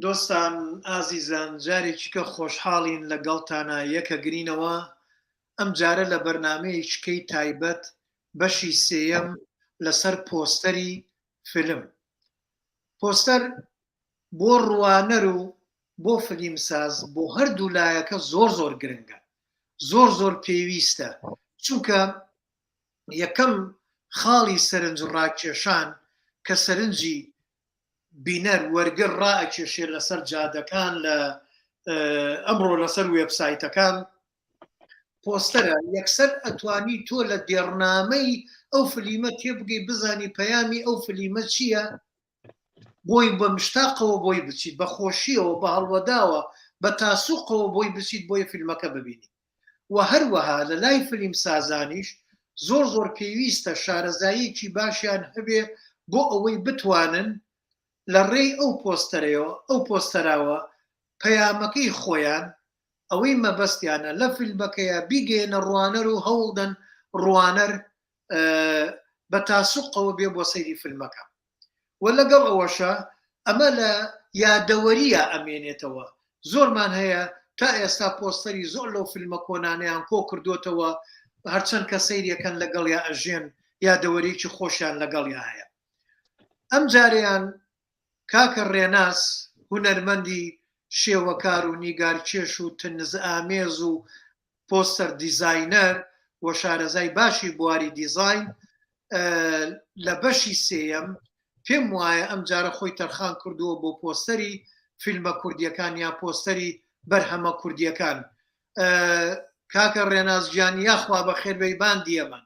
دۆستان ئازیزان جارێکیکە خۆشحاڵین لەگەڵتانە یەکە گرینەوە ئەم جارە لە بەرنامەیەکەی تایبەت بەشی سێیەم لەسەر پۆستەری فیلم. پۆستەر بۆ ڕوانەر و بۆ فیلمساز بۆ هەردوو لایەکە زۆر گرنگە، زۆر پێویستە، چونکە یەکەم خاڵی سەرنج ڕاکێشان کە سەرنجی بینەر وەرگر ڕائەکێشێ لەسەر جادەکان لە ئەمڕۆ لەسەر وێبسایتەکان پۆستەرە. یەکسەر ئەتوانی تۆ لە دێڕنامەی ئەو فلیمە تێبگەی بزانی پەیامی ئەو فلیمە چییە، بۆی بە مشتاقەوە بۆی بچیت، بە خۆشیەوە، بە هەڵوەداوە، بە تاسوقەوە بۆی بچیت بۆیە فیلمەکە ببینی. و هەروەها لە لای فیلم سازانیش زۆر پێویستە شارەزاییکی باشیان هەبێ بۆ ئەوەی بتوانن لە ڕێی ئەو پۆستەراوە پەیامەکەی خۆیان ئەوەی مەبەستیانە لە فیلمەکەیە بیگەێنە ڕوانەر و هەوڵدەن ڕوانەر بە تاسوقەوە بێ بۆ سەیری فیلمەکە. و لەگەڵ ئەوەشە ئەمە لە یادەوەریە ئەمێنێتەوە. زۆرمان هەیە تا ئێستا پۆستەری زۆر لەو فیلمە کۆنانەیان کۆ کردوتەوە، هەرچەند کە سەیریەکەن لەگەڵ یا ئەژێن یادەوەریکی خۆشیان لەگەڵیا هەیە. ئەم جارەیان کاکە ڕێناس هونەرمەندی شێوەکار و نیگارکێش و تنز ئامێز و پۆستەر دیزاینەر و شارەزای باشی بواری دیزاین لە بەشی سێیەم پێم وایە ئەم جارە خۆی تەرخان کردووە بۆ پۆستەری فیلمە کوردیەکان یا پۆستەری بەرهەمە کوردیەکان. کاکە ڕێناس گیان یاخوا بە خێربەی باندیەمان.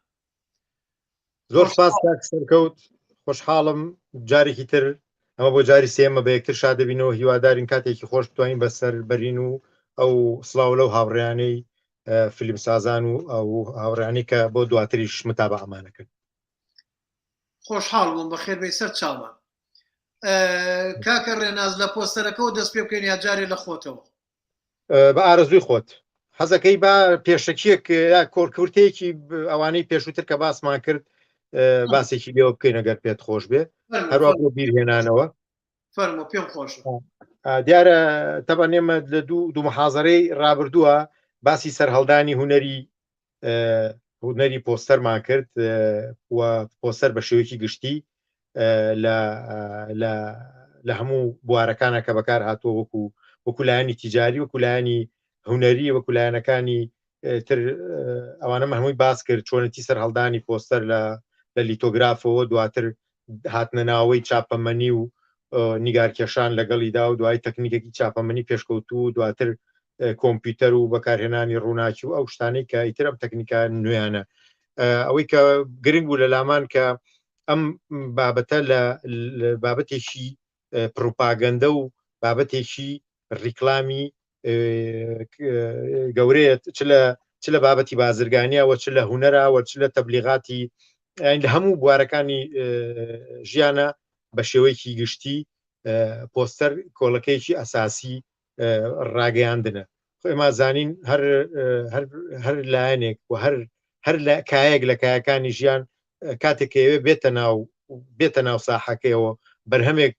زۆر سپاس سەرکەوت، خۆشحاڵم جارێکی تر ئەمە بۆ جاری سێمە بە یەکتر شاد دەبینەوە. هیوادارین کاتێکی خۆش بتوانین بەسەر بەرین و ئەو سڵاو لەو هاوڕێیانەی فیلم سازان و ئەو هاوڕێیانی کە بۆ دواتریش متابە ئەمانەکەن. خۆشحاڵ بووم بە خێربەی سەر چاوان. کاکە ڕێناز لە پۆستەرەکەەوە دەست پێ بکەین یا جارێ لە خۆتەوە بە ئارەزوی خۆت حەزەکەی بە پێشەکیەک یا کۆرکورتەیەکی ئەوانەی پێشووتر کە باسمان کرد باسێکی لێوە بکەین ئەگەر پێت خۆش بێ، هەروە بۆ بیرهێنانەوە. فەرموو، پێم خۆش. دیارە تەبەن ئێمە لە دوو محازەرەی ڕابردووە باسی سەرهەڵدانی هونەری پۆستەرمان کرد و پۆستەر بە شێوەیەکی گشتی لە هەموو بوارەکانە کە بەکار هاتووە وەکو لایەنی تیجاری، وەکو لایەنی هونەری، وەکو لایەنەکانی تر ئەوانە هەمووی باس کرد چۆنەتی سەرهەڵدانی پۆستەر لە لیتۆگرافەوە، دواتر هاتنە ناوەی چاپەمەنی و نیگارکێشان لەگەڵیدا و دوای تەکنیکێکی چاپەمەنی پێشکەوتوو، دواتر کۆمپیوتەر و بەکارهێنانی ڕووناکی و ئەو شتانەی کە ئیتر ئەم تەکنیکە نوێیانە. ئەوەی کە گرنگ بوو لە لامان کە ئەم بابەتە لە بابەتێکی پروپاگەندە و بابەتێکی ڕیکلامی گەورەیە، چ لە بابەتی بازرگانیەوە، چ لە هونەرەوە، چ لە تەبلیغاتی، لە هەموو بوارەکانی ژیانە بە شێوەیەکی گشتی پۆستەر کۆڵەکەیکی ئەساسی ڕاگەیاندنە. ئێمە زانین هەر لایەنێک و هەر کایەک لە کایەکانی ژیان کاتێکەوێ بێتە ناو ساحەکەیەوە بەرهەمێک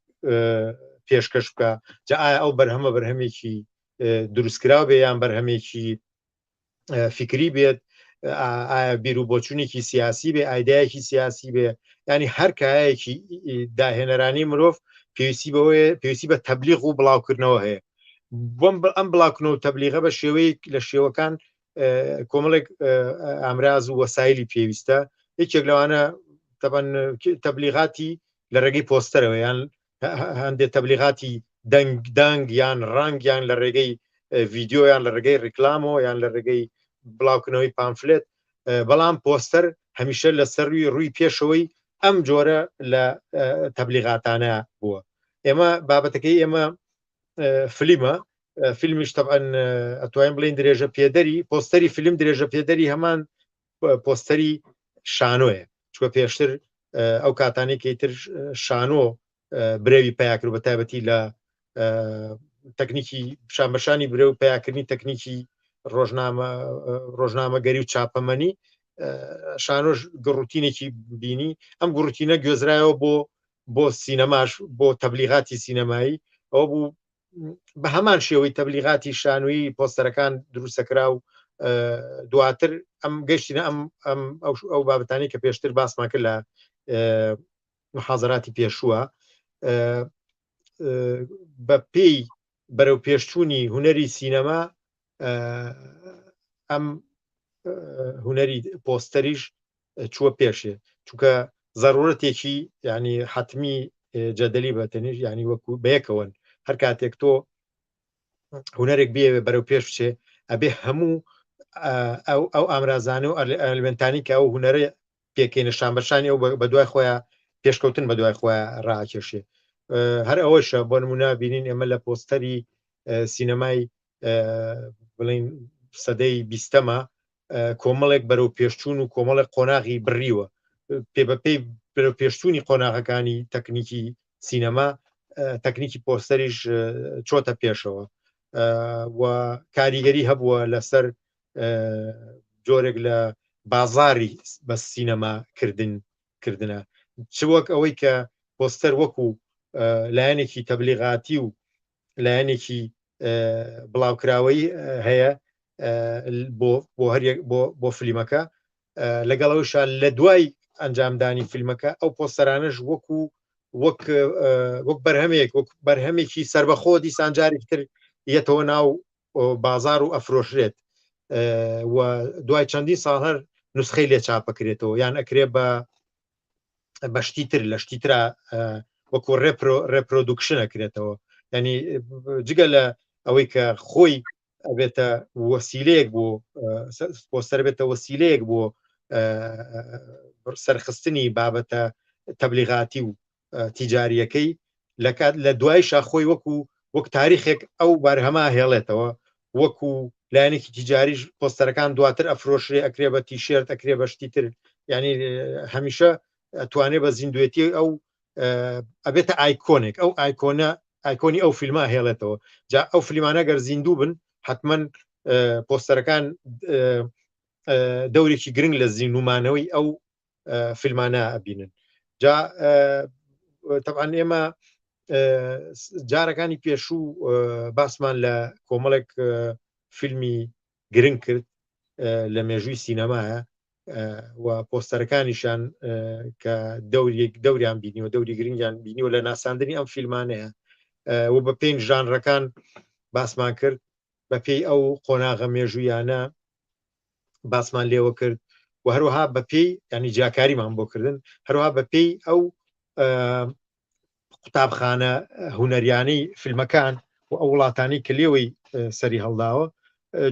پێشکەش بکە، جا ئایا ئەو بەرهەمە بەرهەمێکی دروستکراو بێ یان بەرهەمێکی فکری بێت، ئایا بیر و بۆچوونێکی سیاسی بێ، ئایدایەکی سیاسی بێ، ینی هەر کایەکی داهێنەرانی مرۆڤ پێویستی بە تەبلیغ و بڵاوکردنەوە هەیە. ئەم بڵاوکردنەوە و تەبلیغە بە شێوەیەک لە شێوەکان کۆمەڵێک ئامراز و وەسایلی پێویستە. یەکێک لەوانە تەبلیغاتی لە ڕێگەی پۆستەرەوە، یان هەندێک تەبلیغاتی دەنگ یان ڕنگ، یان لە ڕێگەی ڤیددیۆ، یان لە ڕێگەی ڕیکلامەوە، یان لە ڕێگەی بڵاوکردنەوەی پامفلێت. بەڵام پۆستەر هەمیشە لە سەر ڕووی پێشەوەی ئەم جۆرە لە تەبلیغاتانە بووە. ئێمە بابەتەکەی ئێمە فیلمیش تەبعەن ئەتوانین بڵێن درێژە پێدەری پۆستەری فیلم، درێژە پێدەری هەمان پۆستەری شانۆیە، چوە پێشتر ئەو کاتانێکی تر شانۆ برێوی پیاکرد بە تایبەتی لە تەکنیکی شانبەشانی برێ و پیاکردنی تەکنیکی ڕۆژنامەگەری و چاپەمەنی. شانۆش گڕوتینێکی بینی، ئەم گڕوتینە گوێزرایەوە بۆ سینەماش، بۆ تەبلیغاتی سینەمایی. ئەوە بوو بە هەمان شێوەی تەبلیغاتی شانووی پۆستەرەکان دروستەکرا و دواتر ئەم گەشتینە ئەو بابەتانی کە پێشتر باسمان کرد لە محازەراتی پێشووە بە پێی بەرەو پێشچوونی هوەری سینەما ئەم هوەری پۆستەریش چووە پێشێ چونکە ضرورەتێکی ینی حتمی جەدەلی بەتەنیش ینی وەکو بەیەکەوەن هەر کاتێک تۆ هوەرێک بێ بەرەو پێش بچێ ئەبێ هەموو ئەو ئامرازانە و ئەلمنتانی کە ئەو هوەرە پێکەی نیشان بەشانی ئەو بە دوای خۆیان پێشکەوتن بە دوای خۆیان ڕاکێشێ هەر ئەوەشە بۆ نمونە بینین ئێمە لە پۆستەری سینەمای بڵین سەدەی بیستەمە کۆمەڵێک بەرەو پێشچوون و کۆمەڵێک قۆناغی بڕیوە پێ بەپێی بەرەو پێشچوونی قۆناغەکانی تەکنیکی سینەما تەکنیکی پۆستەریش چۆتە پێشەوە و کاریگەری هەبووە لەسەر جۆرێک لە بازاری بە سینەما کردنە چ وەک ئەوەی کە پۆستەر وەکو لایەنێکی تەبلیغاتی و لایەنێکی بڵاوکراوەی هەیە بۆ فیلمەکە لەگەڵەوەشان لە دوای ئەنجامدانی فیلمەکە ئەو پۆستەرانش وەک بەرهەمێک وەک بەرهەمێکی سربەخۆ دیسانجارێکی تر یەتەوە ناو بازار و ئەفرۆشرێت و دوای چەندی ساڵ هەر نوسخەی لێ چاپەکرێتەوە یان ئەکرێ بە شتی تر لە شتی ترا وەکو ڕێپرۆدوکشن ئەکرێتەوە ینی جگە لە ئەوەی کە خۆی ئەبێتە وەسیلەیەک بۆ پۆستەر بێتە وەسیلەیەک بۆ سەرخستنی بابەتە تەبلیغاتی و تیجاریەکەی لە دوایشا خۆی وەک تاریخێک ئەو بەرهەما هێڵێتەوە وەکو لایەنێکی تیجاریش پۆستەرەکان دواتر ئەفرۆشرێ ئەکرێ بە تیشێرت ئەکرێ بە شتی تر ینی هەمیشە ئەتوانێ بە زیندوێتی ئەو ئەبێتە ئایکۆنێک ئەو ئایکۆنی ئەو فیلمە هێڵێتەوە جا ئەو فیلمانە گەر زیندوو بن حتمما پۆستەرەکان دەورێکی گرنگ لە زیندومانەوەی ئەو فیلمانە ئەبینن جا طبعاً ئێمە جارەکانی پێشوو باسمان لە کۆمەڵێک فیلمی گرنگ کرد لە مێژووی سینەمایە و پۆستەرەکانیشان کە دەوریان بینیوە دەوری گرنگیان بینیوە لە ناساندنی ئەم فیلمانەیە و بە پێی ژانڕەکان باسمان کرد بە پێی ئەو قۆناغە مێژوویانە باسمان لێوە کرد و هەروەها بە پێی ینی جاکاریمان بۆ کردن هەروەها بە پێی ئەو قوتابخانە هوەریانەی فیلمەکان و ئەو وڵاتانی کە لێوەی سەری هەڵداوە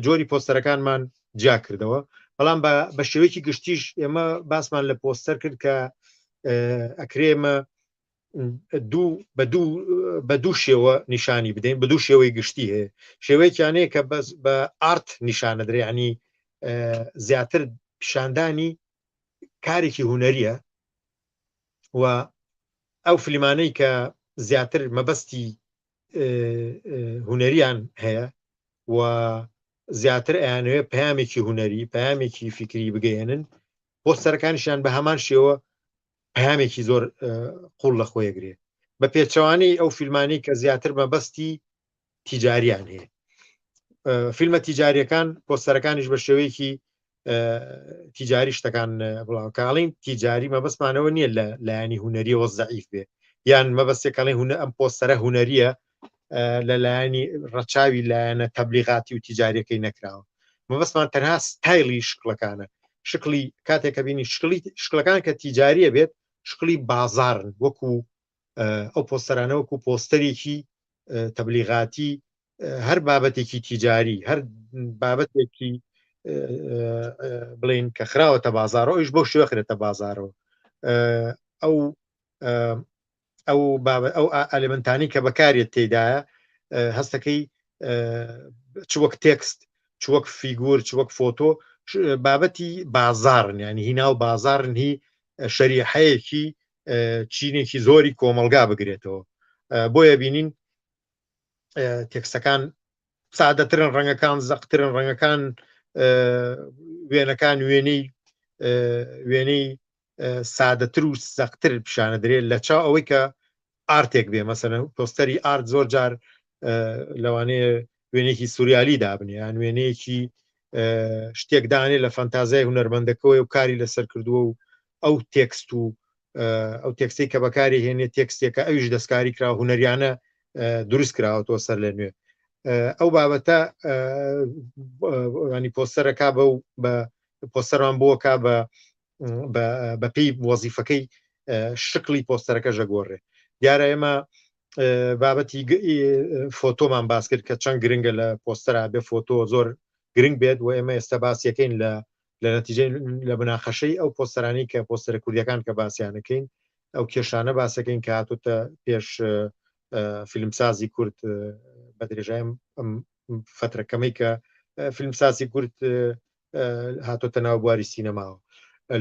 جۆری پۆستەرەکانمان جا کردەوە بەڵام بە شێوەیەکی گشتیش ئێمە باسمان لە پۆستەر کرد کە ئەکرێمە بە دوو شێوە نیشانی بدەین بە دوو شێوەی گشتی هەیە شێوەیەکیانەیە کە بە ئارت نیشانە درێ ینی زیاتر پیشاندانی کارێکی هوەریە و ئەو فیلمانەی کە زیاتر مەبەستی هوەریان هەیە و زیاتر ئەیانوێ پەیامێکی هوەری پەیامێکی فکری بگەێنن پۆستەرەکانیشیان بە هەمان شێوە پەیامێکی زۆر قوڵ لە خۆیەگرێ بە پێچەوانی ئەو فیلمانی کە زیاتر مەبەستی تیجاریان هەیە فیلمە تیجاریەکان پۆستەرەکانیش بە شێوەیەکی تیجاری شتەکان بڵاوکاڵین تیجاری مەبەستمانەوە نییە لە لایانی هوەریەوە زەعیف بێ یان مەبەستێکڵی ئەم پۆستەرە هوەریە لە لایانی ڕەچاوی لایەنە تەبلیغاتی و تیجاریەکەی نەکراوە مەبەستمان تەنها ستایلی شکلەکانە شکلی کاتێککە بینی شکلەکان کە تیجاریە بێت شکلی بازارن وەکو ئەو پۆستەرانە وەکو پۆستەرێکی تەبلیغاتی هەر بابەتێکی تیجاری هەر بابەتێکی بڵین کە خراوەتە بازارەوە ئیش بۆ شوێ خرێتە بازارەوە ئەو ئەلمنتانی کە بەکارێت تێدایە هەستەکەی چ وەک تێکست چ وەک فیگور چ وەک فۆتۆ بابەتی بازارن ینی هینا و بازارن هی شەریحەیەکی چینێکی زۆری کۆمەلگا بگرێتەوە بۆیە بینین تێکستەکان سادەترن ڕەنگەکان زەقترن ڕەنگەکان وێنەکان وێنەی سادەتر و زەقتر پیشانە درێت لە چاو ئەوەی کە ئارتێک بێ مەسەلەن پۆستەری ئارت زۆر جار لەوانەیە وێنێکی سووریالی دابنێ یان وێنەیەکی شتێک دانێ لە فەنتازای هونەرمەندەکەەوە و کاری لەسەر کردووە و ئەو تێکست و ئەو تێکستی کە بەکاری هێنێ تێکستێکە ئەویش دەستکاری کرا هونەریانە دروست کراوەوە سەر لە نوێ ئەو بابەتە ینی پۆستەرەکە بە پۆستەرمان بۆکە بە پێی وەزیفەکەی شکلی پۆستەرەکە ژەگۆڕێ دیارە ئێمە بابەتی فۆتۆمان باس کرد کە چەند گرنگە لە پۆستەرا بێ فۆتۆ زۆر گرنگ بێت و ئێمە ئێستا باسیەکەین لە نەتیجەی لە بناقەشەی ئەو پۆستەرانی کە پۆستەرە کوردیەکان کە باسییانەکەین ئەو کێشانە باسەکەین کە هاتوتە پێش فیلمسازی کورد بە درێژای فترەکەمەی کە فیلمسازی کورد هاتۆتە ناو بواری سینەماوە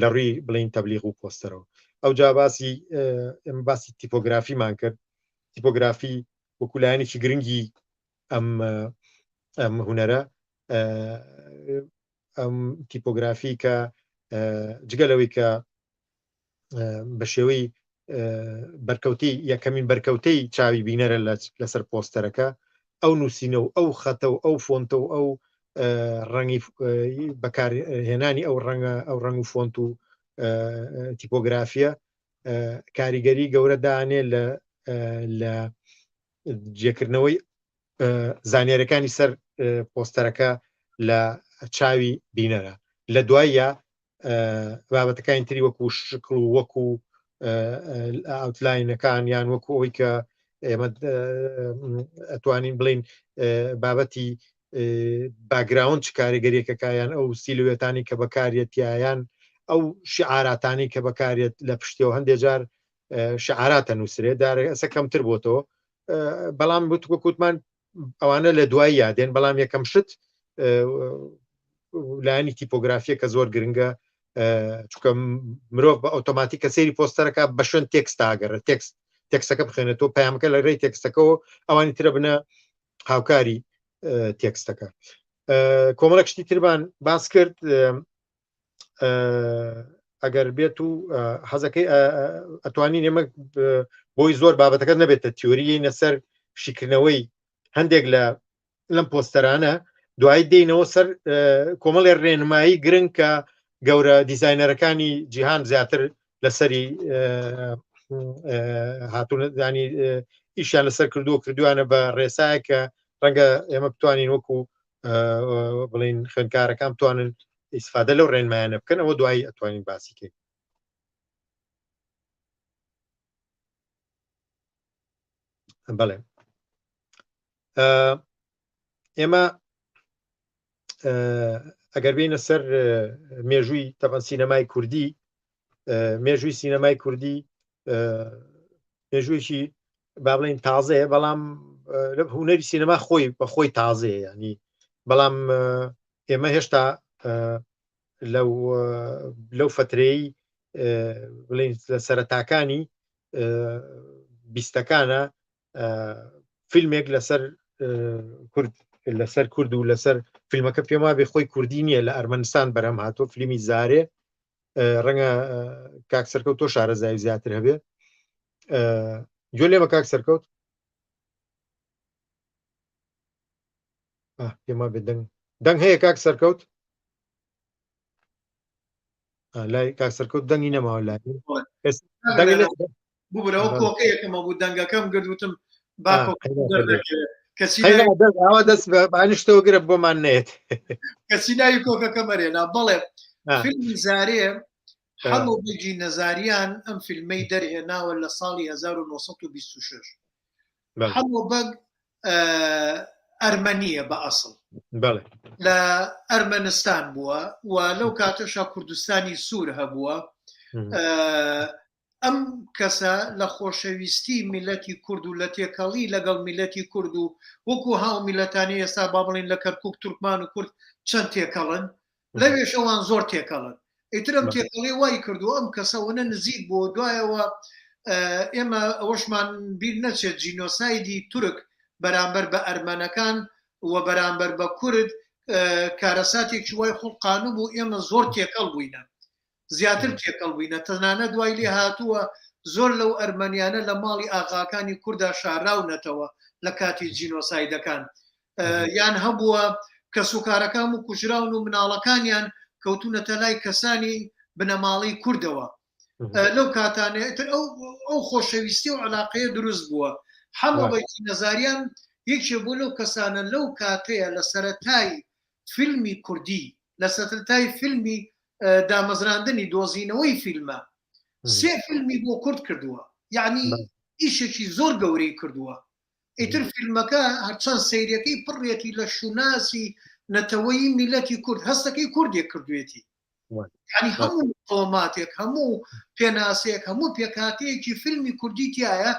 لە ڕووی بڵین تەبلیغ و پۆستەرەوە ئەو جا باسی تیپۆگرافیمان کرد تیپۆگرافی وەکولایەنێکی گرنگی ئەم هونەرە ئەم تیپۆگرافی کە جگەلەوەی کە بە شێوەی بەرکەوتی یەکەمین بەرکەوتەی چاوی بینەرە لەسەر پۆستەرەکە ئەو نووسینە و ئەو خەتە و ئەو فۆنتە و ئەو ڕەنگی بەکارهێنانی ئەو ڕەنگ و فۆنت و تیپۆگرافیە کاریگەری گەورە دانێ لە جێکردنەوەی زانیاریەکانی سەر پۆستەرەکە لە چاوی بینەرە لە دوایە بابەتەکانی تری وەکو شکل و وەکو ئاوتلاینەکان یان وەکو ئەوەی کە ئێمە ئەتوانین بڵین بابەتی باگراوند چ کاریگەریەکەکایان ئەو سیلوێتانی کە بەکارێتیایان ئەو شعاراتانی کە بەکارێت لە پشتیەوە هەندێک جار شعاراتە نووسرێت دارەسە کەمتر بۆتەوە بەڵام وەکوتمان ئەوانە لە دوای یادێن بەڵام یەکەم شت لایەنی تیپۆگرافیە کە زۆر گرنگە چونکە مرۆڤ بە ئۆتۆماتیکە سەیری پۆستەرەکە بە شوێن تێکست تاگەڕێت تێکستەکە بخێنێتەوە پەیامەکە لە ڕێی تێکستەکەەوە ئەوانی ترە بنە هاوکاری تێکستەکە کۆمەڵک شتی تربان باس کرد ئەگەر بێت و حەزەکەی ئەتوانین ئێمە بۆی زۆر بابەتەکە نەبێتە تیۆریە سەر شیکردنەوەی هەندێک لەم پۆستەرانە دوای دێنەوە سەر کۆمەڵی ڕێنمایی گرنگ کە گەورە دیزاینەرەکانی جیهان زیاتر لەسەری هاتوونەدانی ئیشیان لەسەر کردووانە بە ڕێسایە کە ڕەنگە ئێمە بتوانین وەکو بڵین خوێندکارەکان بتوانن ئیسفادە لەو ڕێنمایانە بکەن ئەوە دوایی ئەتوانین باسی کەین بەڵێ ئێمە ئەگەر بینە سەر مێژووی تەبەن سینەمای کوردی مێژووی سینەمای کوردی مێژوویەکی با بڵین تازەیە بەڵام هونەری سینەما خۆی بە خۆی تازەیە ینی بەڵام ئێمە هێشتا لەو فترەی بڵین لە سەرەتاکانی بیستەکانە فیلمێک لەسەر کورد و لەسەر فیلمەکە پێما بێ خۆی کوردی نییە لە ئەرمەنستان بەرەم هاتۆ فیلمی زارێ ڕەنگە کاک سەرکەوت تۆ شارەزای زیاتر هەبێ گوێ لێمە کاک سەرکەوت پێما بێ دەنگ هەیە کاک سەرکەوت لای کاک سەرکەوت دەنگی نەماوە لای ببرەوە کۆکەیەکەمە بوو دەنگەکەم گردوتم ئەوە دەست بانیشتەوە گرە بۆمان نێت کەسی ناوی کۆکەکە مەرێنا بەڵێ فیلمی زارێ هەموو بێجی نەزاریان ئەم فیلمەی دەرهێناوە لە ساڵی 1926 هەموو بەگ ئەرمەنیە بە ئەسڵ لە ئەرمەنستان بووە و لەو کاتەشا کوردستانی سوور هەبووە ئەم کەسە لە خۆشەویستی میلەتی کورد و لە تێکەڵی لەگەڵ میلەتی کورد و وەکو هاو میلەتانی ئێستا با بڵین لە کەرکووک تورکمان و کورد چەند تێکەڵن لەوێش ئەوان زۆر تێکەڵن ئیترم تێکەڵی وای کردو ئەم کەسەوەنە نزیک بوو دوایەوە ئێمە ئەوەشمان بیر نەچێت جینۆسایدی تورک بەرامبەر بە ئەرمەنەکان و بەرامبەر بە کورد کارەساتێکی وای خوڵقانوو بوو ئێمە زۆر تێکەڵ بووینە زیاتر تێکەڵ بووینە تەنانە دوای لێ هاتووە زۆر لەو ئەرمەنیانە لە ماڵی ئاغاکانی کووردا شاراونەتەوە لە کاتی جینۆسایدەکان یان هەبووە کە سوکارەکان و کوژراون و مناڵەکانیان کەوتونەتە لای کەسانی بنەماڵی کوردەوە لەو کاتانێتر ئەو خۆشەویستی و علاقەیە دروست بووە هەموو بەیتی نەزاریان یەکێ بوو لەو کەسانە لەو کاتەیە لە سەرەتای فیلمی کوردی لە سەرەتای فیلمی دامەزراندنی دۆزینەوەی فیلمە سێ فیلمی بۆ کورد کردووە یعنی ئیشێکی زۆر گەورەی کردووە ئیتر فیلمەکە هەرچەند سەیرەکەی پڕێتی لە شوناسی نەتەوەی میلەتی کورد هەستەکەی کوردێک کردوێتی ینی هەموو قۆماتێک هەموو پێناسەیەک هەموو پێکاتەیەکی فیلمی کوردی تایە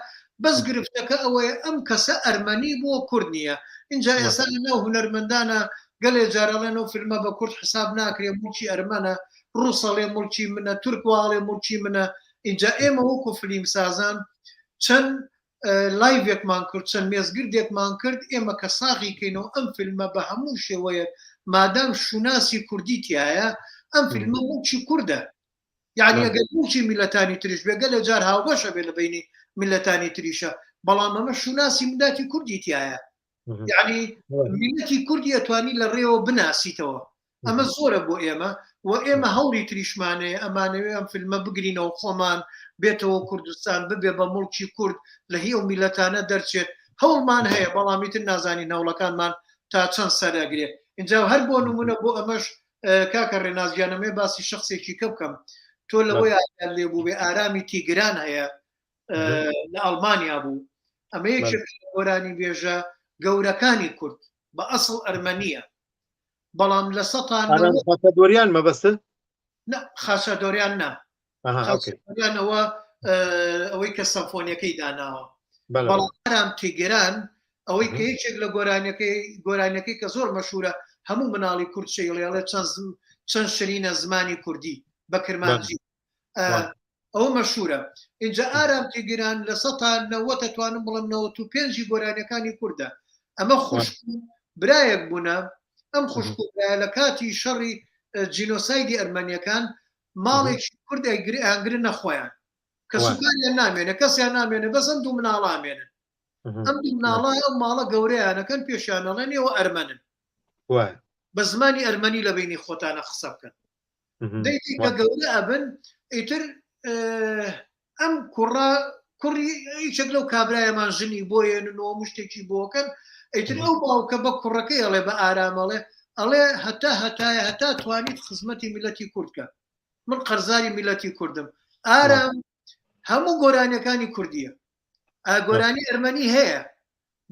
بەس گرفتەکە ئەوەیە ئەم کەسە ئەرمەنی بۆ کورد نییە اینجا ئێستا لەناو هونەرمەندانە گەلێ جارەڵێن و فیلمە بە کورد حساب ناکرێ موچی ئەرمەنە ڕووسەڵێ موچی منە تورکواڵێ موچی منە اینجا ئێمە وەکو فیلم سازان چەند لایڤێکمان کرد چەند مێزگردێکمان کرد ئێمە کە ساغیکەینەوە ئەم فیلمە بە هەموو شێوەیە مادام شوناسی کوردی تایە ئەم فیلمە موچی کووردە یعنی ئەگەر موچی میلەتانی تریش بێگە لە جار هاوبەشە بێ لە بینی میلەتانی تریشە بەڵام ئەمە شوناسی مداتی کوردی تایە یعنی میلەتی کوردی ئەتوانی لە ڕێوە بناسیتەوە ئەمە زۆرە بۆ ئێمە و ئێمە هەوڵی تریشمانەیە ئەمانەوێ ئەم فیلمە بگرینەوە خۆمان بێتەوە کوردستان ببێ بە مڵکی کورد لە هی و میلەتانە دەرچێت هەوڵمان هەیە بەڵامیتر نازانی ناوڵەکانمان تا چەند سەرەگرێت اینجا هەر بۆ نمونە بۆ ئەمەش کاکە ڕێنازیانەمێ باسی شخصێکی کە بکەم تۆ لەوەی لێبوو بێ ئارامی تیگران هەیە لە ئەڵمانیا بوو ئەمە یەکێک گۆرانی بێژە گەورەکانی کورد بە ئەسڵ ئەرمەنیە بەڵام لە سەتان دۆریان مەبەستن خاشە دۆریان نا ئەوە ئەوەی کە سەمفۆنیەکەی داناوە بەڵام ئارام تیگران ئەوەی کە یەکێک لە گۆرانەکەی کە زۆر مەشهورە هەموو مناڵی کورد شەیڵێڵێ چەند شرینە زمانی کوردی بە کرمانجی ئەوە مەشهورە اینجا ئارام تیگران لە سەتان نەوە دەتوانم بڵم 95 گۆرانەکانی کووردە ئەمە خوشک برایەک بوونە ئەم خوشک لە کاتی شەڕی جینۆسایدی ئەرمەنیەکان ماڵێکی کورد ئەنگرن نەخۆیان کە سوکانیان نامێنە کەسیان نامێنە بەس ئەم دوو مناڵە ئامێنن ئەم دوو مناڵە ئەم ماڵە گەورەیانەکەن پێشیانەڵێنەوە ئەرمەنن بە زمانی ئەرمەنی لە بینی خۆتانە قسە بکەن دەیتی کە گەورە ئەبن ئیتر ئەم کوڕی هیچێک لەو کابرایەمان ژنی بۆیێننەوە مشتێکی بۆکەن ئیتر ئەو باوکە بە کوڕەکەی ئەڵێ بە ئارامەڵێ ئەڵێ هەتا توانیت خزمەتی میلەتی کوردکە من قەرزاری میلەتی کوردم ئارام هەموو گۆرانیەکانی کوردیە گۆرانی ئەرمەنی هەیە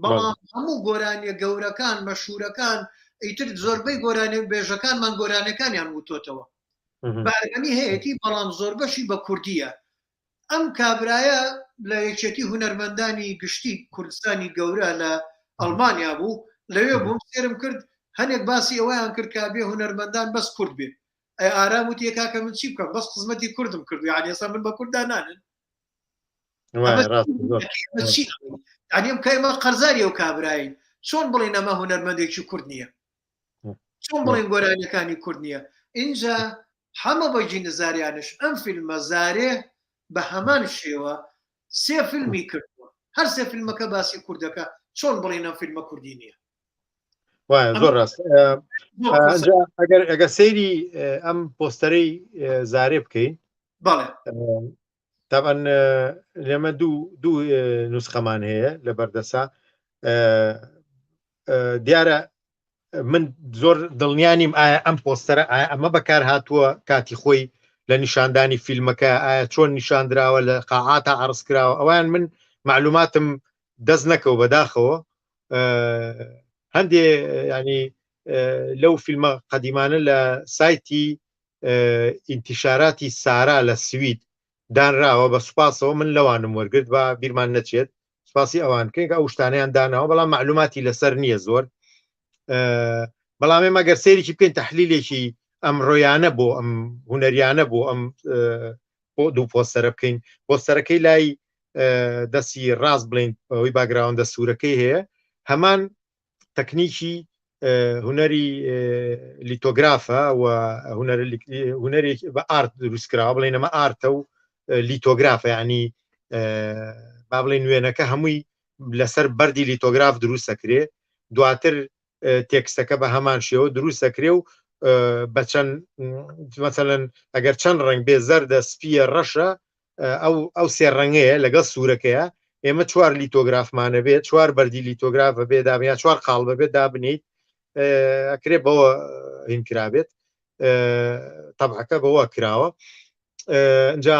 بەڵام هەموو گۆرانیە گەورەکان مەشهورەکان ئیتر زۆربەی گۆرانی بێژەکانمان گۆرانەکانیان وتۆتەوە بە ئەرمەنی هەیەی بەڵام زۆر بەشی بە کوردیە ئەم کابرایە لە یەکێتی هونەرمەندانی گشتی کوردستانی گەورە لە ئەڵمانیا بوو لەوێ بووم سێرم کرد هەنێک باسی ئەوەیان کرد کابێ هونەرمەندان بەس کورد بێ ئارام و تێکاکە من چی بکەم بەس خزمەتی کوردم کردو یانێسا من بە کوردانانن ئەم کایمە قەرزاری ئەو کابراین چۆن بڵێن ئەمە هونەرمەندێکی کورد نییە چۆن بڵێن گۆرانیەکانی کورد نییە اینجا هەمە بەجی نزاریانش ئەم فیلمە زارێ بە هەمان شێوە سێ فیلمی کردووە هەر سێ فیلمەکە باسی کوردەکە چۆن بڵێن ئەم فیلمە کوردی نییە زۆر ڕاست ئەگەر سەیری ئەم پۆستەرەی زارێ بکەین بەڵێ تاان لێمە دوو نوسخەمان هەیە لە بەردەسا دیارە من زۆر دڵنیانیم ئایا ئەم پۆستەرە ئەمە بەکار هاتووە کاتی خۆی لە نیشاندانی فیلمەکە ئایا چۆن نیشاندراوە لە قاعاتە عرضکراوە ئەوان من معلوماتم دەست نەکەوت بەداخەوە هەندێ ینی لەو فیلمە قەدیمانە لە سایتی ئینتیشاراتی سارا لە سوید دانراوە بە سوپاسەوە من لەوانم وەرگرت بە بیرمان نەچێت سپاسی ئەوان کەنگە ئەو شتانیان داناوە بەڵام معلوماتی لەسەر نییە زۆر بەڵام ئێمە گەر سەیرێکی بکەین تەحلیلێکی ئەم ڕۆیانە بۆ ئەم هونەریانە بۆ ئەم بۆ دوو پۆستەرە بکەین پۆستەرەکەی لای دەستی ڕاست بڵین ئەوەی باگراوەندە سوورەکەی هەیە هەمان تەکنیکی هونەری لیتۆگرافە و هونەرێکی بە ئارت دروستکراوە بڵێن ئەمە ئارتە و لیتۆگرافە ینی با بڵێن نوێنەکە هەمووی لەسەر بەردی لیتۆگراف دروست دەکرێ دواتر تێکستەکە بە هەمان شێوە دروست دەکرێ و بە چەند مەسەلەن ئەگەر چەند ڕنگ بێ زەردە سپیە ڕەشە ئەو سێ ڕەنگەیە لەگەڵ سوورەکەیە ئێمە 4 لیتۆگرافمانە بێت 4 بەردی لیتۆگرافە بێ دابنیا 4 قاڵ بەبێت دابنیت ئەکرێ بەوە هینکرابێت تەبعەکە بەوە کراوە ئەجا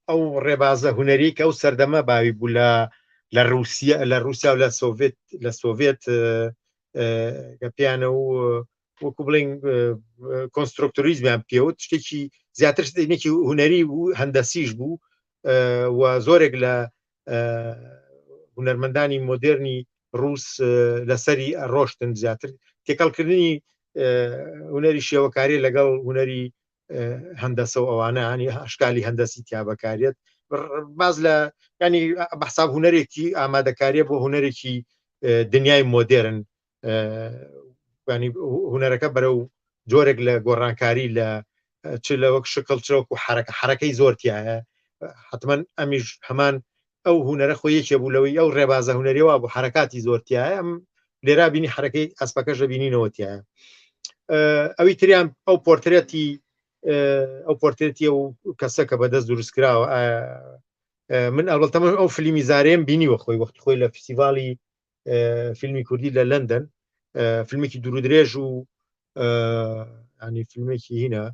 ئەو ڕێبازە هوەری کە ئەو سەردەمە باوی بوو لە رووسیا و لە سۆڤێت کە پیانە و وەکو بڵین کۆنسترۆکتۆریزمیان پێوت شتێکی زیاتر شتێکی هوەری و هەندەسیش بوو و زۆرێک لە هونەرمەندانی مۆدرنی ڕووس لەسەری ڕۆشتن زیاتر تێکەڵکردنی هوەری شێوەکاری لەگەڵ هوەری هەندەسە و ئەوانە ینی ئەشکالی هەندەسی تیا بەکارێت باز لە ینی بەحساب هوەرێکی ئامادەکاریە بۆ هوەرێکی دنیای مۆدرن ینی هوەرەکە بەرەو جۆرێک لە گۆڕانکاری لە چ لە وەک شکڵ چرەوەک و حرەکەی زۆرتیایە حتمما ئەمیش هەمان ئەو هوەرە خۆی یەکێ بوو لەوەی ئەو ڕێبازە هوەریەوە بۆ حرەکاتی زۆرتیایە ئەم لێرا بینی حرەکەی ئەسپەکەشە بینینەوەتیایە ئەوی تریان ئەو پۆرتێتی و کەسە کە بەدەست دروستکراوە من ئەڵبەتەمە ئەو فیلمی زارێم بینیوە خۆی وەختی خۆی لە فستیڤاڵی فیلمی کوردی لە لەندەن فیلمێکی دوور و درێژ و ینی فیلمێکی هینە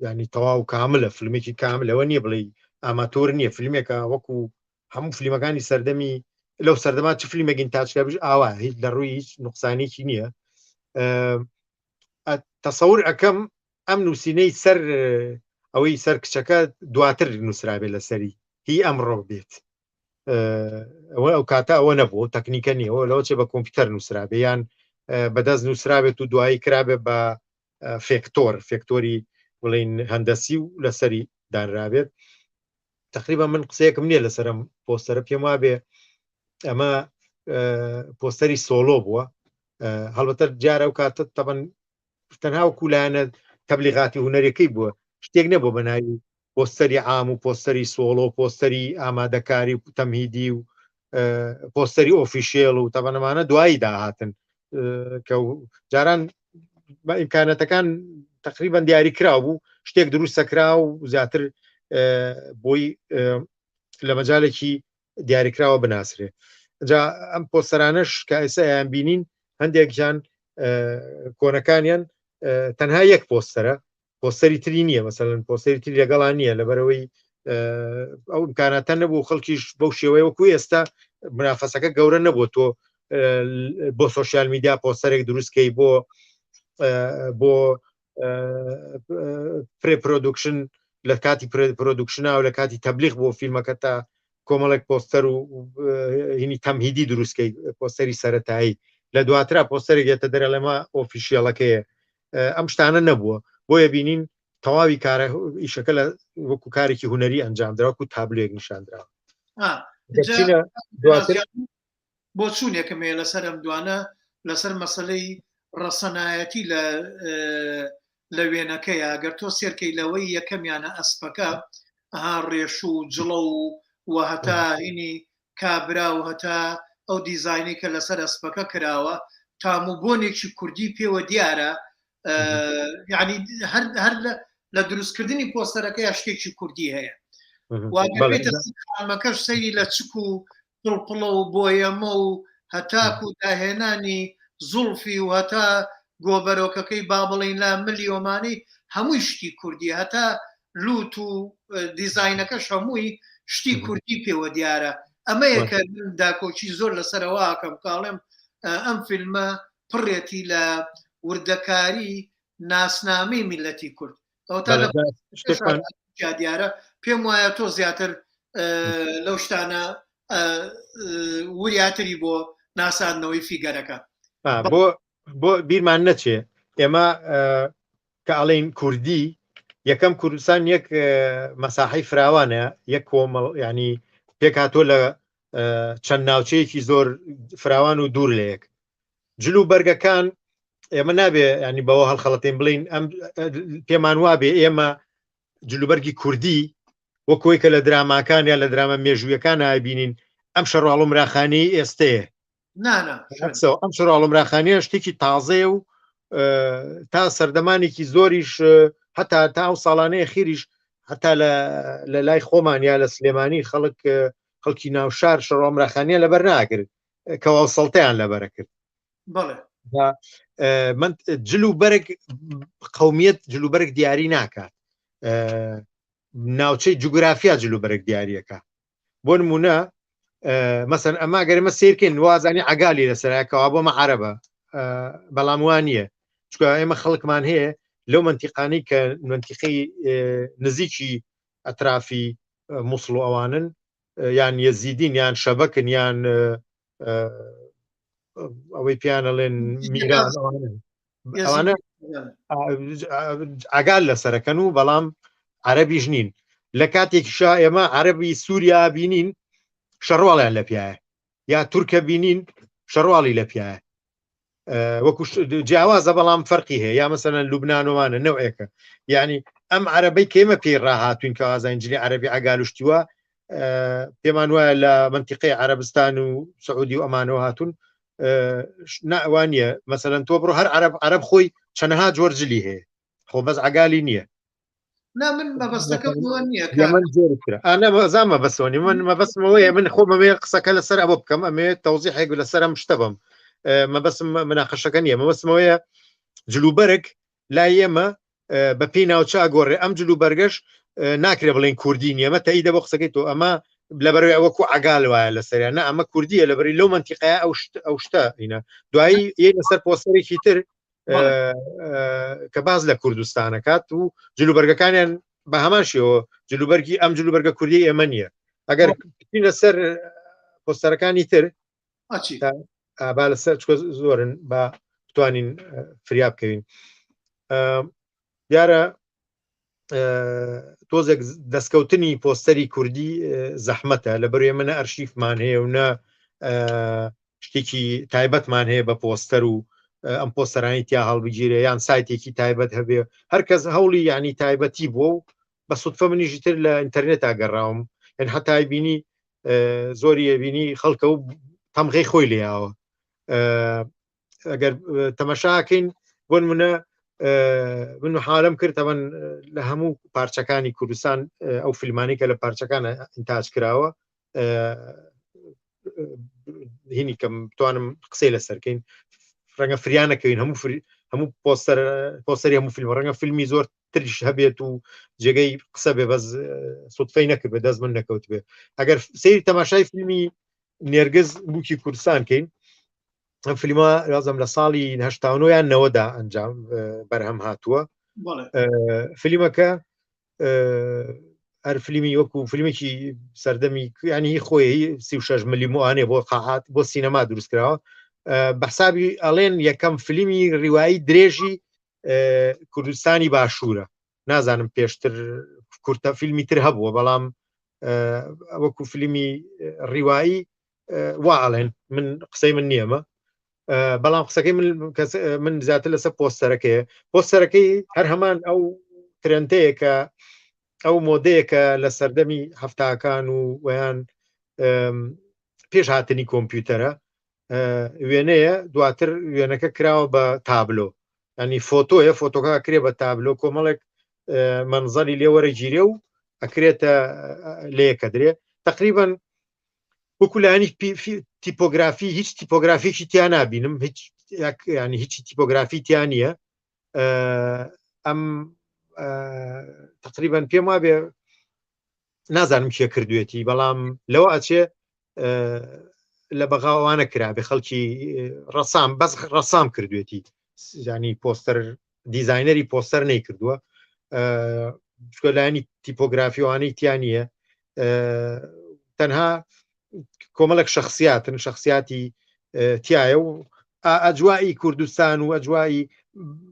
ینی تەواو کاملە فیلمێکی کاملەوە نییە بڵێ ئاماتۆر نییە فیلمێکە وەکو هەموو فیلمەکانی سەردەمی لەو سەردەما چ فیلمێکین تاچکابش ئاوا هیچ لە ڕووی هیچ نوقسانێکی نییە تەسەور ئەەکەم ئەم نووسینەی سەر ئەوەی سەر کچەکە دواتر نووسرابێت لەسەری هی ئەمڕۆ بێت ئەو کاتە ئەوە نەبوو تەکنیکە نیەوە لەوە چێ بە کۆمپیوتەر نووسرابێ یان بەدەست نووسرابێت و دوایی کرابێت بە فێکتۆری بڵین هەندەسی و لەسەری دانرابێت تقریبا من قسەیەکم نییە لەسەرم پۆستەرە پێم وابێ ئەمە پۆستەری سۆلۆ بووە هەڵبەتە جارە و کاتە تەبەن تەنها وەکولانە تەبلیغاتی هوەرەکەی بووە شتێک نەبوو بەناوی پۆستەری عام و پۆستەری سۆلۆ پۆستەری ئامادەکاری و تەمهیدی و پۆستەری ئۆفیشیێڵ و تەبەنەمانە دوایی داهاتن کە جاران ئیمکانەتەکان تقریبا دیاری کرا بوو شتێک دروستەکرا و زیاتر بۆی لە مەجالێکی دیاریکراوە بناسرێ جا ئەم پۆستەرانەش کە ئێستا یان بینین هەندێکیان کۆنەکانیان تەنها یەک پۆستەری تری نییە مەسەلەن پۆستەری تری لەگەڵان نییە لەبەرەوەی ئەو ئیمکاناتە نەبوو خەڵکیش بەو شێوەیە وەکو ئێستا منافەسەکە گەورە نەبوو تۆ بۆ سۆشیال میدیا پۆستەرێک دروستکەی بۆ پرێپرۆدوکشن لە کاتی پرۆدوکشنا و لە کاتی تەبلیغ بۆ فیلمەکە تا کۆمەڵێک پۆستەر و هینی تەمهیدی دروستکەی پۆستەری سەرەتایی لە دواترا پۆستەرێک گێتە دەرە لەمە ئۆفیشیەڵەکەیە ئەم شتانە نەبووە بۆیە بینین تەواوی کارە ئیشەکە لە وەکو کارێکی هوەری ئەنجامدراوە و تابلۆیەک نیشاندراوە بۆ چوونێکمێ لەسەر ئەم دوانە لەسەر مەسەلەی ڕەسەنایەتی لە وێنەکەیە ئەگەر تۆ سێرکەی لەوەی یەکەمیانە ئەسپەکە ڕێش و جڵە و هەتا هینی کابرا و هەتا ئەو دیزاینی کە لەسەر ئەسپەکە کراوە تاموبۆنێکی کوردی پێوە دیارە یعنی هەر لە دروستکردنی پۆستەرەکە یا شتێکی کوردی هەیە واگەڕێتەکەش سەیری لە چک و پڵپڵە و بۆیەمە و هەتاک و داهێنانی زوڵفی و هەتا گۆبەرۆکەکەی با بڵین لا ملیۆمانی هەمووی شتی کوردی هەتا لوت و دیزاینەکەش هەمووی شتی کوردی پێوە دیارە ئەمە یەکە داکۆچی زۆر لەسەرەوەکەم کاڵێم ئەم فیلمە پڕێتی لە وردەکاری ناسنامەی میلەتی کورد دیارە پێم وایە تۆ زیاتر لەو شتانە وریاتری بۆ ناساندنەوەی فیگەرەکە بۆ بیرمان نەچێ ئێمە کە ئەڵێن کوردی یەکەم کوردستان یەک مەساحەی فراوانە یەک کۆمەڵ ینی پێک هاتۆ لە چەند ناوچەیەکی زۆر فراوان و دوور لە یەک جلو بەرگەکان ئێمە نابێ ینی بەوە هەڵخەڵەتین بڵین ئەم پێمان وابێ ئێمە جلوبەرگی کوردی وەکۆی کە لە دراماکان یا لە درامە مێژوویەکان ئابینین ئەم شەڕواڵمراخانەی ئێستەیە ئەم شەڕواڵمراخانیە شتێکی تازەیە و تا سەردەمانێکی زۆریش هەتا تا ئەو ساڵانەیە خیریش هەتا لە لای خۆمان یا لە سلێمانی خەڵکی ناوشار شەڕواڵمراخانیە لەبەر ناکرد کەوا سەڵتەیان لەبەرە کرد من جلو بەرگ قەومیەت جلو بەرگ دیاری ناکات ناوچەی جوگرافیا جلو بەرگ دیاریەکە بۆ نمونە مەسەن ئەما گەرمە سیرکەین وازانی عگالی لەسەرکەوا بۆمە عەرەبە بەڵام وان نییە چکە ئێمە خەڵکمان هەیە لەو منتیقانەی کە منتیقی نزیکی ئەترافی مووسڵ و ئەوانن یان یەزیدین یان شەبەکن یان ئەوەی پیانەڵێن میران ئەوانە ئاگال لەسەرەکەن و بەڵام عەرەبیش نین لە کاتێکیشا ئێمە عەرەبی سووریا بینین شەڕواڵیان لە پیایە یا تورکە بینین شەڕواڵی لە پیایە وەکو جیاوازە بەڵام فەرقی هەیە یا مەسەلەن لوبنانوانە نەوەیەکە یعنی ئەم عەرەبەی کێمە پێی ڕاهاتوین کە ئازانجلی عەرەبی ئاگالوشتیوە پێمان وایە لە منتیقی عەرەبستان و سعودی و ئەمانەوە هاتوون ناوانە مەسەلەن تۆ بڕۆ هەر عەرەب خۆی چەندەها جۆرجلی هەیە خۆ بەس عەگالی نییە زانمە بەسۆنی من مەبەسمەوەیە من خۆمەوێ قسەکە لەسەر ئەوە بکەم ئەمێ تەوزیحێک لەسەرم شتە بم مەبەسم مناقەشەکە نییە مەبەسمەوەیە جلوبەرگ لای ئێمە بە پێی ناوچە ئەگۆڕێ ئەم جلوبەرگەش ناکرێ بڵێن کوردی نیە ئەمە تەیدە بۆ قسەکەی تۆ ئەمە لەبەرەوەی ئەوەکو عەگال وایە لەسەریانە ئەمە کوردیە لەبەری لەو منتیقەیە ئەو شتە هینە دوایی یە لەسەر پۆستەرێکی تر کە باز لە کوردستانەکات و جلوبەرگەکانیان بە هەمان شێوە جلوبەرگی ئەم جلوبەرگە کوردی ئێمە نییە ئەگەر لەسەر پۆستەرەکانی تر با لەسەر زۆرن با بتوانین فریاب بکەوین دیارە تۆزێک دەستکەوتنی پۆستەری کوردی زەحمەتە لەبەروێ منە ئەرشیفمان هەیە و نە شتێکی تایبەتمان هەیە بە پۆستەر و ئەم پۆستەرانی تیا هەڵبگیرێ یان سایتێکی تایبەت هەبێ هەرکەس هەوڵی ینی تایبەتی بووە و بە سوودفە منیژی تر لە ئینتەرنێت ئاگەڕاوم هەن هەتای بینی زۆری بینی خەڵکە و تەمغەی خۆی لێیاوە ئەگەر تەمەشاکەین بۆن منە من حالم کرد ئەمە لە هەموو پارچەکانی کوردستان ئەو فیلمانی کە لە پارچەکانە ئینتاج کراوە هینی کەم توانم قسەی لەسەرکەین ڕەنگە فریانەکەوین هەموو پۆستەری هەموو فیلم ڕەنگە فیلمی زۆر تریش هەبێت و جێگەی قسە بێ بەس سوودفەی نەکرد بێ دەست من نەکەوت بێ ئەگەر سەیری تەماشای فیلمی نێرگز بووکی کوردستان کەین ئەم فیلمە رازم لە ساڵی 89 یان 90دا ئەنجام بەرهەم هاتووە فیلمەکە هەر فیلمی وەکو فیلمێکی سەردەمی ینی خۆی 36 ملیموانێ بۆ قاعات بۆ سینەما دروست کراوە بە حسابی ئەڵێن یەکەم فیلمی ڕیوایی درێژی کوردستانی باشوورە نازانم پێشتر کورتە فیلمی تر هەبووە بەڵام وەکو فیلمی ڕیوایی وا ئەڵێن من قسەی من نییەمە بەڵام قسەکەی من زیاتر لەسەر پۆستەرەکەی هەر هەمان ئەو ترنتەیە کە ئەو مۆدەیەکە لە سەردەمی هەفتاکان و ویان پێش هاتنی کۆمپیوتەرە وێنەیە دواتر وێنەکە کراوە بە تابلۆ ینی فۆتۆیە فۆتۆکە کرێ بە تابلۆ کۆمەڵێک منزەری لێوەرەگیرێ و ئەکرێتە لەیەکە درێ تقریبا وەکولانی تیپۆگرافی هیچ تیپۆگرافیکی تیا نبینم ینی هیچی تیپۆگرافی تیا نییە ئەم تقریبا پێم وابێ نازانم کێ کردوێتی بەڵام لەوە ئەچێ لە بەغاوانە کرا بێ خەڵکی ڕەسام بەس ڕەسام کردوێتی ینی پۆستەر دیزاینەری پۆستەر نەی کردووە لایانی تیپۆگرافیوانەی تیا نییە تەنها کۆمەڵک شخصیاتن شخصیاتی تایە و ئەجوایی کوردستان و ئەجوایی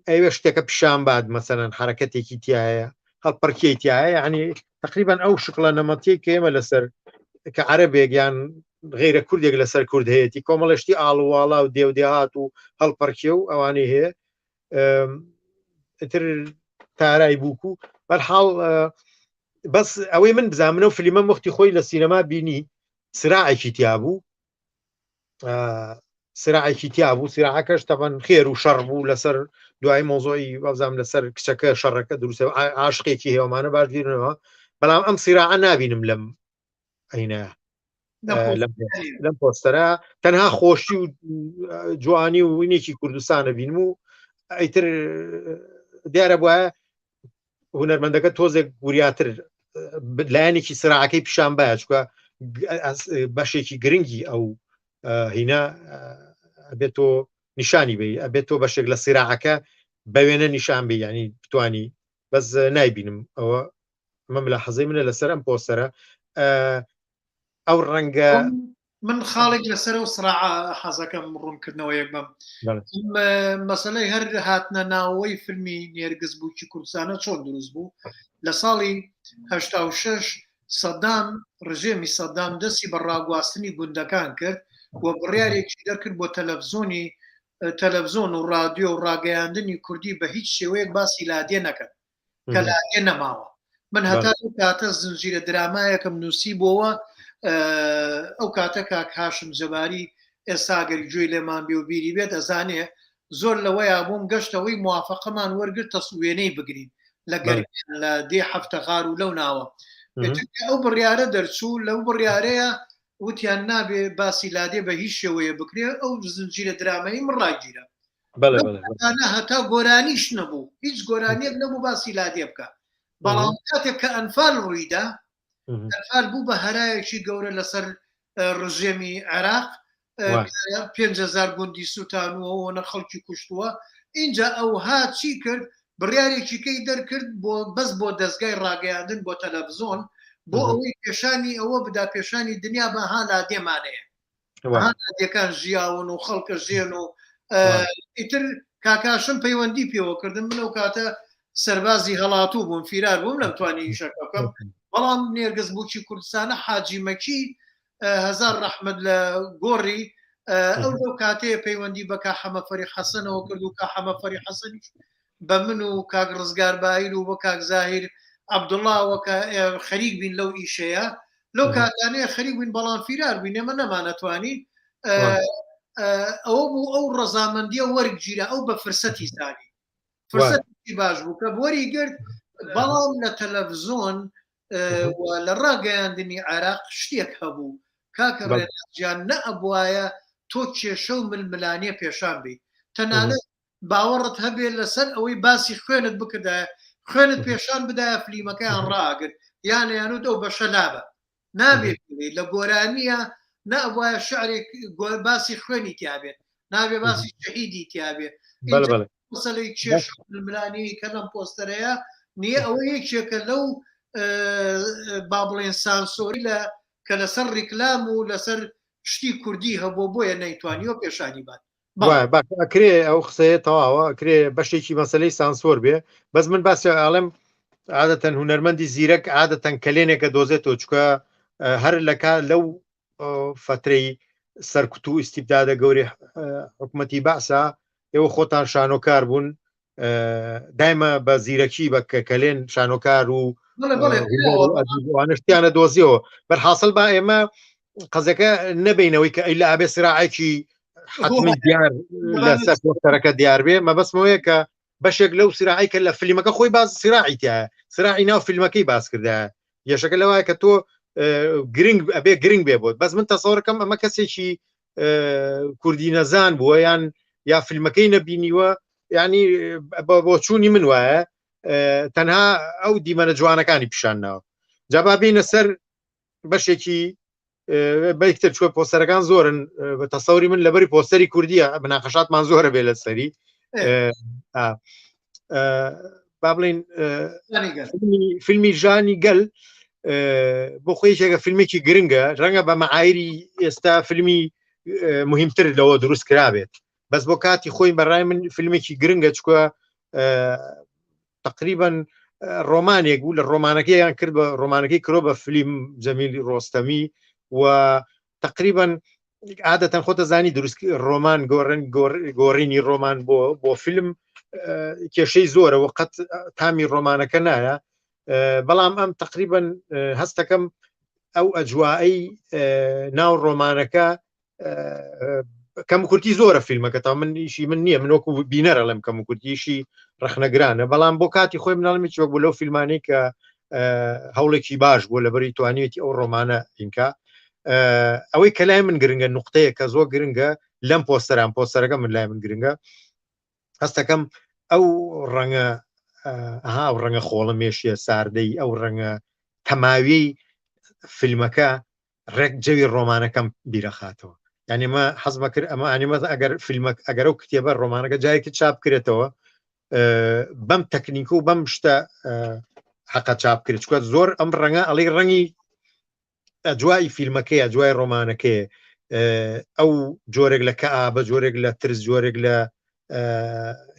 ئەوێ شتێکە پیشان باد مەسەرەن حرەکەتێکی تایە هەڵپەرکیی تایە ینی تقریبا ئەو شکڵە نەمەتی کە ئێمە لەسەر کە عەرەبێک یان غیرە کوردێک لەسەر کورد هەیەی کۆمەڵشتی ئاڵواڵا و دێودێهات و هەڵپەرکیە و ئەوانەی هەیە تر تارای بووکو بەرحاڵ بەس ئەوەی من بزانمنە و فلیمە وەختی خۆی لە سینەما بینی سراعێکی تیا بوو سراعێکی تیا بوو سراعەکەش تەبەن خێر و شەڕ بوو لەسەر دوای مۆزۆی بەزام لەسەر کچەکە شەڕەکە دروستە عاشقێکی هێوەمانە باش دیرنەوە بەڵام ئەم سراعە نبینم لەم ئەینە لەم پۆستەرە تەنها خۆشی و جوانی و وینێکی کوردستانە بینم و ئەیتر دیارە بواە هونەرمەندەکە تۆزێک گوریاتر لایەنێکی سراعەکەی پیشان باە چکە بەشێکی گرنگی ئەو هینا ئەبێتۆ نیشانی بی ئەبێتۆ بەشێک لە سراعەکە بە وێنە نیشان بی ینی بتوانی بەس نایبینم ئەوە مەم لە حەزەی منە لەسەر ئەم پۆستەرە ئەو ڕەنگە من خاڵێک لەسەر و سراعە حەزەکەم ڕوونکردنەوە یەک بم مەسەلەی هەر هاتنە ناوەی فیلمی نێرگز بووکی کوردستانە چۆن دروست بوو لە ساڵی 86 سەدام ڕژێمی سەدام دەستی بە ڕاگواستنی گوندەکان کرد و بڕیارێکی دەرکرد بۆ تەلەڤزۆن و رادیۆ و ڕاگەیاندنی کوردی بە هیچ شێوەیەک باسی لادێ نەکەن کە لادێ نەماوە من هەتا کاتە زنجیرە درامایەکەم نووسی بۆەوە ئەو کاتە کاک هاشم جەباری ئێستا گەری گوێی لێمان بێ و بیری بێت ئەزانێ زۆر لەوەیە بووم گەشتەوەی موافقەمان وەرگرت تەسوێنەی بگرین لە لە دێ هەفتە غار و لەو ناوە ئەو بڕیارە دەرچوو لەو بڕیارەیە وتیان نابێ باسی لادێ بە هیچ شێوەیە بکرێ ئەو زنجیرە درامایی من ڕاگیرە هەتا گۆرانیش نەبوو هیچ گۆرانیەک نەبوو باسی لادێ بکە بەڵام کاتێک کە ئەنفال ڕوویدا ئەنفال بوو بە هەرایەکی گەورە لەسەر ڕژێمی عێراق 5,000 گوندی سووتانوەوە نە خەڵکی کوشتووە اینجا ئەوها چی کرد بڕیارێکی کەی دەرکرد بەس بۆ دەستگای ڕاگەیاندن بۆ تەلەڤزۆن بۆ ئەوەی پێشانی ئەوە بدا پێشانی دنیا بە ها لادێمانەیە لادێکان ژیاون و خەڵکە ژێن و ئیتر کاکاشم پەیوەندی پێوەکردن من ئەو کاتە سەربازی هەڵاتوو بووم فیرار بووم نەمتوانی ئیشەکەم بەڵام نێرگز بووکی کوردستانە حاجی مەکی هەزار ڕەحمەت لە گۆڕی ئەو لەو کاتەیە پەیوەندی بە کا حەمەفەری حەسەنەوە کرد و کا حەمەفەری حەسەنی بە من و کاک ڕزگار بایر و بە کاک زاهیر عەبدوڵڵاوە کە خەریک بین لەو ئیشەیە لەو کاتانەیە خەریک بووین بەڵام فیرار بووین ئێمە نەمانەتوانی ئەوە بوو ئەو ڕەزامەندیە وەرگگیرە ئەو بە فرسەتی زانی فرسەتی باش بوو کە وەری گرت بەڵام لە تەلەڤزۆن لە ڕاگەیاندنی عێراق شتێک هەبوو کاکە ڕێناجیان نەئەبوایە تۆ کێشە و ململانیە پێشان بی تەنانەت باوەڕت هەبێت لەسەر ئەوەی باسی خوێنت بکردایە خوێنت پێشان بدایە فلیمەکەیان ڕاگرت یانیانوت ئەو بەشە لابە نابێت لە گۆرانیە نەبواە شعرێک باسی خوێنی تیابێت نابێ باسی شەهیدی تیابێت مەسەلەی کێش ململانی کە لەم پۆستەرەیە نییە ئەوە یەکێکە لەو با بڵێن سانسۆری لە کە لەسەر ڕیکلام و لەسەر شتی کوردی هەبوو بۆیە نەیتوانیەوە پێشانی بات ئەکرێ ئەو قسەیە تەواوە ئەکرێ بەشێکی مەسەلەی سانسۆر بێ بەس من باسی ئاڵم عادەتەن هونەرمەندی زیرەک عادەتەن کەلێنێکە دۆزێتەوە چکە هەر لەکا لەو فترەی سەرکوت و ئیستیبدادە گەوری حکومەتی باسا ئێوە خۆتان شانۆکار بوون دایمە بە زیرەکی بە کەلێن شانۆکار و وانشتیانە دۆزیەوە بەرحاصل با ئێمە قەزەکە نەبینەوەی کە ئەی لە ئابێ سراعێکی حتمی دیار لەسەر پۆستەرەکە دیار بێ مەبەستمەوەیە کە بەشێک لەو سراعی کە لە فیلمەکە خۆی باز سراعی تایە سراعی ناو فیلمەکەی باس کردایە یەشەکە لەوایە کە تۆ گرنگ ئەبێ گرنگ بێ بۆت بەس من تەسەوڕەکەم ئەمە کەسێکی کوردی نەزان بووە یا فیلمەکەی نەبینیوە ینی بۆ چوونی من وایە تەنها ئەو دیمەنە جوانەکانی پیشانناوە جابا بینە سەر بەشێکی بەیکتر چوە پۆستەرەکان زۆرن بە تەسەوری من لەبەری پۆستەری کوردیە بناقەشاتمان زۆرە بێ لە سەری با بڵین فیلمی ژانی گەل بۆ خۆیشێکە فیلمێکی گرنگە ڕەنگە بە مەعایری ئێستا فیلمی مهمتر لەوە دروست کرابێت بەس بۆ کاتی خۆی بەڕای من فیلمێکی گرنگە چکوە تقریبا ڕۆمانێک بوو لە ڕۆمانەکەیان کرد بە ڕۆمانەکەی کرۆ بە فیلم جەمیل ڕۆستەمی و تقریبا عادەتەن خۆتە زانی دروست ڕۆمان گۆڕینی ڕۆمان بۆ فیلم کێشەی زۆرە وقت تامی ڕۆمانەکە نایە بەڵام ئەم تقریبا هەستەکەم ئەو ئەجوایی ناو ڕۆمانەکە کەم کورتی زۆرە فیلمەکە تا منیشی من نییە من وەکو بینەرە لەم کەم کورتیشی ڕخنەگرانە بەڵام بۆ کاتی خۆی مناڵمی وەک بۆ لەو فیلمانەی کە هەوڵێکی باش بۆ لەبەری توانێتی ئەو ڕۆمانە ئینکا ئەوەی کە لای من گرنگە نقطەیە کە زۆر گرنگە لەم پۆستەرەکە من لای من گرنگە هەستەکەم ئەو ڕەنگە ئەو ڕەنگە خۆڵە مێشیە ساردەی ئەو ڕەنگە تەماوی فیلمەکە ڕێک جەوی ڕۆمانەکەم بیرەخاتەوە یعنی ئمە حەزمە کرد ئەمە ئەنیمە ئەگەر فیلمە ئەگەر ئەو کتێبە ڕۆمانەکە جایەکی چاپ کرێتەوە بەم تەکنیکە و بەم شتە حەقە چاپ کرد چکە زۆر ئەم ڕەنگە ئەڵی ڕەنگی ئەجوای فیلمەکەی ئەجوای ڕۆمانەکەی ئەو جۆرێک لە کەئابە جۆرێک لە ترس جۆرێک لە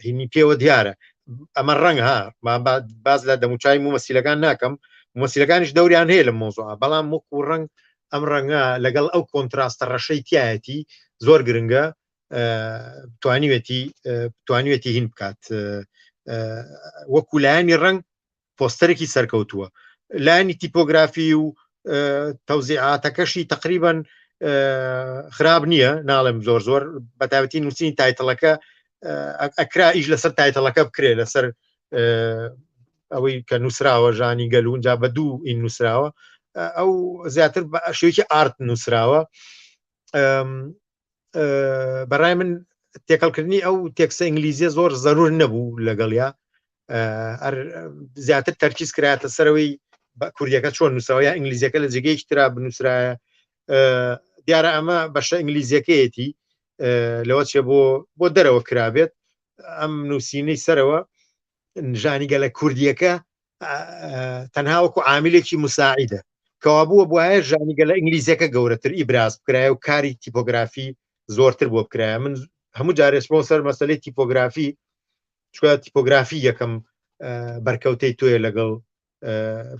هینی پێوە دیارە ئەمە ڕەنگ ها باز لە دەموچای مومەسیلەکان ناکەم مومەسیلەکانیش دەوریان هەیە لە مۆزوع بەڵام وەکو ڕەنگ ئەم ڕەنگە لەگەڵ ئەو کۆنتراستە ڕەشەی تایەتی زۆر گرنگە توانیوێتی هین بکات وەکو لایانی ڕەنگ پۆستەرێکی سەرکەوتووە لایانی تیپۆگرافی و تەوزیعاتەکەشی تقریبا خراب نییە ناڵێم زۆر بەتابەتی نووسینی تایتڵەکە ئەکرا ئیش لەسەر تایتڵەکە بکرێ لەسەر ئەوەی کە نووسراوە ژانی گەلوونجا بە دوو ئین نووسراوە ئەو زیاتر شێوکی ئارت نووسراوە بەڕای من تێکەڵکردنی ئەو تێکسە ئینگلیزیە زۆر زەرور نەبوو لەگەڵیا زیاتر تەرکیز کرایەتە سەرەوەی کوردیەکە چۆن نووسراوە یا ئینگلیزیەکە لە جێگەیەکی ترا بنووسرایە دیارە ئەمە بەشە ئینگلیزیەکەیەتی لەوە چێ بۆ دەرەوە کرابێت ئەم نووسینەی سەرەوە ژانی گەلە کوردیەکە تەنها وەکو عاملێکی مساعیدە کەوا بووە وایە ژانی گەلە ئینگلیزیەکە گەورەتر ئیبراز بکرایە و کاری تیپۆگرافی زۆرتر بۆ بکرایە من هەموو جارێسمە سەر مەسەلەی تیپۆگرافی چکە تیپۆگرافی یەکەم بەرکەوتەی تۆیە لەگەڵ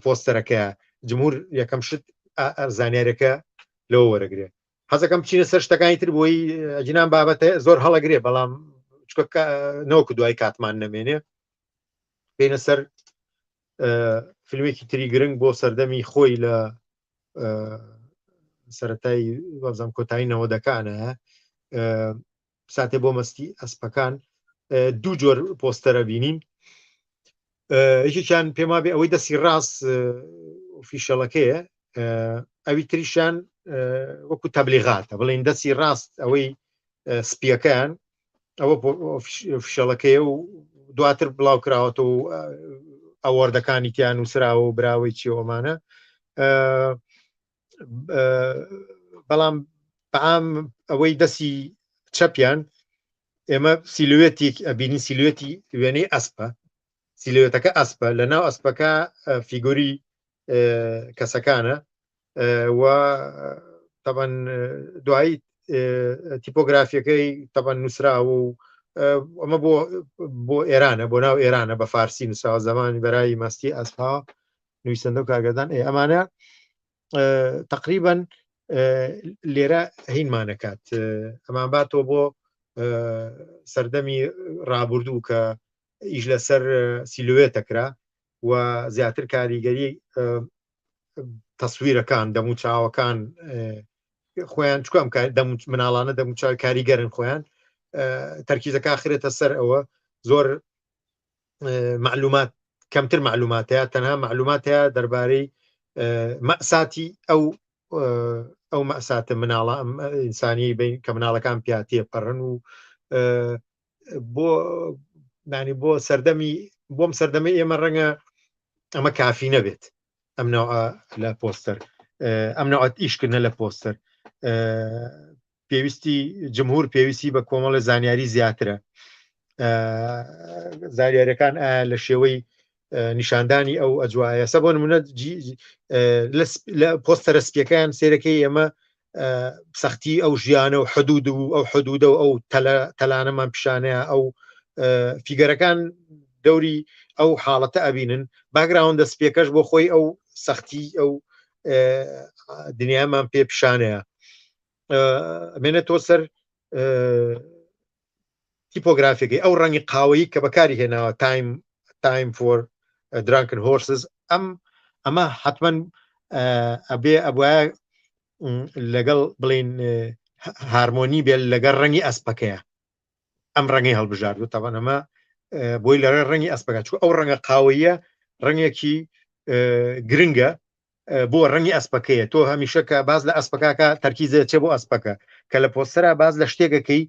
پۆستەرەکە جمهور یەکەم شت زانیارەکە لەوە وەرەگرێ حەزەکەم بچینە سەر شتەکانی تر بۆی ئەجینان بابەتە زۆر هەڵەگرێ بەڵام نەوەکو دوای کاتمان نەمێنێ پێینە سەر فیلمێکی تری گرنگ بۆ سەردەمی خۆی لە سەرەتای وەبزەم کۆتایی نەوەدەکانە ساتێ بۆ مەستی ئەسپەکان دوو جۆر پۆستەرە بینین یەکێکیان پێما بێ ئەوەی دەستی ڕاست ئۆفیشەڵەکەیە ئەوی تریشان وەکو تەبلیغاتە بڵێن دەستی ڕاست ئەوەی سپیەکەیان ئەوە ئۆفیشەڵەکەیە و دواتر بڵاو کراوەتەوە و ئەوەردەکانی تیان نووسراوە و براوەی چیۆمانە بەڵام بەعام ئەوەی دەستی چەپیان ئێمە سیلوێتێک ئەبینین سیلوێتی وێنەی ئەسپە سیلوێتەکە ئەسپە لە ناو ئەسپەکە فیگوری کەسەکانە و تەبەن دوایی تیپۆگرافیەکەی تەبەن نووسراوە و ئەمە بۆ ئێرانە بۆ ناو ئێرانە بە فارسی نووسراوە زمانی بەرای مەستی ئەسپا نوویسەندە و کارگەردان ئەمانە تقریبا لێرە هینمانەکات ئەمان باتەوە بۆ سەردەمی ڕابردوو کە ئیش لەسەر سیلوێتەکرا و زیاتر کاریگەری تەسویرەکان دەمو چاوەکان خۆیان چکەم مناڵانە دەموچاوی کاریگەرن خۆیان تەرکیزەکە خرێتە سەر ئەوە زۆر معلومات کەمتر معلوماتەیە تەنها معلوماتەیە دەربارەی مەساتی ئەو مەساتە مناڵە ئینسانی کە مناڵەکان پیاتێ پەڕن و بۆ سەردەمی بۆم سەردەمی ئێمە ڕەنگە ئەمە کافی نەبێت ئەم ناوە لە پۆستەر ئەم ناوەت ئیشکردنە لە پۆستەر پێویستی جمهور پێویستی بە کۆمەڵە زانیاری زیاترە زانیاریەکان لە شێوەی نیشاندانی ئەو ئەجوایە سە بۆ نمونە لە پۆستەرە سپیەکان سێرەکەی ئێمە سەختی ئەو ژیانە و حدود و ئەو حدودە و ئەو تەلانەمان پیشانەیە ئەو فیگەرەکان دەوری ئەو حاڵەتە ئەبینن باگراوندە سپیەکەش بۆ خۆی ئەو سەختی ئەو دنیامان پێ پیشانەیە ئەمێنێتەوە سەر تیپۆگرافیەکەی ئەو ڕەنگی قاوەیی کە بەکاری هێناوە تایم فۆر درانکن هۆرسز ئەمە حتمما ئەبێ ئەبواە لەگەڵ بڵین هارمۆنی بێت لەگەڵ ڕەنگی ئەسپەکەیە ئەم ڕەنگی هەڵبژاردو تاوان ئەمە بۆی لەرە ڕەنگی ئەسپەکە چوو ئەو ڕەنگە قاوەیە ڕەنگێکی گرنگە بۆ ڕەنگی ئەسپەکەیە تۆ هەمیشە کە باز لە ئەسپەکەکە تەرکیزێت چێ بۆ ئەسپەکە کە لە پۆستەرە باز لە شتێکەکەی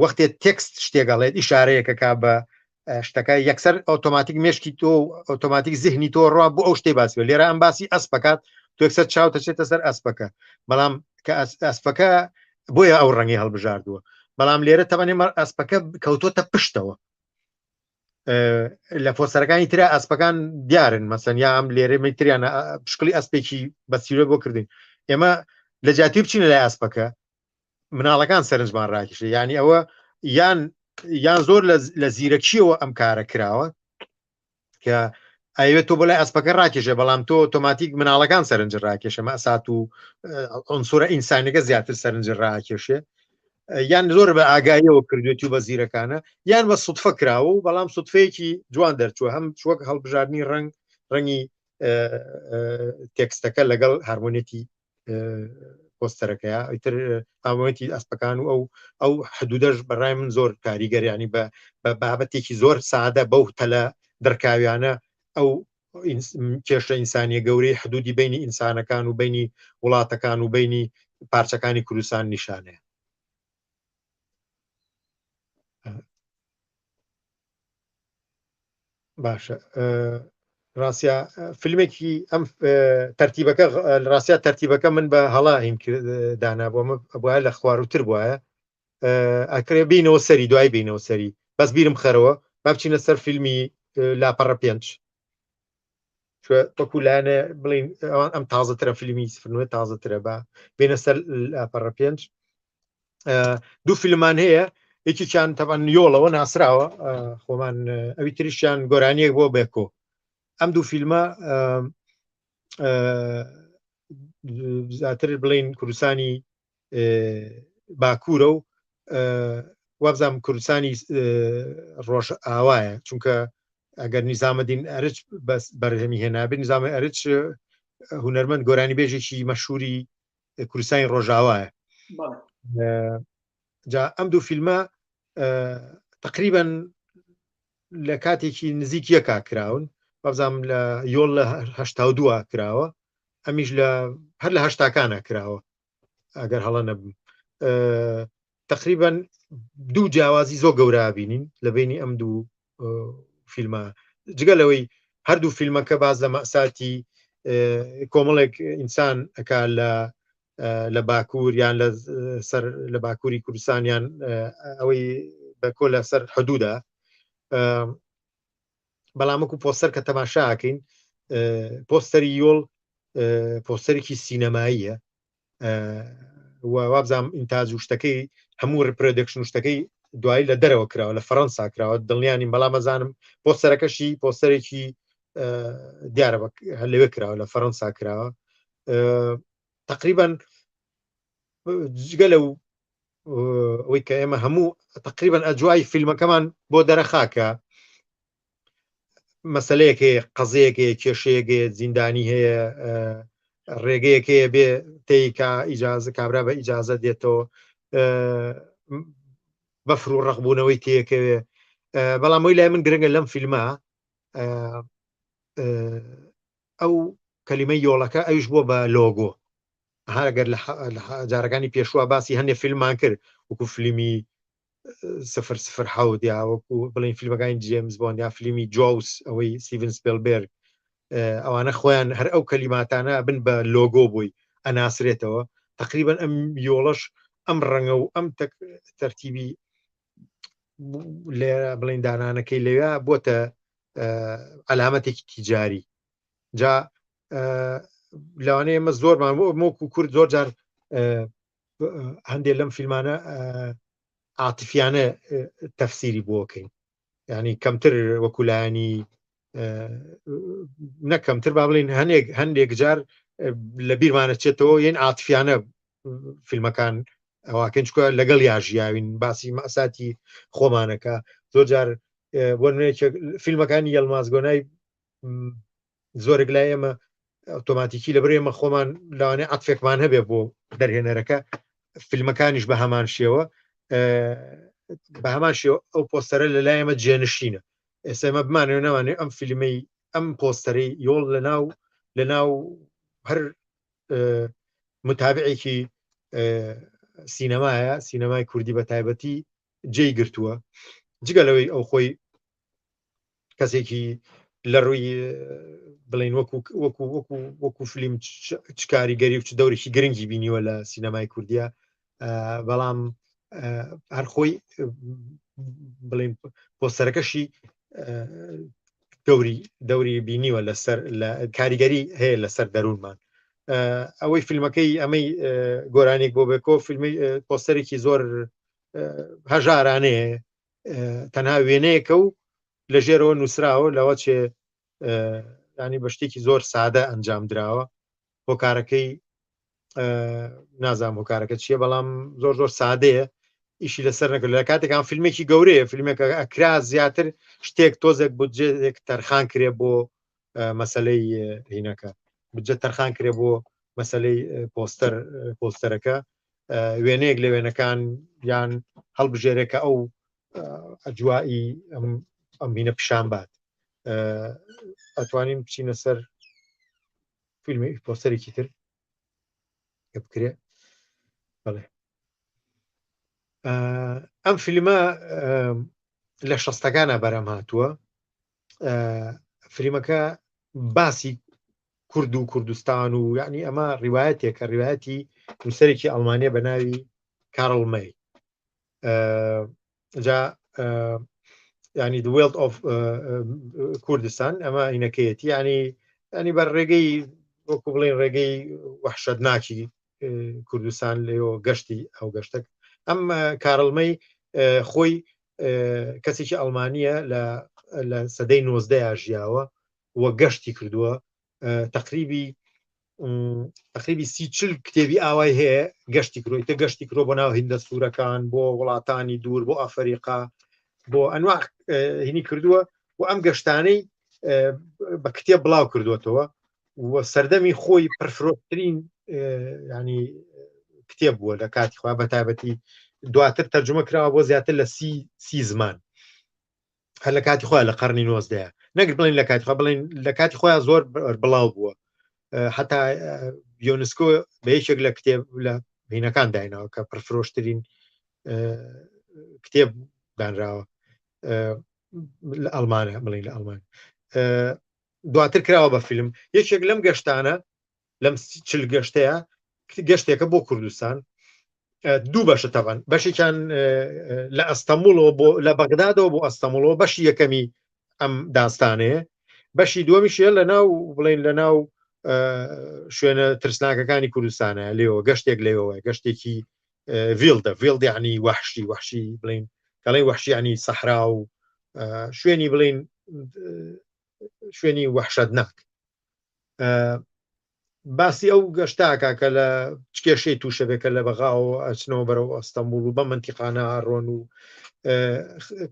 وەختێ تێکست شتێگەڵێت ئیشارەیەکە کا بە شتەکە یەکسەر ئۆتۆماتیک مێشکی تۆ ئۆتۆماتیک زیهنی تۆ ڕوا بۆ ئەو شتێ باسی لێرە ئەم باسی ئەسپەکات تۆ یەکسەر چاوتە چێتە سەر ئەسپەکە بەڵام کە ئەسپەکە بۆیە ئەو ڕەنگی هەڵبژاردووە بەڵام لێرە تەوانێ ئەسپەکە کەوتۆتە پشتەوە لە پۆستەرەکانی ترە ئەسپەکان دیارن مەسەن یا ئەم لێرە میتریانە پشکلی ئەسپێکی بەسیرە بۆ کردین ئێمە لە جیاتی بچینە لای ئەسپەکە مناڵەکان سەرنجمان ڕاکێشێ ینی ئەوە یان زۆر لە زیرەکیەوە ئەم کارە کراوە کە ئەوێت تۆ بۆ لای ئەسپەکە ڕاکێشێ بەڵام تۆ ئۆتۆماتیک مناڵەکان سەرنج ڕاکێشە مەسات و ئەنسورە ئینسانەکە زیاتر سەرنج ڕاکێشێ یان زۆر بە ئاگاییەوە کردوێتی و بە زیرەکانە یان بە سوودفە کراوە و بەڵام سوودفەیەکی جوان دەرچووە هەم چوەک هەڵبژاردننی ڕەنگی تێکستەکە لەگەڵ هارمۆنێتی پۆستەرەکەیە ئیتر هاوەتی ئەسپەکان و ئەو حدودەش بەڕای من زۆر کاریگەریانی بە بابەتێکی زۆر سادە بەو تەلە دەرکاویانە ئەو کێشە ئینسانیە گەورەی حدودی بینی ئینسانەکان و بینی وڵاتەکان و بینی پارچەکانی کوردستان نیشانەیە باشە ڕاستە فیلمێکی ئەم تەرتیبەکە ڕاستە تەرتیبەکە من بە هەڵا هیم دانا بۆ بواە لە خواروتر بواە ئەکرێ بینەوە سەری دوای بینەوە سەری بەس بیرم خەرەوە با بچینە سەر فیلمی لاپەڕە پێنج وەکولانە بڵین ئەوان ئەم تازەترە فیلمی سفرنوێ تازەترە بە بێنە سەر لاپەڕە پێنج دوو فیلمان هەیە یەکیان تەبەن یۆڵەوە ناسراوە خۆمان ئەوی تریشیان گۆرانیەک بۆ بێکۆ ئەم دوو فیلمە زیاتر بڵین کوردستانی باکوورە و وابزانام کوردستانی ڕۆژ ئاوایە چونکە ئەگەر نیزامەدین ئەرچ بەرهەمی هێنابێت نیزامە ئەرچ هونەرمەند گۆرانی بێژێکی مەشهوری کوردستانی ڕۆژاوایە جا ئەم دوو فیلمە تقریبا لە کاتێکی نزیک یەکا کراون بەزانام لە یۆڵ لە هەشتا کراوە ئەمیش هەر لە هەشتاکانە کراوە ئەگەر هەڵە نەبوو تقریبا دوو جیاوازی زۆر گەورە بینین لە بینی ئەم دوو فیلمە جگەلەوەی هەردوو فیلمەکە باز لە مەساتی کۆمەڵێک ئینسان ئەکا لە باکوور یان لە باکووری کوردستانیان ئەوەی بەکۆ لە سەر حدوودا بەڵامەکو پۆستەر کە تەماشاکەین پۆستەری یۆڵ پۆستەرێکی سینەماییە وابزانام ئینتاج و شتەکەی هەموو ڕپرۆدەکشن و شتەکەی دوایی لە دەرەوە کراوە لە فەڕەنسا کراوە دڵنیانی بەڵام ئەزانم پۆستەرەکەشی پۆستەرێکی دیارە لەوێ کراوە لە فەڕەنسا کراوە تقریبا جگە لەو ئەوەی کە ئێمە هەموو تقریبا ئەجوای فیلمەکەمان بۆ دەرەخاکە مەسەلەیەکەیە قەزەیەکەیە کێشەیەکێ زیندانی هەیە ڕێگەیەکەیە بێ تێیکا ئیجازە کابرا بە ئیجازە دێتەوە بەفر و ڕەقبوونەوەی تێیەکەوێ بەڵام وی لای من گرنگە لەم فیلمە ئەو کەلیمەی یۆڵەکە ئەویش بۆ بە لۆگۆ هەرگەر لە جارەکانی پێشوە باسی هەندێک فیلممان کرد وەکو فیلمی 007 یا وەکو بڵین فیلمەکانی جێمز بۆند یا فیلمی جۆوس ئەوەی سیڤن سپیلبێرگ ئەوانە خۆیان هەر ئەو کەلیماتانە بن بە لۆگۆ بووی ئەناسرێتەوە تقریبا ئەم یۆڵەش ئەم ڕەنگە و ئەم تەرتیبی لێرە بڵین دانانەکەی لەوێ بۆتە عەلامەتێکی تیجاری جا لەوانەیە ئێمە زۆرمان مۆکو کورد زۆر جار هەندێک لەم فیلمانە عاتفیانە تەفسیری بۆکەین ینی کەمتر وەکولانی نەکەمتر با بڵین هەندێک جار لە بیرمانە چێتەوە یەن عاتفیانە فیلمەکان ئەواکەن چکە لەگەڵ یاژیاوین باسی مەساتی خۆمانەکە زۆر جار فیلمەکانی یەڵماز گۆنای زۆرێک لای ئێمە ئۆتۆماتیکی لەبەر ئێمە خۆمان لەوانێ عەتفێکمان هەبێ بۆ دەرهێنەرەکە فیلمەکانیش بە هەمان شێوە بە هەمان شێوە ئەو پۆستەرە لە لای ئێمە جێنشینە ئێستا ئێمە بمانەوە نەوانێ ئەم فیلمەی ئەم پۆستەرەی یۆڵ لەناو هەر متابعێکی سینەمایە سینەمای کوردی بە تایبەتی جێی گرتووە جگە لەوەی ئەو خۆی کەسێکی لە ڕووی بڵین وەکو فیلم چ کاریگەری و چ دەورێکی گرنگی بینیوە لە سینەمای کوردیە بەڵام هەرخۆی بڵین پۆستەرەکەشی دەوری بینیوە لەسەر کاریگەری هەیە لەسەر دەروونمان ئەوەی فیلمەکەی ئەمەی گۆرانێک بۆ بێکۆ فیلمی پۆستەرێکی زۆر هەژارانەیە تەنها وێنەیەکە و لە ژێرەوە نووسراوە لەوە چێ ینی بە شتێکی زۆر سادە ئەنجام دراوە هۆکارەکەی نازانم هۆکارەکە چییە بەڵام زۆر سادەیە ئیشی لەسەر نەکرد لە کاتێکان فیلمێکی گەورەیە فیلمێکە ئەکرا زیاتر شتێک تۆزێک بودجێک تەرخان کرێ بۆ مەسەلەی هینەکە بودجە تەرخان کرێ بۆ مەسەلەی پۆستەرەکە وێنەیەک لە وێنەکان یان هەڵبژێرێکە ئەو ئەجوایی ئەم بینە پیشان بات ئەتوانین بچینە سەر فیلمی پۆستەرێکی تر بکرێ بەڵێ ئەم فیلمە لە شەستەکانە بەرەم هاتووە فیلمەکە باسی کورد و کوردستان و یعنی ئەمە ڕیوایەتێکە ڕیوایەتی نووسەرێکی ئەڵمانیە بە ناوی کارڵ مەی جا ینی The World of کوردستان ئەمە عینەکەیەتی ینی بەر ڕێگەی وەکو بڵێن ڕێگەی وەحشەتناکی کوردستان لێەوە گەشتی ئەو گەشتەک ئەم کارڵمەی خۆی کەسێکی ئەڵمانیە لە سەدەی 19 ژیاوە وە گەشتی کردووە تقریبی 30-40 کتێبی ئاوای هەیە گەشتی کردویتە گەشتی کرۆ بۆ ناو هیندە سوورەکان بۆ وڵاتانی دوور بۆ ئەفریقا بۆ ئەنواع هینی کردووە و ئەم گەشتانەی بە کتێب بڵاو کردوێتەوە و سەردەمی خۆی پرفرۆترین ینی کتێب بووە لە کاتی خوا بە تایبەتی دواتر تەرجمە کراوە بۆ زیاتر لە 30 زمان هەر لە کاتی خۆیان لە قەرنی 19 نەگر بڵین لە کاتی خۆ بڵین لە کاتی خۆیان زۆر بڵاو بووە حتا یۆنسکۆ بە یەکێک لە کتێب لە هینەکان دایناوە کە پرفرۆشترین کتێب دانراوە لە ئەڵمانە بڵین لە ئەڵمان دواتر کراوە بە فیلم یەکێک لەم گەشتانە لەم 40 گەشتەیە گەشتێکە بۆ کوردستان دوو بەشە تەوان بەشێکیان لە ئەستەمبولەوە بۆ لە بەغدادەوە بۆ ئەستەمبولەوە بەشی یەکەمی ئەم داستانەیە بەشی دووەمیشە لە ناو بڵین لە ناو شوێنە ترسناکەکانی کوردستانە لێەوە گەشتێک لێەوە گەشتێکی ڤیلد یعنی وحشی بڵین کەڵێ وحشی ینی سەحرا و شوێنی بڵین شوێنی وحشەتناک باسی ئەو گەشتاکە کە لە کێشەی تووشەبێکە لە بەغاوە ئەچنەوە بەرەو ئەستەمبول و بە منتیقانە ئاڕۆن و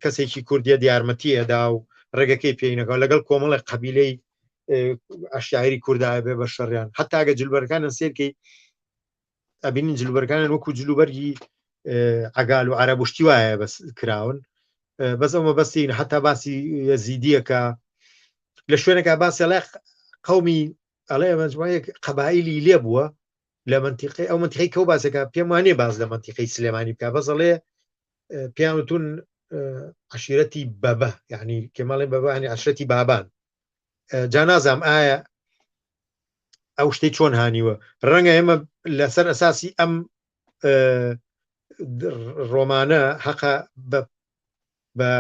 کەسێکی کوردیە دیارمەتی ئەدا و ڕێگەکەی پێینەکە لەگەڵ کۆمەڵی قەبیلەی ئەشاعری کوردایە بێ بە شەڕیان حتاگە جلوبەرەکانن سێرکەی ئەبینین جلوبەرەکانن وەکو جلوبەرگی عەگال و عەرەبوشتی وایە بەس کراون بەس ئەومە بەستین حتا باسی یەزیدیەکە لە شوێنێکە باسی ئەڵێ قەومی ئەڵێ ئەمەجموعەیە قەبائیلی لێ بووە لە منتیقەی ئەو منتیقەی کەو باسەکە پێم وانێ باز لە منتیقەی سلێمانی بکە بەس ئەڵێ پیاوتون عشیرەتی بەبە یعنی کێماڵێ بەبە ینی عشرەتی بابان جا نازام ئایا ئەو شتەی چۆن هانیوە ڕەنگە ئێمە لەسەر ئەساسی ئەم ڕۆمانە حەقا بە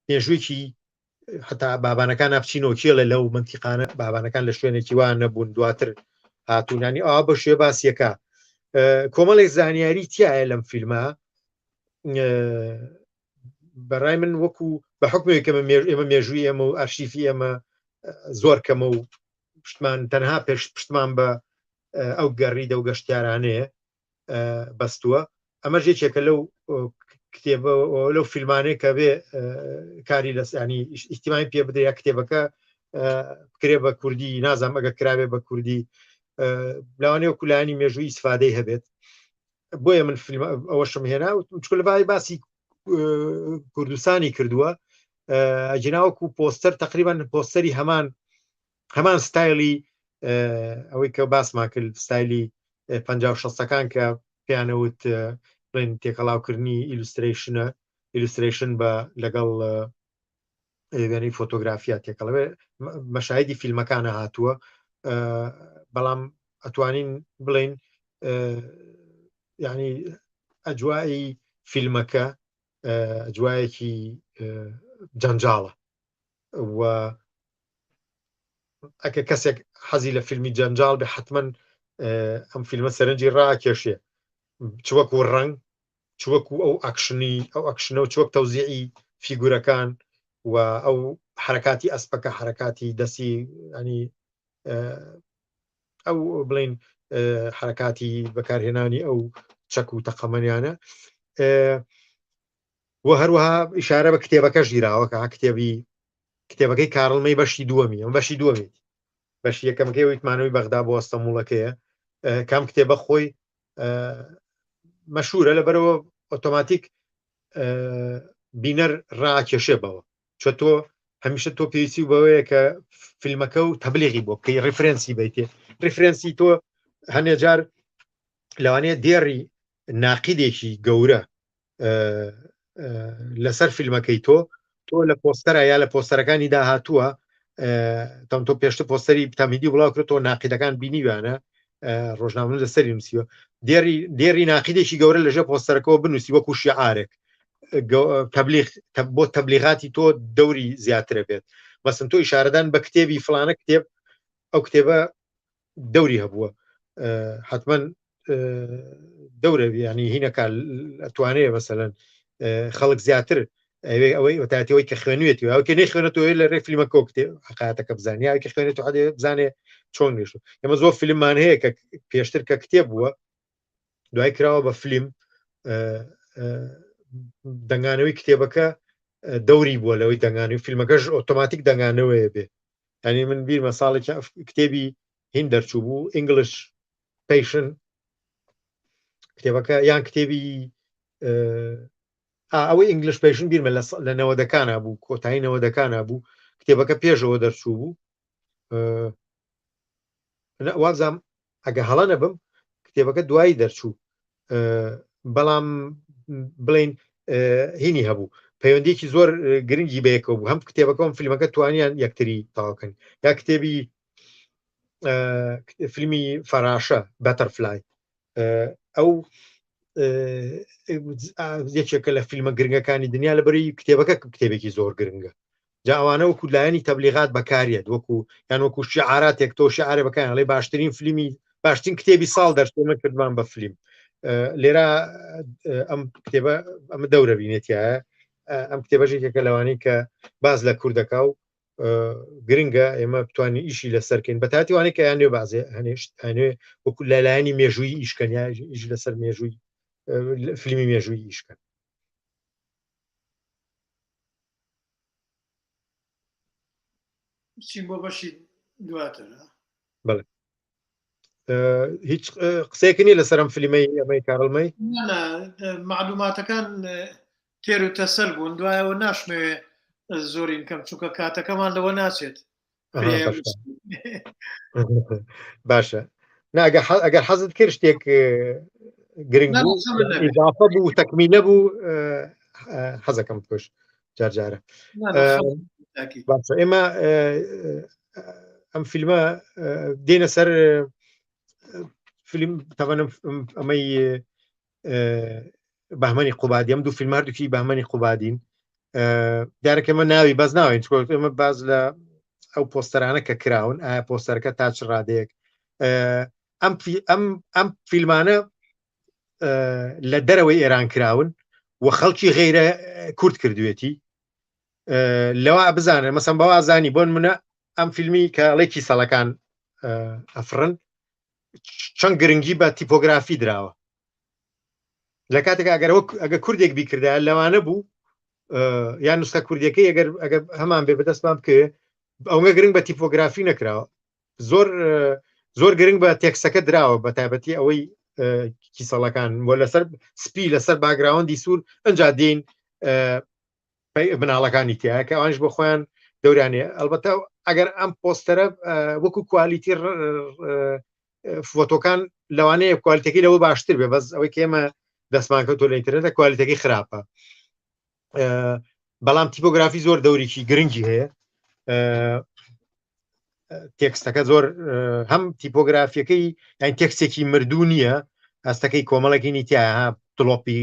پێشوویکی حتا بابانەکان ناپچینەوە کێڵە لەو منتیقانە بابانەکان لە شوێنێکی وان نەبوون دواتر هاتوونانی ئەوە بە شوێ باسیەکە کۆمەڵێک زانیاری تایە لەم فیلمە بەڕای من وەکو بە حکمێک ئێمە مێژووی ئەمە و ئارشیفی ئەمە زۆر کەمە و پشتمان تەنها پشتمان بە ئەو گەڕی دە و گەشتیارانەیە بەستووە ئەمە ژێکێکە لەو کتێبە لەو فیلمانەیە کە بێ کاری لەسانی ئیحتیمامی پێ بدرێت کتێبەکە بکرێ بە کوردی نازانم ئەگە کراوێ بە کوردی لەوانەیە کولانی مێژووی ئیسفادەی هەبێت بۆیە من فیلم ئەوەشم هێنا چکە لەبای باسی کوردستانی کردووە ئەجناوەکو پۆستەر تقریبان پۆستەری هەمان ستایلی ئەوەی کە باسمان کرد ستایلی 50-60ەکان کە پێیانەوت بڵێن تێکەڵاوکردنی ئیلوستریشن بە لەگەڵ وێنەی فۆتۆگرافیا تێکەڵەوێ مەشاهدی فیلمەکانە هاتووە بەڵام ئەتوانین بڵێن یعنی ئەجوایی فیلمەکە ئەجوایەکی جەنجاڵە و ئەکە کەسێک حەزی لە فیلمی جەنجاڵ بێ حتمەن ئەم فیلمە سەرنجی ڕاکێشێ چوەکو ڕنگ چوەکو ئەو ئەکشنەوە چوەک تەوزیعی فیگورەکان و ئەو حرکاتی ئەسپەکە حرکاتی دەستی ینی ئەو بڵین حرکاتی بەکارهێنانی ئەو چەک و تەقەمەنیانە و هەروەها ئیشارە بە کتێبەکە ژیراوە کە کتێبەکەی کارڵمەی بەشی دووەمی ئەم بەشی دووەمی بەشی یەکەمەکەی ویتمانەوەی بەغدا بۆ ئەستەموڵەکەیە کام کتێبە خۆی مەشهورە لەبەرەوە ئۆتۆماتیک بینەر ڕاکێشێ بەوە چۆ تۆ هەمیشە تۆ پێویستی بەوەیە کە فیلمەکە و تەبلیغی بۆ بکەی ڕیفرەنسی بیتێ ڕیفرەنسی تۆ هەنێجار لەوانەیە دێڕی ناقیدێکی گەورە لەسەر فیلمەکەی تۆ لە پۆستەرە یا لە پۆستەرەکانی داهاتووە تەم تۆ پێشتە پۆستەری تەمیدی بڵاو کرد تۆ ناقیدەکان بینیوانە ڕۆژنامە لەسەری نووسیوە دێری ناقیدێکی گەورە لەژێ پۆستەرەکەەوە بنووسی وەکو شیعارێک بۆ تەبلیغاتی تۆ دەوری زیاترە بێت مەسن تۆ ئیشارەدان بە کتێبی فلانە کتێب ئەو کتێبە دەوری هەبووە حتمما دەورە ینی هینەکە ئەتوانەیە مەسەلەن خەڵک زیاتر ئەوەی وتاتیەوەی کە خوێنوێتی ئەو کە نەخوێنێتەوە لە ڕێ فیلمەکە کتێب حقاتەکە بزانیا کە خوێنێت حدێ بزانێ چۆن نێش ئێمە زۆر فیلممان هەیە کە پێشتر کە کتێب بووە دوای کراوە بە فیلم دەنگانەوەی کتێبەکە دەوری بووە لەوەی دەنگانەوەی فیلمەکەش ئۆتۆماتیک دەنگانەوەیە بێ ینی من بیرمە ساڵێک کتێبی هین دەرچوو بوو ئینگلیش پیشن کتێبەکە یان کتێبی ئەوەی ئینگلیش پیشن بیرمە لە نەوەدەکانە بوو کۆتایی نەوەدەکانە بوو کتێبەکە پێشەوە دەرچوو بوو وازام ئەگە هەڵە نەبم کتێبەکە دوایی دەرچوو بەڵام بڵین هینی هەبوو پەیوەندیکی زۆر گرنگی بەیەکەوە بوو هەم کتێبەکەم فیلمەکە توانیان یەکتری تاواکەن یا کتێبی فیلمی فەراشە بەتەرفلای ئەو یەکێکە لە فیلمە گرنگەکانی دنیا لەبەری کتێبەکە کتێبێکی زۆر گرنگە جا ئەوانە وەکو لایەنی تەبلیغات بەکارێت وەکو یان وەکو شیعاراتێک تۆ شیعارێ بەکان ئەڵێ باشترین فیلمی باشترین کتێبی ساڵ دەرچوومە کردمان بە فیلم لێرە ئەم کتێبە ئەمە دەورە بینێتیە ئەم کتێبەژێکێکە لەوانەیە کە باز لە کوردەکە و گرنگە ئێمە بتوانین ئیشی لەسەرکەین بە تاتیوانێک کە یانێ بازێ هەنێ وەکو لەلایەنی مێژووی ئیشکەنیا ئیش لەسەر مێژووی فیلمی مێژووی ئیشکەن چی بۆ بەشی دواتر بەڵێ هیچ قسەیەکی نیە لەسەر ئەم فیلمەی ئەمەی کارڵمەی معلوماتەکان تێر و تەسەل بوون دوایەوە ناشمەوێ زۆرین کەم چووکە کاتەکەمان لەوە ناچێت باشە ئەگەر حەزت کرد شتێک گرنگ بوو ئیضافە بوو تەکمیلە بوو حەزەکەم بکوش جارجارە ئێمە ئەم فیلمە دێنە سەر فیلم تەوانم ئەمەی بەهمەنی قوبادی ئەم دوو فیلم هەردووکی بەهمەنی قوبادین دیارەکەمە ناوی باز ناوین ئێمە باز لە ئەو پۆستەرانە کە کراون ئایا پۆستەرەکە تا چ ڕادەیەک ئەم فیلمانە لە دەرەوەی ئێران کراون و خەڵکی غەیرە کورد کردوێتی لەوە بزانە مەسەن بەوا زانی بۆن منە ئەم فیلمی کە ئەڵێکی ساڵەکان ئەفرن چەند گرنگی بە تیپۆگرافی دراوە لە کاتێک ئەگە کوردێک بیکردا لەوانە بوو یان نوسخە کوردەکەی ئەگەر هەمان بێ بەدەست بام بکەوێ ئەومە گرنگ بە تیپۆگرافی نەکراوە زۆر گرنگ بە تێکسەکە دراوە بە تایبەتی ئەوەی کیسەڵەکان بۆ لەسەر سپی لەسەر باگراوەندی سوور ئەنجا دێن بناڵەکانی تایە کە ئەوانش بۆ خۆیان دەورانێ ئەلبەتە ئەگەر ئەم پۆستەرە وەکو کوالیتی فۆتۆکان لەوانەیە کوالیتەکەی لەوە باشتر بێ بەس ئەوەی کێمە دەستمان کەوتۆ لە ئینترنێتە کوالیتەکەی خراپە بەڵام تیپۆگرافی زۆر دەورێکی گرنگی هەیە تێکستەکە زۆر هەم تیپۆگرافیەکەی یان تێکسێکی مردوو نییە ئەستەکەی کۆمەڵێکی نیتیایە دڵۆپی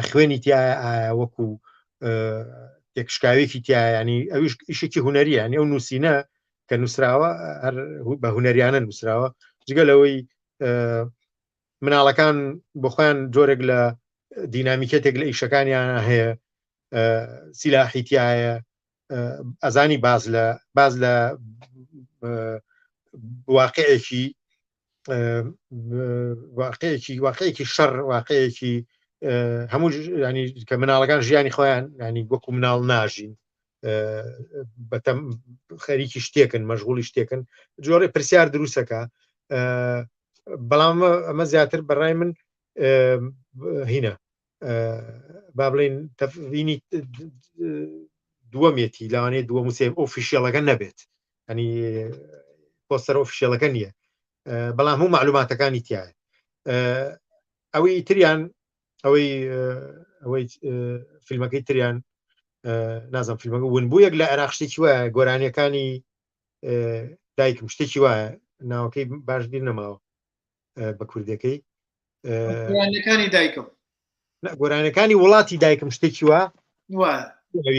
خوێنی تایە وەکو تێکشکاوێکی تایە ینی ئەوش ئیشێکی هوەریە ینی ئەو نووسینە کە نووسراوە هەر بە هوەریانە نووسراوە جگەلەوەی مناڵەکان بۆ خۆیان جۆرێک لە دینامیکەتێک لە ئیشەکانیان هەیە سیلاحی تایە ئەزانی باز لە واقعەیەکی شەڕ واقعەیەکی هەموو ینی کە مناڵەکان ژیانی خۆیان ینی وەکو مناڵ ناژین بەتەم خەریکی شتێکن مەشغوڵی شتێکن جۆرە پرسیار دروستەکە بەڵام ئەمە زیاتر بەڕای من هینە با بڵێن تەفینی دووەمێتی لەوانەیە دووەم وسێ ئۆفیشیەڵەکە نەبێت ینی پۆستەر ئۆفیشیەڵەکە نییە بەڵام هەموو معلوماتەکانی تایە ئەوەی تریان ئەوەی فیلمەکەی تریان نازم فیلمەکە ون بوو یەک لە عێراق شتێکی وایە گۆرانیەکانی دایکم شتێکی وایە ناوەکەی باش بیر نەماوە بە کوردەکەی گۆرانیەکانی دایکم گۆرانەکانی وڵاتی دایکم شتێکی وە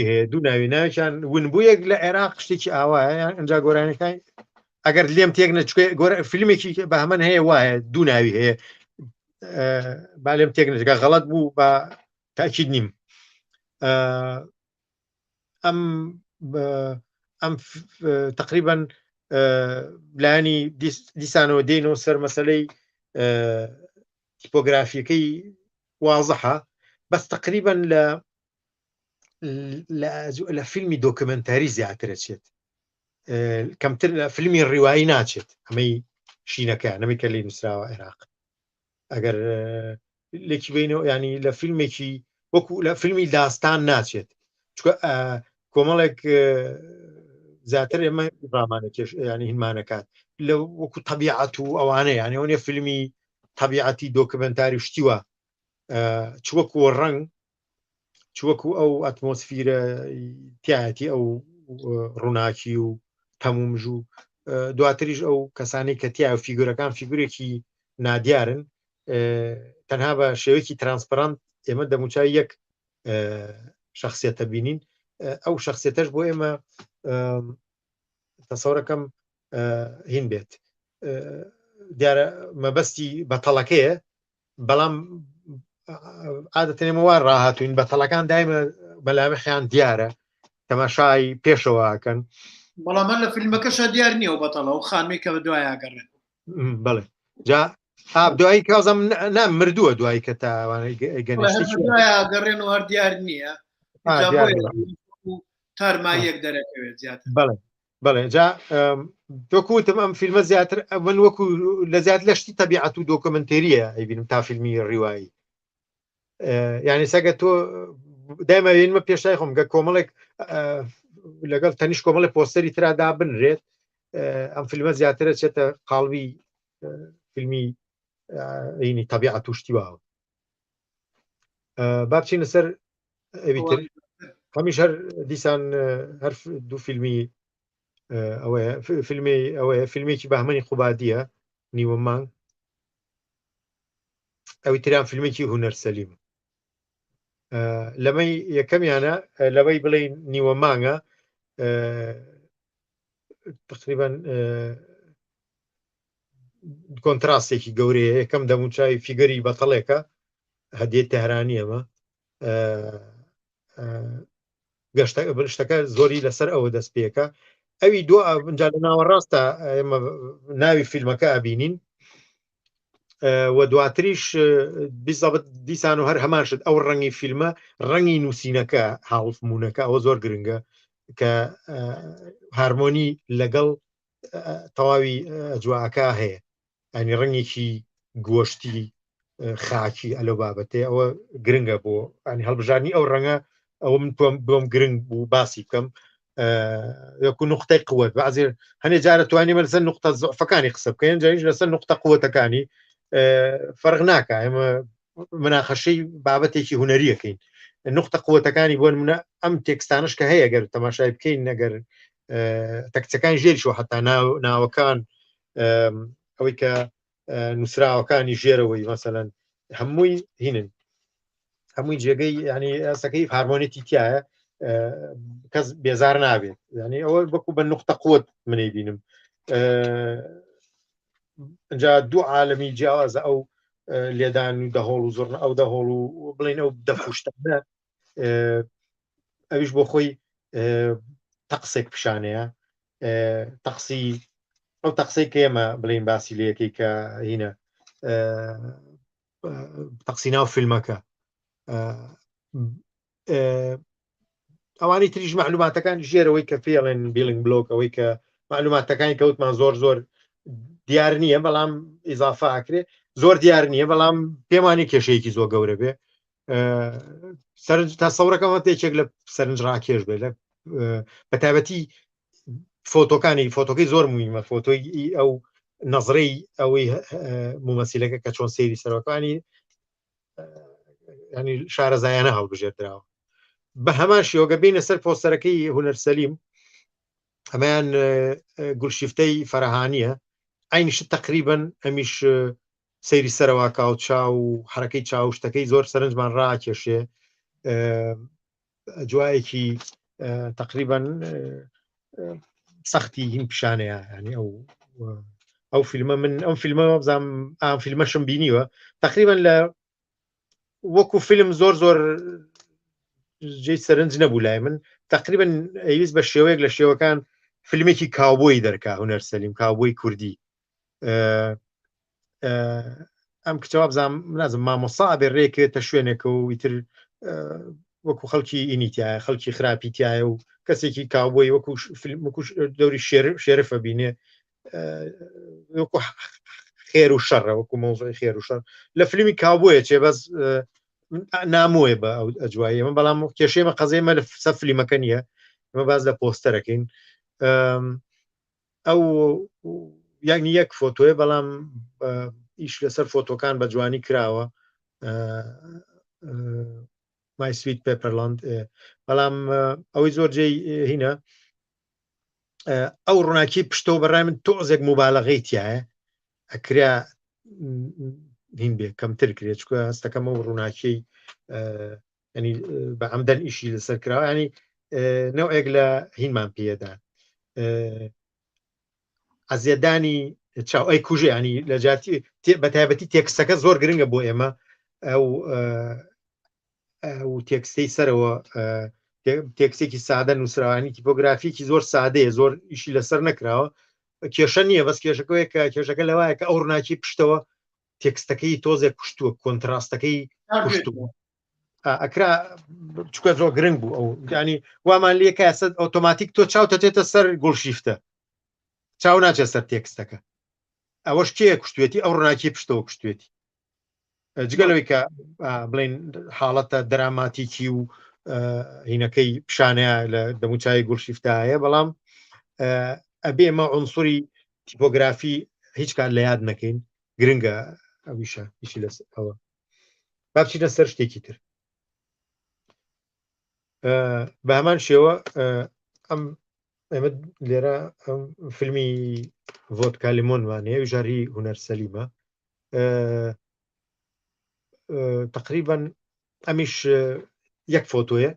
هەیە دوو ناوی ناویان ون بوو یەک لە عێراق شتێکی ئاوایە ئەنجا گۆرانەکانی ئەگەر لێم تێک نەچێ فیلمێکی بە هەمن هەیە وایە دوو ناوی هەیە با لێم تێک نەچگە غەڵەت بوو بە تاکید نیم ئەم تقریبا لانی دیسانەوە دێنەوە سەر مەسەلەی تیپۆگرافیەکەی وازەحە بەس تقریبا لە فیلمی دۆکمنتاری زیاترە چێت کەمتر لە فیلمی ڕیوایی ناچێت ئەمەی شینەکە نەمی کە لی نووسراوە عێراق ئەگەر لێکی بینەوە ینی لە فیلمێکی وەکو لە فیلمی داستان ناچێت چکە کۆمەڵێک زیاتر ئێمە ڕامانە کێش ینی هینمانەکات لە وەکو تەبیعەت و ئەوانەیە ینی ئەوە فیلمی تەبیعەتی دۆکمنتاری شتیوە چوەکو ڕنگ چوەکو ئەو ئەتمۆسفیرە تایەتی ئەو ڕووناکی و تەمومژ و دواتریش ئەو کەسانی کە تیا و فیگورەکان فیگورێکی نادیارن تەنها بە شێوەیەکی ترانسپەرانت ئێمە دەموچای یەک شخصیەتە بینین ئەو شخصیەتەش بۆ ئێمە تەسەورەکەم هین بێت دیارە مەبەستی بەتەڵەکەیە بەڵام عادەتەن ئێمە وان ڕاهاتوین بەتەڵەکان دایمە بەلامەخیان دیارە تەماشای پێشەوەکەن بەڵام لە فیلمەکەشە دیار نییە و بەتەڵە و خانمی کە بە دوای ئاگەڕێن بڵێ جا دوایی کازم نام مردووە دوایی کە تاگەڕێن و هەر دیار نییە تارمایەک دەرەکەوێت زیاتر بەڵێ جا دۆکوتم ئەم فیلمە زیاتر من وەکو لە زیات لە شتی تەبیعەت و دۆکمنتێریە ئەیبینم تا فیلمی ڕیوایی یعنی سەگە تۆ دایمە وێنمە پێشای خۆم گە کۆمەڵێک لەگەڵ تەنیش کۆمەڵی پۆستەری ترادا بنرێت ئەم فیلمە زیاترە چێتە قاڵبی فیلمی ینی تەبیعەت و شتیواوە با بچینە سەر ئەویتر هەمیش هەر دیسان هەر دوو فیلمی ئەوەیە فیلمی ئەوەیە فیلمێکی بەهمەنی خوبادیە نیوە مانگ ئەوی تریان فیلمێکی هونەر سەلیم لەمەی یەکەمیانە لەوەی بڵێ نیوە مانگە تقریبا کۆنتراستێکی گەورەیە یەکەم دەموچای فیگەری بەتەڵێکە هەدیە تەهرانی ئەمە گەشتەکە زۆری لەسەر ئەوە دەست پێکە ئەوی دو ئەجا لە ناوەڕاستە ئێمە ناوی فیلمەکە ئەبینین و دواتریش دیسان و هەر هەمان شت ئەو ڕەنگی فیلمە ڕەنگی نووسینەکە هاوڵفمونونەکە ئەوە زۆر گرنگە کە هارمۆنی لەگەڵ تەواوی جوواکە هەیە ئەنی ڕەنگێکی گۆشتی خاکی ئەلە بابەتێ ئەوە گرنگە بۆ ئەنی هەڵبژارنی ئەو ڕەنگە ئەوە من بۆم گرنگ بوو باسی بکەم وەکو نقطەی قووەت بەعزێ هەنێ جارە توانێمە لەسەر نقطە زۆفەکانی قسە بکەین جاریش لەسەر نقطە قووەتەکانی فەرق ناکە ئێمە مناقەشەی بابەتێکی هوەریەکەین نقطە قووەتەکانی بۆ منە ئەم تێکستانش کە هەیە گەر تەماشای بکەین نەگەر تەکچەکان ژێریشەوە حتا ناوەکان ئەوەی کە نووسراوەکانی ژێرەوەی مەسەلەن هەمووی هینن هەمووی جێگەی ینی ئەسەکەی هارمۆنێتی تایە کەس بێزار نابێت ینی ئەوە وەکو بە نقطە قوت منەی بینم ئەجا دوو عالەمی جیاوازە ئەو لێدان و دەهۆڵ و زۆر ئەو دەهۆڵ و بڵین ئەو دەفروشتانە ئەویش بۆ خۆی تەقسێک پیشانەیە تەقسی ئەو تەقسەی کە ئێمە بڵین باسی لەکەی کە هینە تەقسی ناو فیلمەکە ئەوانی تریش معلوماتەکان ژێرەوەی کە پێڵێن بیلنگ بلۆک ئەوەی کە معلوماتەکانی کەوتمان زۆر دیار نییە بەڵام ئیزافە ئاکرێ زۆر دیار نییە بەڵام پێمانی کێشەیەکی زۆر گەورە بێ سەرنج تا سەورەکەمە تێکێک لە سەرنج ڕاکێش بێت لە بەتابەتی فۆتۆکانی فۆتۆکەی زۆر مویمە فۆتۆی ئەو نەزرەی ئەوەی مومەسیلەکە کە چۆن سەیری سەرەکانی ینی شارەزایانە هەڵبژێردراوە بە هەمان شێوەگە بینە سەر پۆستەرەکەی هونەر سەلیم ئەمەیان گولشیفتەی فەرەهانیە ئاینیشت تقریبن ئەمیش سەیری سەرەوە کاوت چاو و حرەکەی چاوشتەکەی زۆر سەرنجمان ڕاکێشێ جوایەکی تقریبا سەختی هین پیشانەیە ینی ئەو فیلمە من ئەم فیلمە بزانم ئام فیلمەشم بینیوە تقریبا لە وەکو فیلم زۆر جێی سەرنج نەبوو لای من تقریبا ئەویست بە شێوەیەک لە شێوەکان فیلمێکی کاوبۆی دەرکا هونەر سەلیم کاوبۆی کوردی ئەم کچەوە بزانم نازم مامۆسا ئەبێ ڕێکێتە شوێنێکە و ئیتر وەکو خەڵکی ئینیتیایە خەڵکی خراپیتیایە و کەسێکی کاوبۆی وەکو دەوری شێرفە بینێ وەکو خێر و شەڕە وەکو مۆزۆی خێر و شەڕ لە فیلمی کاوبۆیە چێ بەس نامۆیە بە ئەو ئەجوایی ئەمە بەڵام کێشەیمە قەزەیمە لە سە فیلمەکە نییە ئەمە باز لە پۆستەرەکەین ئەو یعنی یەک فۆتۆیە بەڵام ئیش لەسەر فۆتۆکان بە جوانی کراوە مای سویت پێپەرلاند بەڵام ئەوەی زۆر جێی هینە ئەو ڕووناکی پشتەوە بەڕای من تۆزێک مبالغەی تایە ئەکرا هین بێ کەمتر کرێت چکە هەستەکەم ئەو ڕووناکیی ینی بە ئەمدەن ئیشی لەسەر کراوە ینی نەوەیەک لە هینمان پێدا ئەزیێدانی چاو ئەی کوژێ ینی لە جاتی بەتایبەتی تێکستەکە زۆر گرنگە بۆ ئێمە ئەو تێکستەی سەرەوە تێکسێکی سادە نووسراوانی تیپۆگرافیکی زۆر سادەیە زۆر ئیشی لەسەر نەکراوە کێشە نییە بەس کێشەکەوەیە کە کێشەکە لەوایە کە ئەو ڕناکی پشتەوە تێکستەکەی تۆزێک کوشتووە کۆنتراستەکەی کوشتووە ئەکرا چکە زۆر گرنگ بوو ئەو ینی وامان لێکە ئەسە ئۆتۆماتیک تۆ چاوتە تێتە سەر گوڵشیفتە چاو ناچێت سەر تێکستەکە ئەوەش کێ کوشتێتی ئەو ڕناکی پشتەوە کوشتێتی جگەلەوەی کە بڵین حاڵەتە دەراماتیکی و هینەکەی پیشانەیە لە دەموچای گوڵشیفتایە بەڵام ئەبێ ئەمە عنسوری تیپۆگرافی هیچ کات لە یاد نەکەین گرنگە ئەویشە هیچی لەس ئەوە با بچینە سەر شتێکی تر بە هەمان شێوە ئەم ئێمە لێرە ئەم فیلمی ڤۆدکا لیمۆنوانەیە وژاری هونەر سەلیمە تقریبا ئەمیش یەک فۆتۆیە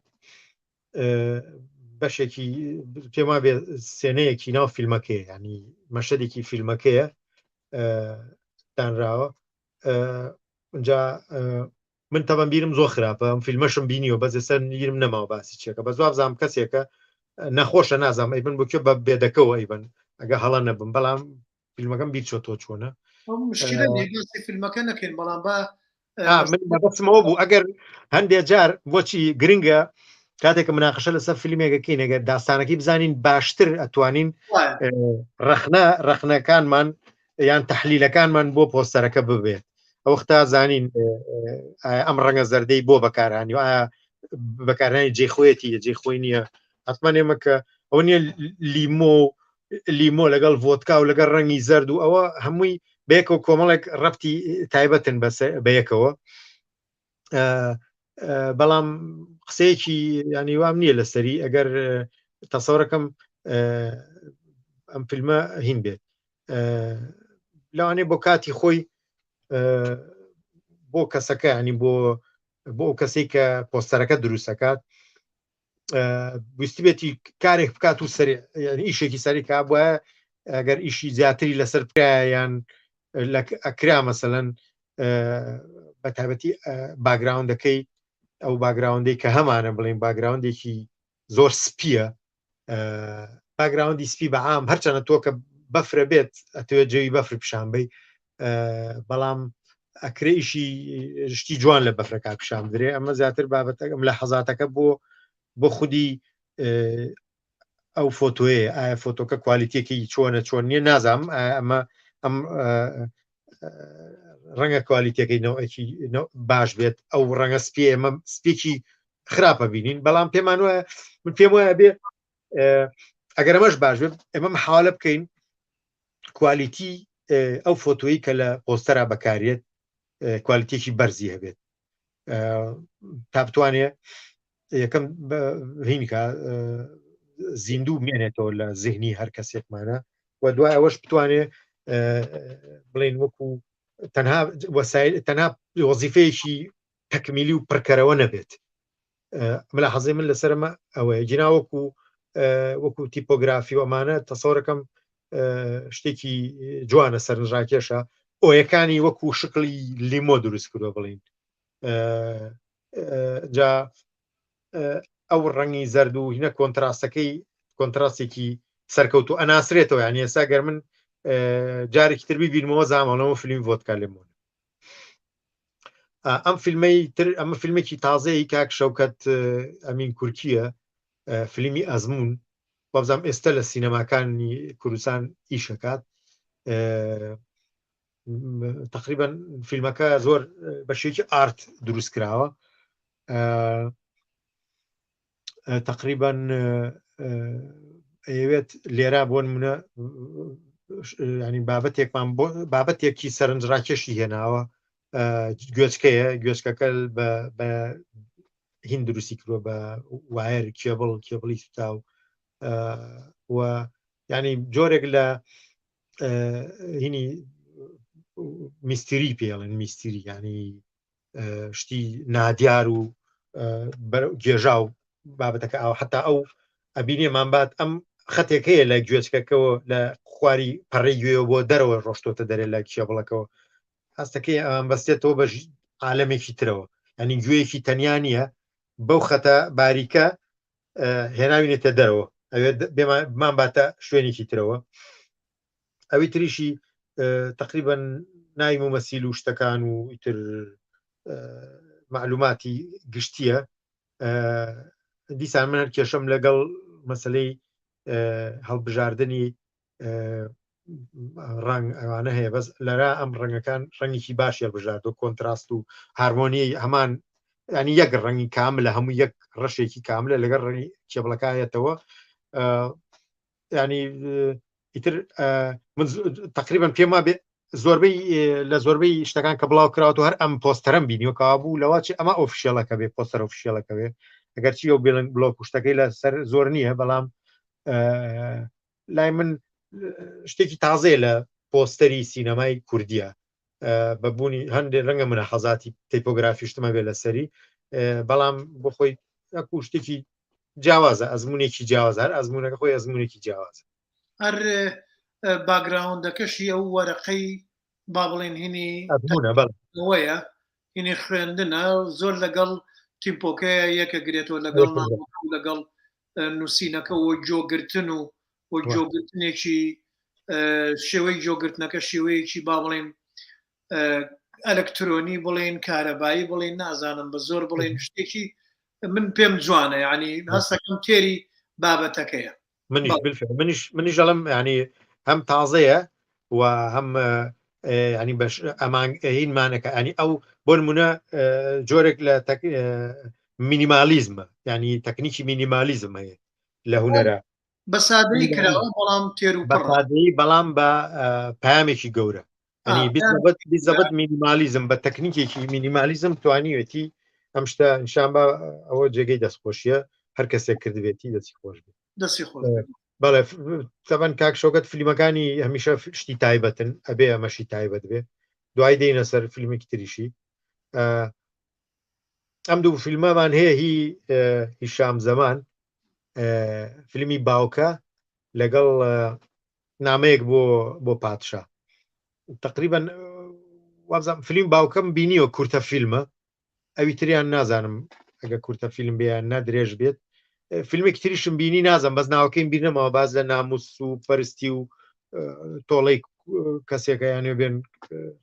بەشێکی پێما بێ سێنەیەکی ناو فیلمەکەیە ینی مەشەدێکی فیلمەکەیە دانراوە اینجا من تەبەن بیرم زۆر خراپە ئەم فیلمەشم بینیوە بەس ێستا بیرم نەماوە باسی چێکە بە زواب زانم کەسێکە نەخۆشە نازانم ئەیبن بۆ کوێ بە بێدەکەەوە ئەیبن ئەگە هەڵە نەبم بەڵام فیلمەکەم بیر چۆ تۆ چۆنە فیلمەکە نەکەین بەڵام بە من بەسمەوە بوو ئەگەر هەندێک جار بۆچی گرنگە کاتێککە مناقەشە لەسەر فیلمێکەکەین ئەگەر داستانەکەی بزانین باشتر ئەتوانین ڕخنەکانمان یان تەحلیلەکانمان بۆ پۆستەرەکە ببێت ئەو وەختا زانین ئەم ڕەنگە زەردەی بۆ بەکارانی و ئایا بەکارانی جێخۆیەتی جێخۆی نییە حتمما ئێمەکە ئەو نیە لیمۆ لەگەڵ ڤۆدکا و لەگەڵ ڕەنگی زەرد و ئەوە هەمووی بەیەکەوە کۆمەڵێک ڕەبتی تایبەتن بەیەکەوە بەڵام قسەیەکی ینی وام نییە لەسەری ئەگەر تەسەورەکەم ئەم فیلمە هین بێت لەوانێ بۆ کاتی خۆی بۆ کەسەکە ینی بۆ کەسێک کە پۆستەرەکە دروستەکات ویستی بێتی کارێک بکات و ئیشێکی سەری کا بووە ئەگەر ئیشی زیاتری لەسەر پرایان ئەکرا مەسەلەن بە تایبەتی باگراوندەکەی ئەو باگراوندەی کە هەمانە بڵێن باگراوندێکی زۆر سپیە باگراوندی سپی بەعام هەرچەنە تۆ کە بەفرە بێت ئەتوێت جەوی بەفر پیشان بی بەڵام ئەکرێ ئیشی شتی جوان لە بەفرەکە پیشان درێ ئەمە زیاتر بابەتەکەم لە حەزاتەکە بۆ خودی ئەو فۆتۆیە ئایا فۆتۆکە کوالیتیەکەی چۆنە چۆن نییە نازام ئەمە ئەم ڕەنگە کوالیتیەکەی نەوەکی باش بێت ئەو ڕەنگە سپێ ئەمە سپێکی خراپە بینین بەڵام پێمان وایە من پێم وایە بێ ئەگەر ئەمەش باش بێت ئێمە محاولە بکەین کوالیتی ئەو فۆتۆیی کە لە پۆستەرا بەکارێت کوالیتیەکی بەرزی هەبێت تا بتوانێت یەکەم هینکە زیندوو مێنێتەوە لە زیهنی هەر کەسێکمانە و دوای ئەوەش بتوانێت بڵێن وەکو تەنها وەزیفەیەکی تەکمیلی و پڕکەرەوە نەبێت ملا حەزەی من لەسەرمە ئەوەیە جینا وەکو تیپۆگرافی و ئەمانە تەسەورەکەم شتێکی جوانە سەرنجڕاکێشە ئۆیەکانی وەکو شکلی لیمۆ دروست کردوە بڵین جا ئەو ڕەنگی زەرد و هینە کۆنتراسێکی سەرکەوت و ئەناسرێتەوە یانی ئێستا گەر من جارێکی تر ببینمەوە زامانەوە فیلمی ڤۆدکا لێمۆن ئەمە فیلمێکی تازەی کاک شەوکەت ئەمین کورکیە فیلمی ئەزمون وابزانام ئێستا لە سینەماکانی کوردستان ئیشەکات تقریبا فیلمەکە زۆر بەشێکی ئارت دروست کراوە تقریبا ئەوێت لێرا بۆ نمونە ینی بابەتێکی سەرنجڕاکێشی هێناوە گوێچکەیە گوێچکەکە بە هین دروستی کردووە بە وایر کێبڵی سوتا و ینی جۆرێک لە هینی میستری پێڵێن میستری ینی شتی نادیار و گێژا و بابەتەکە ئەو حتا ئەو ئەبینێ مامبات ئەم خەتێک هەیە لە گوێچکەکەەوە لە خواری پەڕی گوێەوە بۆ دەرەوە ڕۆشتۆتە دەرێ لە کێبڵەکەەوە هەستەکەی ئەم بەستێتەوە بە عالەمێکی ترەوە ینی گوێیەکی تەنیا نیە بەو خەتە باریکە هێناوینێتە دەرەوە ئەوێت بمان باتە شوێنێکی ترەوە ئەوی تریشی تقریبا نایم و مەسیل و شتەکان و ئیتر معلوماتی گشتیە دیسان من هەر کێشەم لەگەڵ مەسلەی هەڵبژاردننی ڕنگ ئەوانە هەیە بەس لەرا ئەم ڕەنگەکان ڕەنگێکی باش هەڵبژارد و کۆنتراست و هارمۆنیی هەمان ینی یەک ڕەنگی کامل لە هەموو یەک ڕەشێکی کاملە لەگەڵ ڕەنگی کێبڵەکایەتەوە ینی ئیتر من تقریبا پێما بێ زۆربەی لە زۆربەی شتەکان کە بڵاو کراوە هەر ئەم پۆستەرم بینیوە بوو لەواچی ئەمە ئۆفیشیەڵەکە بێ پۆستەر ئۆفیشیەڵەکە بێ ئەگەر چی ئەو بڵێن بڵۆ کوشتەکەی لە سەر زۆر نییە بەڵام لای من شتێکی تازەیە لە پۆستەری سینەمای کوردیە بەبوونی هەندێک ڕەنگە منە حەزاتی تیپۆگرافیشتمە بێ لەسەری بەڵام بۆ خۆی ئەکو شتێکی جیاوازە ئەزمونێکی جیاوازە هەر ئەزمونەکە خۆی ئەزمونێکی جیاوازە هەر باگراوندەکەشی ئەو وەرەقەی با بڵێن هینیەوەیە هینی خوێندنە زۆر لەگەڵ تیمپۆکەیە یەکە گرێتەوە لەگەڵ نووسینەکە و جۆگرتن و جۆگرتنێکی شێوەی جۆگرتنەکە شێوەیەکی با بڵێن ئەلکترۆنی بڵێن کارەبایی بڵێن نازانم بە زۆر بڵێن شتێکی من پێم جوانە ینی هەستەکەم تێری بابەتەکەیە منیش بالفعل منیش دەڵم ینی هەم تازەیە و هەم ینی بەش ئەمان هینمانەکە ینی ئەو بۆ نمونە جۆرێک لە مینیمالیزمە ینی تەکنیکی مینیمالیزم هەیە لە هوەرە بە سادەی کراوە بەڵام تێر و بەسادەیی بەڵام بە پامێکی گەورە ینی بیزەبەت مینیمالیزم بە تەکنیکێکی مینیمالیزم توانیوێتی ئەم شتە نیشان بە ئەوە جێگەی دەستخۆشیە هەر کەسێک کردوێتی دەستی خۆش بێت دەستی خۆش بەڵێ تەبەن کاک شۆکت فیلمەکانی هەمیشە شتی تایبەتن ئەبێ ئەمەشی تایبەت بێ دوای دێنە سەر فیلمێکی تریشی ئەم دوو فیلمەمان هەیە هیشام زەمان فیلمی باوکە لەگەڵ نامەیەک بۆ پادشا تقریبا وابزانم فیلم باوکەم بینیوە کورتە فیلمە ئەوی تریان نازانم ئەگە کورتە فیلم بیان نادرێژ بێت فیلمێکی تریشم بینی نازم بەس ناوەکەیم بینەمەوە باز لە ناموس و پەرستی و تۆڵەی کەسێکە یانێ بێن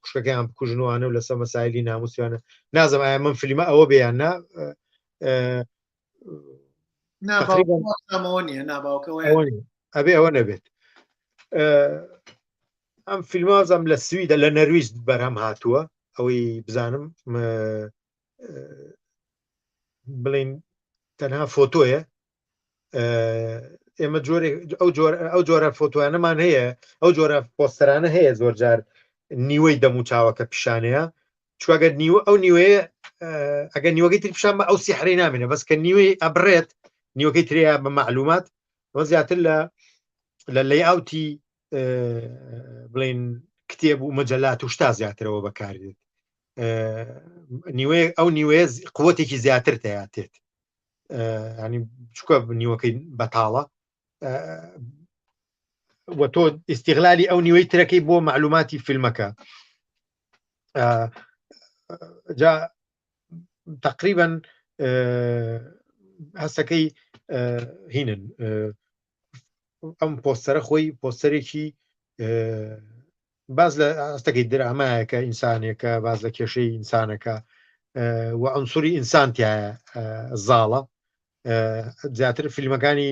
کوشتەکەیان بکوژنوانە و لەسەر مەسایلی ناموسیانە نازم ئایا من فیلمە ئەوە بێیان ئەبێ ئەوە نەبێت ئەم فیلمازم لە سویدە لە نەرویج بەرهەم هاتووە ئەوەی بزانم بڵین تەنها فۆتۆیە ئێمە ئەو جۆرە فۆتوانەمان هەیە ئەو جۆرە پۆستەرانە هەیە زۆر جار نیوەی دەم و چاوەکە پیشانەیە چواگەر ئەو نیوەیە ئەگەر نیوەکەی تری پیشان بە ئەو سیحرەی نامێنە بەس کە نیوەی ئەبڕێت نیوەکەی ترەیە بە معلومات ئەوە زیاتر لە لەیئاوتی بڵین کتێب و مەجەلات و شتا زیاترەوە بەکاردێت ئەو نیوەیە قووەتێکی زیاتر تێت ینی چکە نیوەکەی بەتاڵە وە تۆ ئیستیغلالی ئەو نیوەی ترەکەی بۆ معلوماتی فیلمەکە جا تقریبا هەستەکەی هینن ئەم پۆستەرە خۆی پۆستەرێکی باز لە هەستەکەی درامایەکە ئینسانێکە باز لە کێشەی ئینسانەکە و ئەنسوری ئینسانتیایە زاڵە زیاتر فیلمەکانی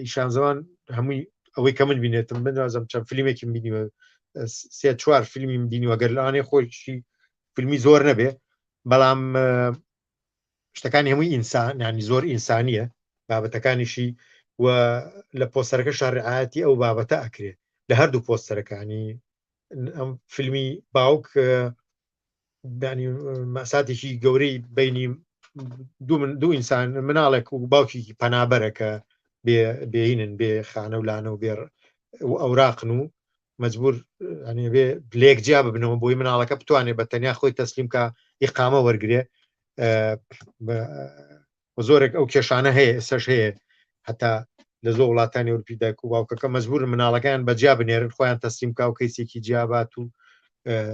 هیشام زەمان هەمووی ئەوەی کە من بینێتم بنازم چەند فیلمێکم بینیوە سێ چوار فیلمی بینیوە گەر لەوانەیە خۆشی فیلمی زۆر نەبێ بەڵام شتەکانی هەمووی ئینسان ینی زۆر ئینسانیە بابەتەکانیشی و لە پۆستەرەکە شارعەتی ئەو بابەتە ئەکرێت لە هەردوو پۆستەرەکانی ئەم فیلمی باوک مەساتێکی گەورەی بینی دوو ئینسان مناڵێک و باوکی پەنابەرەکە بێهینن بێ خانە و لانە و بێ ئەوراقن و مەجبور بێ لێک جیا ببنەوە بۆی مناڵەکە بتوانێت بە تەنیا خۆی تەسلیم کە ئیقامە وەرگێ زۆرێک ئەو کێشانە هەیە ئێسش هەیە هەتا لە زۆر وڵاتانی ئەوروپیدا و باوکەکە مەجبور مناڵەکان بەجیا بنێرن خۆیان تەسلیم کا و کەیسێکی جیابات و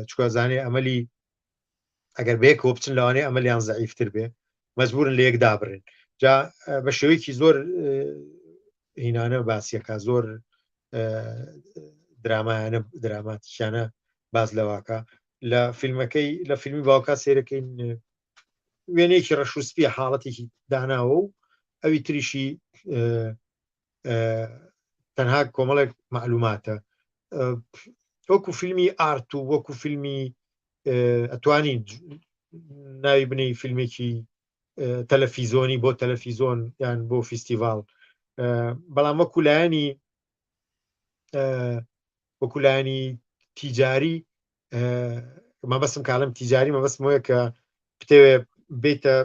چکازانێ ئەمەلی ئەگەر بەیەکەوە بچن لەوانەیە ئەمەلیان زەعیفتر بێ مەجبورن لە یەک دابڕێن جا بە شێوەیەکی زۆر هینانە باسیەکە زۆر درامایانە دراماتیشانە باز لەواکە لە فیلمەکەی لە فیلمی باوکە سێرەکەین وێنەیەکی ڕەشوسپیە حاڵەتێکی داناوە و ئەوی تریشی تەنها کۆمەڵێک معلوماتە وەکو فیلمی ئارت و وەکو فیلمی ئەتوانین ناوی بنەی فیلمێکی تەلەڤیزۆنی بۆ تەلەڤیزۆن یان بۆ فیستیڤاڵ بەڵام وەکولایانی تیجاری مەبەستم کاڵم تیجاری مەبەستم وەیە کە بتەوێ بێتە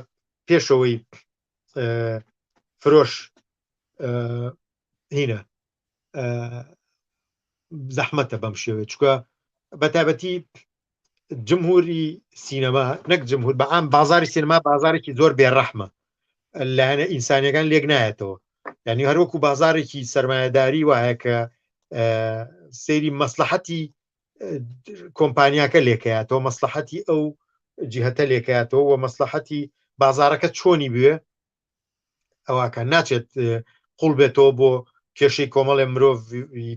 پێشەوەی فرۆش هینە زەحمەتە بەم شێوێ چکە بەتابەتی جمهوری سینەما نەک جمهور بەعام بازاری سینەما بازارێکی زۆر بێڕەحمە لایەنە ئینسانیەکان لێک نایەتەوە یعنی هەروەکو بازارێکی سەرمایەداری وایە کە سەیری مەسلحەتی کۆمپانیاکە لێکەیەتەوە مەسلحەتی ئەو جیهەتە لێکەیەتەوە و مەسلحەتی بازارەکە چۆنی بوێ ئەوکە ناچێت قوڵ بێتەوە بۆ کێشەی کۆمەڵێ مرۆڤ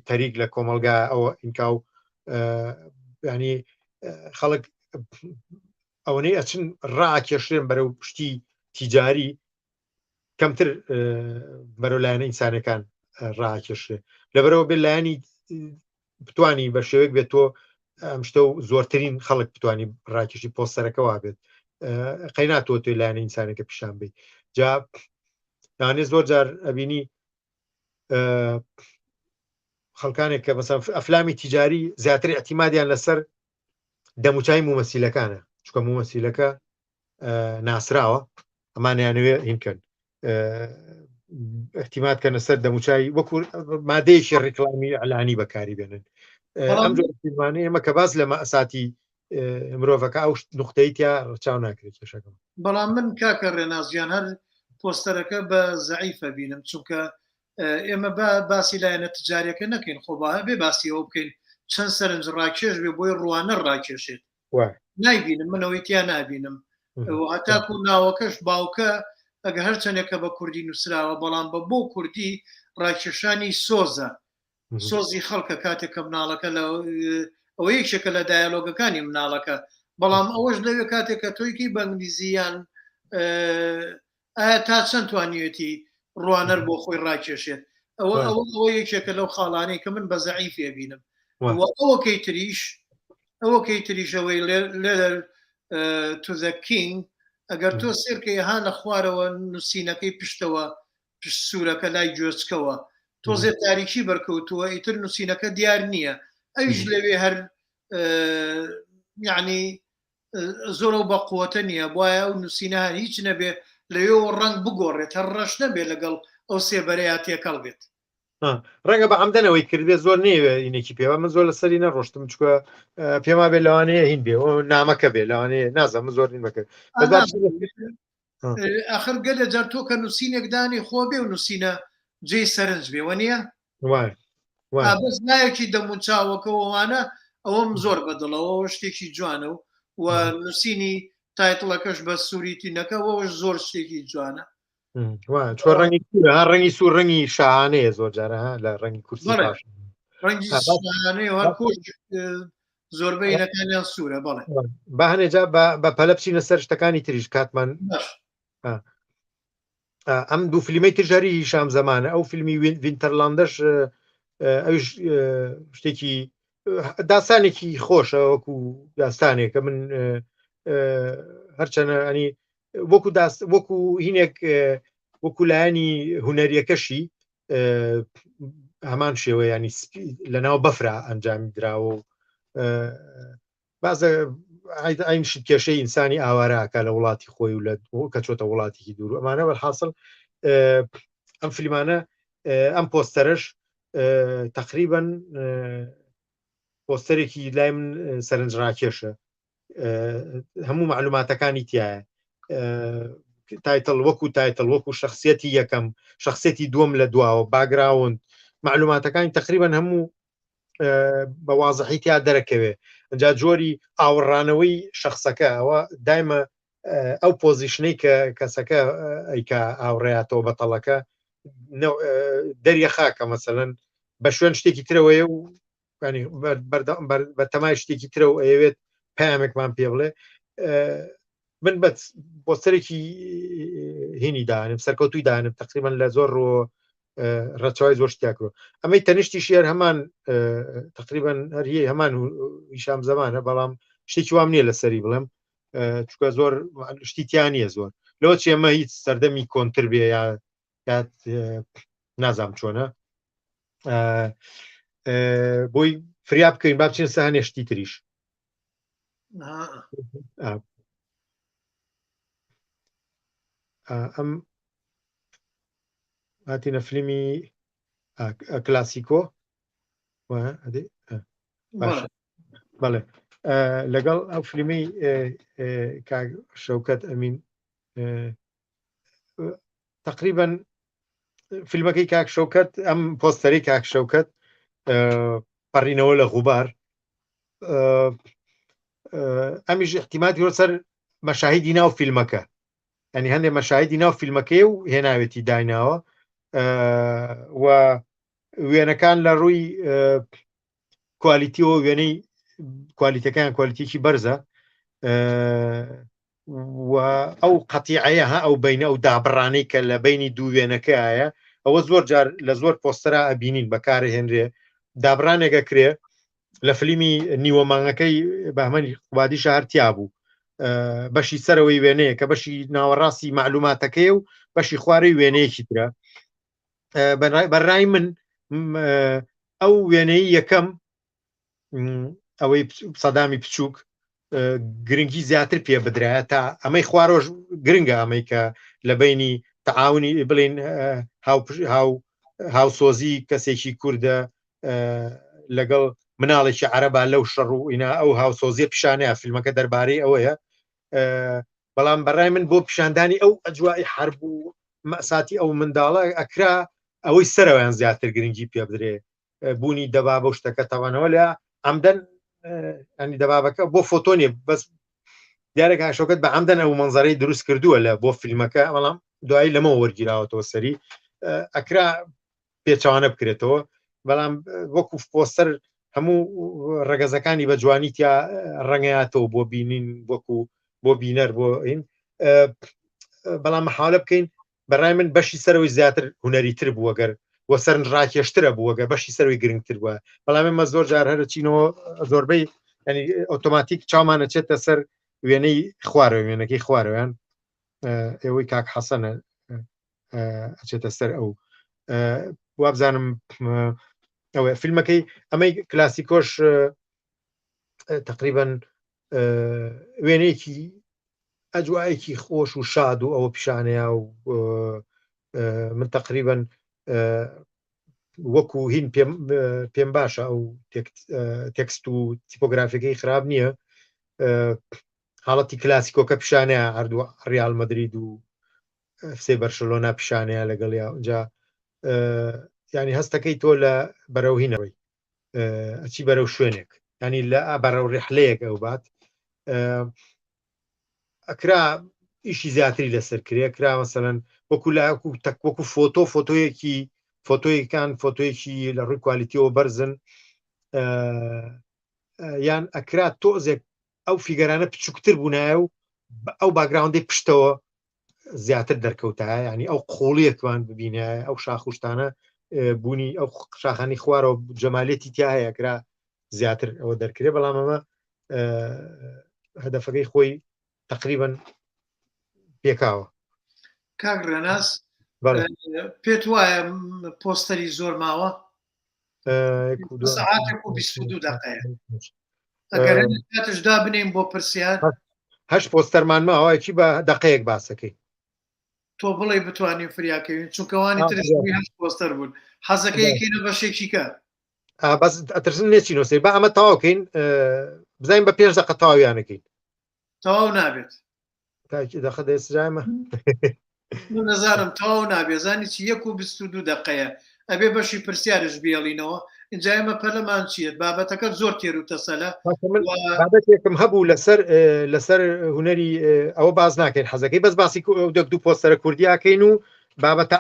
تەریک لە کۆمەلگا ئەوە ئینکاو ینی خەڵک ئەوەنەی ئەچن ڕائکێشێن بەرەو پشتی تیجاری کەمتر بەرەولایەنە ئینسانەکان ڕاکێشێ لەبەرەوە بێ لایەنی بتانی بە شێوەیەک بێت تۆ ئەم شتە و زۆرترین خەڵک بتانی ڕاکێشی پۆستەرەکەوا بێت قەیناتۆ توی لایەنە ئینسانەکە پیشان بێت جا یانێ زۆر جار ئەبینی خەڵکانێک کە مەسەڵەن ئەفلامی تیجاری زیاتر ئەتیمادیان لەسەر دەموچای مومەسیلەکانە چکە مومەسیلەکە ناسراوە ئەمانیانوێ هینکەن احتیمات کەنە سەر دەموچای وەکو مادەیەکی ڕیکلامی ئەلانی بەکاری بێنن ئەم جۆرمانە ئێمە کە باس لە مەساتی مرۆڤەکە ئەو نقطەی تیا چاو ناکرێت کێشەکەم بەڵام من کاکە ڕێنازیان هەر پۆستەرەکە بە زەعیفە بینم چونکە ئێمە باسی لایەنە تجاریەکە نەکەین خۆبا بێ باسیەوە بکەین چەند سەرنج ڕاکێش بێ بۆی ڕوانە ڕاکێشێت نایبینم منەوەی تیا نابینم هەتاکو ناوەکەش باوکە ئەگە هەر چەندێکە بە کوردی نووسراوە بەڵام بە بۆ کوردی ڕاکێشانی سۆزە سۆزی خەڵکە کاتێککە مناڵەکە ئەوە یەکێکە لە دایالۆگەکانی مناڵەکە بەڵام ئەوەش لەوێ کاتێککە تۆیکی بەنگلیزیان ئایا تا چەند توانیەتی ڕوانەر بۆ خۆی ڕاکێشێت ئەوە یەکێکە لەو خاڵانەی کە من بە زەعیفێ بینم ئەوەکەی تریشەوەی لێدەر تو the king ئەگەر تۆ سێرکەی ها لە خوارەوە نووسینەکەی پشتەوە پشت سوورەکە لای گوێچکەوە تۆزێ تاریکی بەرکەوتووە ئیتر نووسینەکە دیار نییە ئەویش لەوێ هەر یعنی زۆر و بەقوتە نییە وایە ئەو نووسینە هیچ نەبێ لەوێ ڕنگ بگۆڕێت هەر ڕەش نەبێ لەگەڵ ئەو سێبەرەیە تێکەڵ بێت ڕەنگە بە ئەمدەنەوەی کردێ زۆر نێوێ ئینێکی پێوە من زۆر لەسەری نەڕۆشتم چکە پێما بێ لەوانەیە هین بێ نامەکە بێ لەوانەیە نازەم زۆر نین بکرد ئاخر گەلە جار تۆ کە نووسینێکدانی خۆ بێ و نووسینە جێ سەرنج بێوە نییە بەس نایەکی دەمونچاوەکەوانە ئەوەم زۆر بەدڵەوە شتێکی جوانە و نووسینی تایتڵەکەش بە سووریتینەکەەوەش زۆر شتێکی جوانە چۆ ڕەنگی ها ڕەنگی سوور ڕەنگی شانەیە زۆر جارە لە ڕەنگی کورسی ڕەنگی زۆربەینەکانیان سوورە بەڵێ با هەنێجا بە پەلە بچینە سەر شتەکانی تریش کاتمان ئەم دوو فیلمەی تژاری شام زەمانە ئەو فیلمی وینتەرلاندەش ئەوش شتێکی داستانێکی خۆشە وەکو داستانێکە من هەرچەنە ئەنی وەکو هینێک وەکو لایەنی هونەریەکەشی هەمان شێوە ینی لەناو بەفرا ئەنجامی دراوە و بازە ئاین شت کێشەی ئینسانی ئاوارەکە لە وڵاتی خۆی و لە کە چۆتە وڵاتێکی دوور ئەمانە بەحاصل ئەم فیلمانە ئەم پۆستەرش تقریبا پۆستەرێکی لای من سەرنج ڕاکێشە هەموو معلوماتەکانی تایە تایتڵ وەکو شخصیەتی یەکەم شخصیەتی دووەم لە دواوە باگراوند معلوماتەکانی تقریبا هەموو بە وازەحی تیا دەرەکەوێ ئەجا جۆری ئاوەڕانەوەی شخصەکە ئەوە دایمە ئەو پۆزیشنەی کە کەسەکە ئەیکا ئاوڕێاتەوە بەتەڵەکە دەریە خاکە مەسەلەن بە شوێن شتێکی ترەوەیە و بە تەمای شتێکی ترە و ئەوێت پامێکمان پێ بڵێ من بە پۆستەرێکی هینی دانم سەرکەوتوی دانم تقریبا لە زۆر ڕۆ ڕەچاوی زۆر شتیاکرۆ ئەمەی تەنیشتی شێر هەمان تقریبا هەریە هەمان هیشام زەمانە بەڵام شتێکی وام نییە لەسەری بڵێم چکە زۆر شتی تیانە زۆر لەوە چی ئەمە هیچ سەردەمی کۆنتر بێ یا نازام چۆنە بۆی فریا بکەین با بچین سەهانێ شتی تریش ئەم هاتینە فیلمی کلاسیکۆ بەڵێ لەگەڵ ئەو فیلمی شەوکەت ئەمین تقریبا فیلمەکەی کاک شەوکەت ئەم پۆستەری کاک شەوکەت پەڕینەوە لە غوبار ئەمیش احتیماتی سەر مەشاهیدی ناو فیلمەکە ینی هەندێک مەشاهیدی ناو فیلمەکەی و هێناوێتی دایناوە و وێنەکان لە ڕووی کوالیتیەوە وێنەی کوالیتەکان کوالیتێکی بەرزە و ئەو قەتیعەیە ئەو بینە ئەو دابڕانەی کە لە بینی دوو وێنەکەیە ئەوە زۆر جار لە زۆر پۆستەرا ئەبینین بەکارهێنرێ دابڕانێکە کرێ لە فلیمی نیوە مانگەکەی بەهمەنی قوبادی شارتیا بوو بەشی سەرەوەی وێنەیە کە بەشی ناوەڕاستی معلوماتەکەی و بەشی خوارەی وێنەیەکی ترە بەڕای من ئەو وێنەی یەکەم ئەوەی سەدامی بچووک گرنگی زیاتر پێ بدرایە تا ئەمەی خوارۆژ گرنگە ئەمەی کە لە بینی تەعاونی بڵین هاوسۆزی کەسێکی کووردە لەگەڵ مناڵێکی عەرەبا لەو شەڕ و ئینا ئەو هاوسۆزیە پیشانەیە فیلمەکە دەربارەی ئەوەیە بەڵام بەڕای من بۆ پیشاندانی ئەو ئەجوای حرب و مەساتی ئەو منداڵە ئەکرا ئەوەی سەرەوەیان زیاتر گرنگی پێ بدرێ بوونی دەبا بۆ شتەکە تەوانەوە لە ئەمدەن ئەنی دەبابەکە بۆ فۆتۆنیە بەس دیارێک شۆکت بە ئەمدەن ئەو منزەرەی دروست کردووە لە بۆ فیلمەکە بەڵام دوایی لەمە وەرگیراوەتەوە سەری ئەکرا پێچوانە بکرێتەوە بەڵام وەکو پۆستەر هەموو ڕەگەزەکانی بە جوانیتیا ڕەنگەیاتەوە بۆ بینین وەکو بۆ بینەر بۆ ئین بەڵام محاولە بکەین بەڕای من بەشی سەرەوەی زیاتر هونەری تر بووە گەر وە سەر ڕاکێشترە بووەگە بەشی سەروی گرنگتر بووە بەڵام ئێمە زۆر جار هەرچینەوە زۆربەی ینی ئۆتۆماتیک چاومانە چێتە سەر وێنەی خوارەوە وێنەکەی خوارەوەیان ئێوەی کاک حەسەنە ئەچێتە سەر ئەو وابزانم ئەوە فیلمەکەی ئەمەی کلاسیکۆش تقریبا وێنەیەکی ئەجوایەکی خۆش و شاد و ئەوە پیشانەیە و من تقریبا وەکو هین پێم باشە ئەو تێکست و تیپۆگرافیەکەی خراپ نییە حاڵەتی کلاسیکۆکە پیشانەیە هەردوو ڕیال مەدرید و فسێ بەرشلۆنا پیشانەیە لەگەڵ جا ینی هەستەکەی تۆ لە بەرەو هینەوەی ئەچی بەرەو شوێنێک ینی لە بەرەو ڕێحلەیەک ئەو بات ئەکرا ئیشی زیاتری لەسەر کرێ کرا مەسەلەن وەکو فۆتۆیەکان فۆتۆیەکی لە ڕووی کوالیتیەوە بەرزن یان ئەکرا تۆزێک ئەو فیگەرانە بچووکتر بوونایە و ئەو باگراوندی پشتەوە زیاتر دەرکەوتایە ینی ئەو قۆڵیەکوان ببینە ئەو شاخشتانە بوونی ئەو شاخانی خوارەوە جەمالێتی تیا هەیە کرا زیاتر ئەوە دەرکرێ بەڵام ئەمە هەدەفەکەی خۆی تقریبا پێکاوە کاک ڕێناس پێت وایە پۆستەری زۆر ماوە سەعاتێک و 22 دقەیە ئەگەر کاتشدا بنێم بۆ پرسیار هەشت پۆستەرمان ماوەیەکی بە دقەیەک باسەکەی تۆ بڵێ بتوانین فریاکەوین چونکەوانی ترشی هەشت پۆستەر بوون حەزەکەیەکەینە بەشێکی کە بەس ئەترسن نێچین نووسێ بە ئەمە تەواوکەین بزانین بە 5 دقە تەواویانەکەین تەواو نابێت دەخە دەسرایمە نەزانم تەواو نابێت زانی چی 1 دقەیە ئەبێ بەشی پرسیارش بێڵینەوە اینجا ئێمە پەلەمان چیت بابەتەکە زۆر تێر و تەسەلە بابەتێکم هەبوو لەسەر هوەری ئەوە باز ناکەین حەزەکەی بەس باسی دوو پۆستەرە کوردیاکەین و بابەتە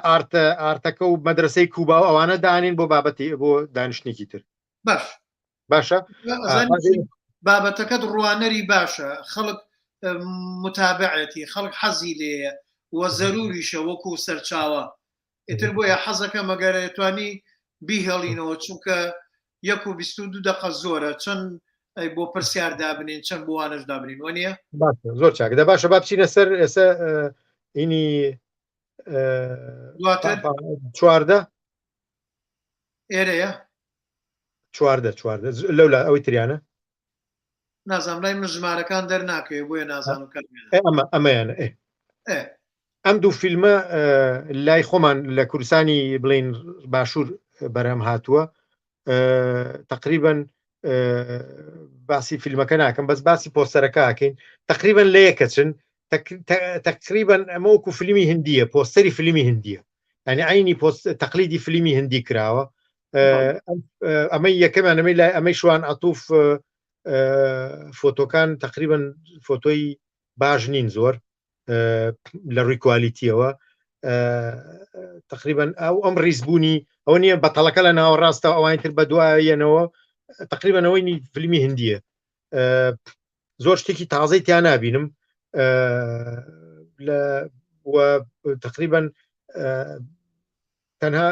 ئارتەکە و مەدرسەی کوبا و ئەوانە دانین بۆ بابەتی بۆ دانیشتێکی تر باش باشە بابەتەکەت ڕوانەری باشە خەڵک متابعەتی خەڵک حەزی لێیە وە زەروریشە وەکو سەرچاوە ئیتر بۆیە حەزەکە مەگەرێتوانی بیهێڵینەوە چونکە 1 دقە زۆرە چەند بۆ پرسیار دابنین چەند بۆوانش دابنین وە نیە زۆر چاکە دە باشە با بچینە سەر ئێستا ئینی چواردە ئێرەیە چواردە لەولا ئەوەی تریانە نازانم لای من ژمارەکان دەرناکەوێت بۆیە نازانم ئەمەیانە ئەم دوو فیلمە لای خۆمان لە کوردستانی بڵین باشوور بەرهەم هاتووە تقریبا باسی فیلمەکە ناکەم بەس باسی پۆستەرەکەکەین تقریبا لە یەکەچن تقریبا ئەمە وەکو فیلمی هندیە پۆستەری فیلمی هندیە ینی عینی تەقلیدی فیلمی هندی کراوە ئەمەی یەکەمان ئەمەی لای ئەمەی شوان ئەتوف فۆتۆکان تقریبا فۆتۆی باش نین زۆر لە ڕووی کوالیتیەوە تقریبا ئەم ڕیزبوونی ئەوە نییە بەتەڵەکە لە ناوەڕاستە ئەوانی تر بە دوایەنەوە تقریبا ئەوەی فیلمی هندیە زۆر شتێکی تازەی تیا نابینم تقریبا تەنها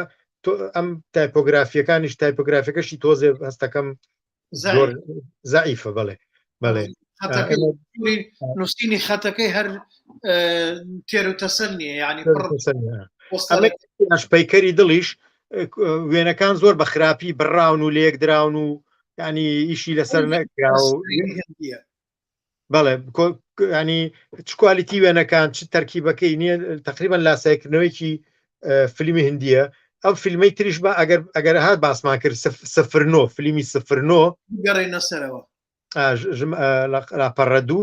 ئەم تایپۆگرافیەکانیش تایپۆگرافیەکەشی تۆزێ هەستەکەم زۆر زعیفە بڵێ بەڵێ نووسینی خەتەکەی هەر تێر و تەسەل نییە یعنی پەیکەری دڵیش وێنەکان زۆر بە خراپی بڕاون و لێک دراون و ینی ئیشی لەسەر نەکرا بەڵێ ینی چ کوالیتی وێنەکان چ تەرکیبەکەی نییە تقریبا لاسایکردنەوەیکی فیلمی هندیە ئەو فیلمەی تریش بە ئەگەر هات باسمان کرد سفرنۆ فیلمی سفرنۆ گەڕێنە سەرەوە لاپەڕەدوو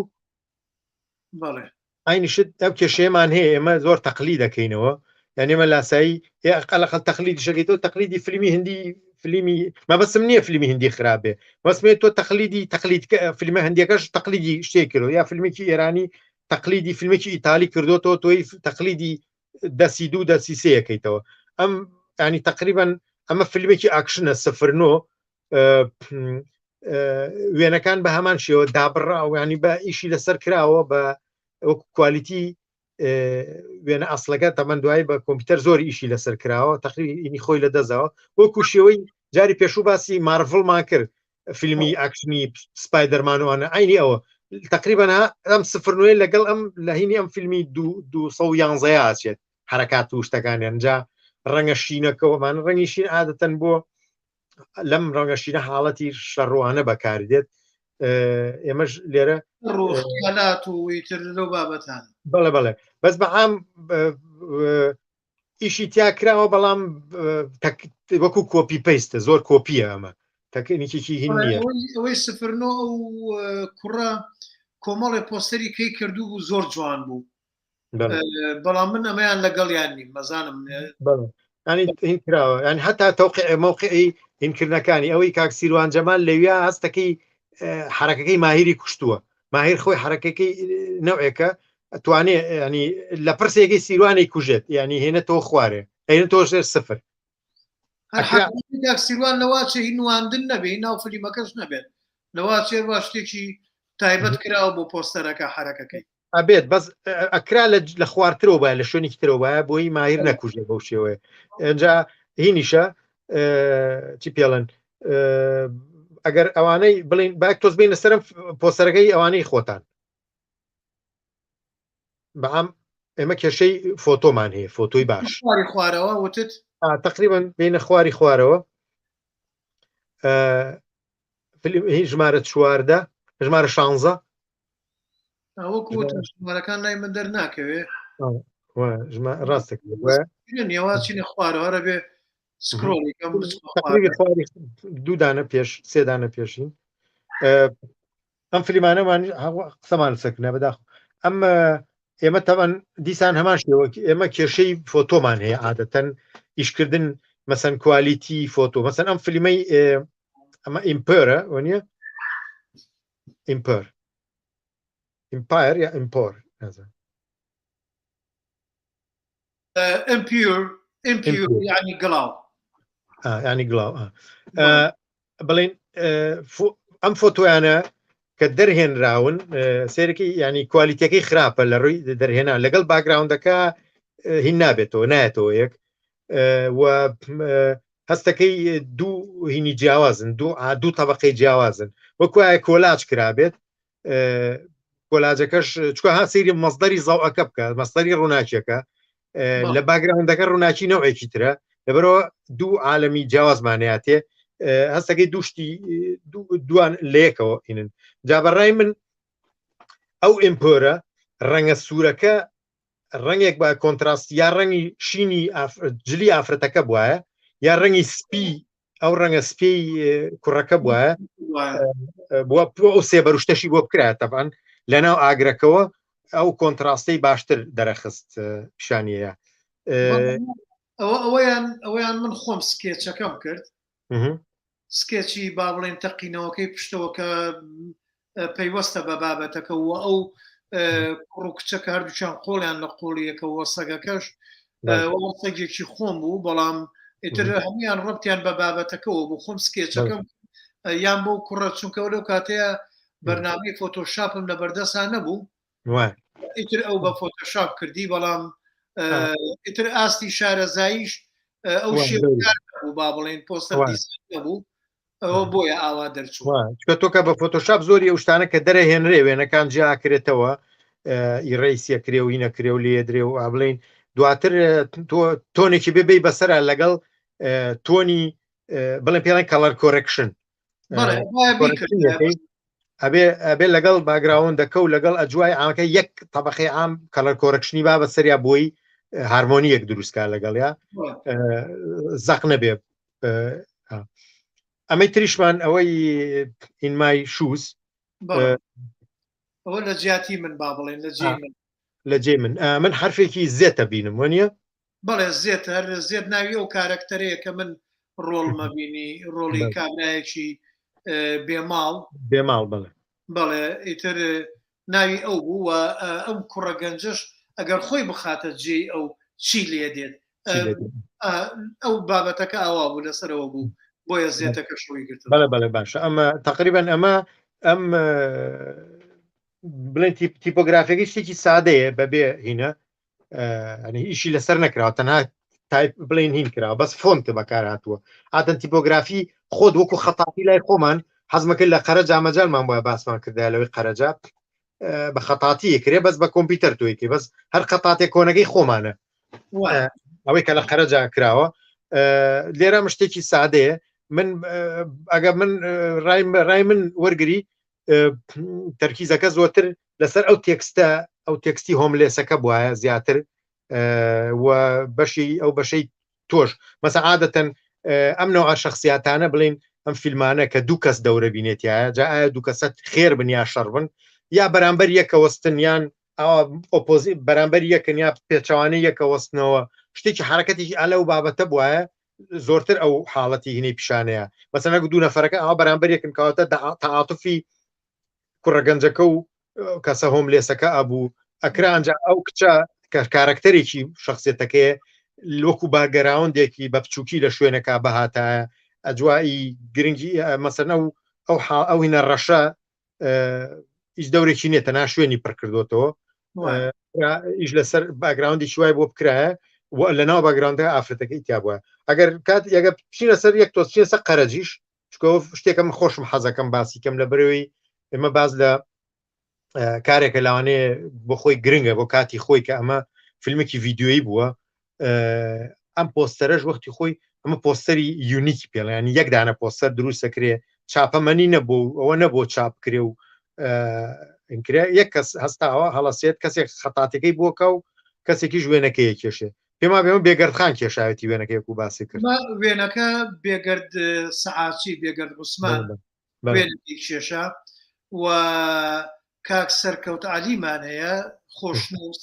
ئاینیشت ئەو کێشەیەمان هەیە ئێمە زۆر تەقلید دەکەینەوە یعنی ئێمە لاسایی قەلەقەل تەقلیدی شەکەیتەوە تەقلیدی فیلمی هندی فیلمی مەبەستم نییە فیلمی هندی خراپێ بەسمێت تۆ تەقلیدی فیلمە هەندیەکەش تەقلیدی شتێک کردەوە یا فیلمێکی ئێرانی تەقلیدی فیلمێکی ئیتالی کردوتەوە تۆی تەقلیدی دەسی دوو دەسی سەیەکەیتەوە ئەم ینی تقریبا ئەمە فیلمێکی ئاکشنە سفرنۆ وێنەکان بە هەمان شێوە دابڕا و ینی بە ئیشی لەسەر کراوە بە وەکو کوالیتی وێنە ئەسڵەکە تەمەند دوایی بە کۆمپیوتەر زۆر ئیشی لەسەر کراوە تقریبی خۆی لە دەزەوە وەکو شێوەی جاری پێشوو باسی مارڤڵمان کرد فیلمی ئاکشنی سپایدەرمانوانە عینی ئەوە تقریبا ئەم سفرنوێ لەگەڵ ئەم لە هینی ئەم فیلمی 211 ئاچێت حرکات و شتەکانیان جا ڕەنگە شینەکەەوەمان ڕەنگی شین عادەتەن بۆ لەم ڕەنگە شینە حاڵەتی شەڕوانە بەکاردێت ئێمەش لێرە ڕۆژلات و ویتر لەو بابەتان بەڵێ بەڵێ بەس بە عام ئیشی تیا کراوە بەڵام وەکو کۆپی پەیستە زۆر کۆپیە ئەمە تەکنیکێکی هین نییە ئەوەی سفرنۆ و کوڕە کۆمەڵی پۆستەری کەی کردو بوو زۆر جوان بوو بەڵام من ئەمەیان لەگەڵیان نیم مەزانم ینی هین کراوە ینی هەتا تەوقع مووقعی هینکردنەکانی ئەوەی کاکسیروان جەمال لەویا هەستەکەی حرەکەکەی ماهیری کوشتووە ماهیر خۆی حرەکەکەی نەوێکە توانێ ینی لە پرسێکی سیروانی کوژێت ینی هێنێتەوە خوارێ هێنێتەوە ژێر سفر سیروان لەواچە هی نواندن نەبێ ناو فلیمەکەش نەبێت لەواچێ وا شتێکی تایبەت کراوە بۆ پۆستەرەکە حرەکەکەی ئەبێت بەس ئەکرا لە خواردترەوە بە لە شوێنێکی ترەوە بە بۆی ماهیر نەکوژێ بەو شێوەیە ئەجا هینیشە چی پێڵن ئەگەر ئەوانەی بڵین باک تۆز بین لەسەرم پۆسەرەکەی ئەوانەی خۆتان بەعام ئێمە کێشەی فۆتۆمان هەیە فۆتۆی باش خوارەوە وتت تقریبا بینە خواری خوارەوە هی ژمارە چواردە ژمارە 16 ژمارەکان لای من دەرناکەوێ ڕاستێک نێواچینە خوارەوەرە بێ سکرۆڵیکەم خواری دوو دانە پێش سێ دانە پێشین ئەم فلیمانەمان قسەمان سەکنە بەداخ ئەم ئێمە تەوان دیسان هەمان شێوە ئێمە کێشەی فۆتۆمان هەیە عادەتەن ئیشکردن مەسەن کوالیتی فۆتۆ مەسەن ئەم فلیمەی ئەمە ئیمپۆرە وەنیە ئیمپۆر ئیمپایر یا ئیمپۆر نازانم ئیمپیور یعنی گڵاو ینی گڵاو بڵین ئەم فۆتۆیانە کە دەرهێنراون سێرەکەی ینی کوالیتەکەی خراپە لە ڕووی دەرهێنا لەگەڵ باگراونندەکە هین نابێتەوە نایەتەوە یەک و هەستەکەی دوو هینی جیاوازن دوو طبقەی جیاوازن وەکوایە کۆلاج کرابێت کۆلاجەکەش چکە ها سەیری مەزدەری زەوئەکە بکە مەستەری ڕووناکیەکە لە باگراونندەکە ڕووناکی نەوەیەکی ترە لەبەرەوە دوو عالەمی جیاوازمانەیەتێ هەستەکەی دوشتی دوان لەیەکەوە هینن جابەڕای من ئەو ئیمپۆرە ڕەنگە سوورەکە ڕەنگێک بە کۆنتراستی یا ڕەنگی شینی جلی ئافرەتەکە بواە یا ڕەنگی سپی ئەو ڕەنگە سپی کوڕەکە بواە بووە ئەو سێبەروشتەشی بۆ بکرات تەبان لەناو ئاگرەکەەوە ئەو کۆنتراستەی باشتر دەرەخست پیشانیەیە ئەوەیان من خۆم سکێچەکەم کرد سکێچی با بڵێن تەقینەوەکەی پشتەوە کە پەیوەستە بە بابەتەکەەوە ئەو ڕووکچەکە هەردووچیان قۆڵیان لە قۆڵیەکەەوە سەگەکەش سەگێکی خۆم بوو بەڵام ئیتر هەمویان ڕەبتیان بە بابەتەکەەوە بوو خۆم سکێچەکەم یان بۆ کوڕە چونکە لەو کاتەیە بەرنامەی فۆتۆشاپم لە بەردەسان نەبوو ئیتر ئەو بە فۆتۆشاپ کردی بەڵام ئیتر ئاستی شارەزاییش ئەو شێوە بوو با بڵێن پۆستەر دیزاین نەبوو ئەوە بۆیە ئاوا دەرچوو چکە تۆکە بە فۆتۆشاپ زۆری ئەو شتانە کە دەرەهێنرێ وێنەکان جیاکرێتەوە ئیڕیسیەکرێ و هینەکرێ و لێدرێ و ئابڵین دواتر تۆنێکی بێبی بەسەرە لەگەڵ تۆنی بڵێن پێڵێن کەڵەر کۆرەکشن ئەبێ لەگەڵ باگراوندەکە و لەگەڵ ئەجوای ئامەکە یەک تەبەقی عام کەڵەر کۆرەکشنی با بەسەریا بۆی هارمۆنیەک دروستکار لەگەڵ یا زەق نەبێ ئەمەی تریشمان ئەوەی ئینمای شووز ئەوە لە جیاتی من با بڵێن لە جێ من حرفێکی زێتە بینم وەنیە بەڵێ زێت هەر زێت ناوی ئەو کارکتەرەیە کە من ڕۆڵمەبینی ڕۆڵی کابراایەکی بێماڵ بڵێ بەڵێ ئیتر ناوی ئەو بوو و ئەم کوڕە گەنجش ئەگەر خۆی بخاتە جێ ئەو چی لێ دێت ئەو بابەتەکە ئاوا بوو لەسەرەوە بوو بۆیە زێتەکە شوی گرت بەڵێ باشە ئەمە تقریبا ئەمە ئەم بڵێن تیپۆگرافیەکەی شتێکی سادەیە بەبێ هینە ئیشی لەسەر نەکراوە تەنها تایپ بڵێن هین کراوە بەس فۆنتە بەکار هاتووە ئاتەن تیپۆگرافی خۆت وەکو خەتاتی لای خۆمان حەزمەکە لە قەرەجا مەجالمان بۆە باسمان کردا لەوەی قەرەجا بە خەتاتی کرێ بەس بە کۆمپیوتەر تۆیکێ بەس هەر خەتاتێک کۆنەکەی خۆمانە ئەوەی کە لە قەرەجا کراوە لێرە شتێکی سادەیە من ئەگە من ڕای من وەرگری تەرکیزەکە زۆرتر لەسەر ئەو تێکستە ئەو تێکستی هۆملێسەکە بواە زیاتر و بەشی ئەو بەشەی تۆش مەسە عادەتەن ئەم نەوە شخصیاتانە بڵین ئەم فیلمانە کە دوو کەس دەورە بینێتیایە جا ئایا دوو کەسەت خێر بن یا شەڕ بن یا بەرامبەر یەکە وەستن یان ئۆپۆزی بەرامبەر یەکن یا پێچوانەی یەکە وەستنەوە شتێکی حرەکەتی ئالە و بابەتە بواە زۆرتر ئەو حاڵەتی هینەی پیشانەیە مەسەنەک دوو نەفەرەکە ئەوە بەرامبەر یەکن کەواتە تەعاتوفی کوڕەگەنجەکە و کەسە هۆملێسەکە ئەبوو ئەکرانجا ئەو کچە کارکتەرێکی شخصێتەکەی لۆکو باگەراوندێکی بە بچووکی لە شوێنەکە بەهاتایە ئەجوایی گرنگی مەسەن ئەو هینە ڕەشە هیچ دەورێکی نێتە نا شوێنی پڕکردوتەوە ئیش لەسەر باگراوندی شوای بۆ بکرایە لە ناو باگراوندە ئافرەتەکەی تیا بووە ئەگەر کات یەگە بچینە سەر یەک تۆچینە سەر قەرەجیش چکۆ شتێکم خۆشم حەزەکەم باسیکەم لە بەرەوەی ئێمە باز لە کارێکە لاوانەیە بۆ خۆی گرنگە بۆ کاتی خۆی کە ئەمە فیلمێکی ڤیددیۆیی بووە ئەم پۆستەرەش وەختی خۆی ئەمە پۆستەری یونیکی پێڵیانی یەکدانە پۆستەر دروستەکرێ چاپەمەنی نەبوو ئەوە نەبوو چاپ کرێ و ئینکرێ یەک کەس هەستاوە هەڵەسێت کەسێک خەتاتەکەی بۆکە و کەسێکی ژوێنەکەی کێشێ پێما بێمە بێگەردخان کێشاوەتی وێنەکەی و باسی کرد وێنەکە بێگەرد سەعاچی بێگەرد عوسمان کێشە و کاک سەرکەوت عەلیمان هەیە خۆشنووس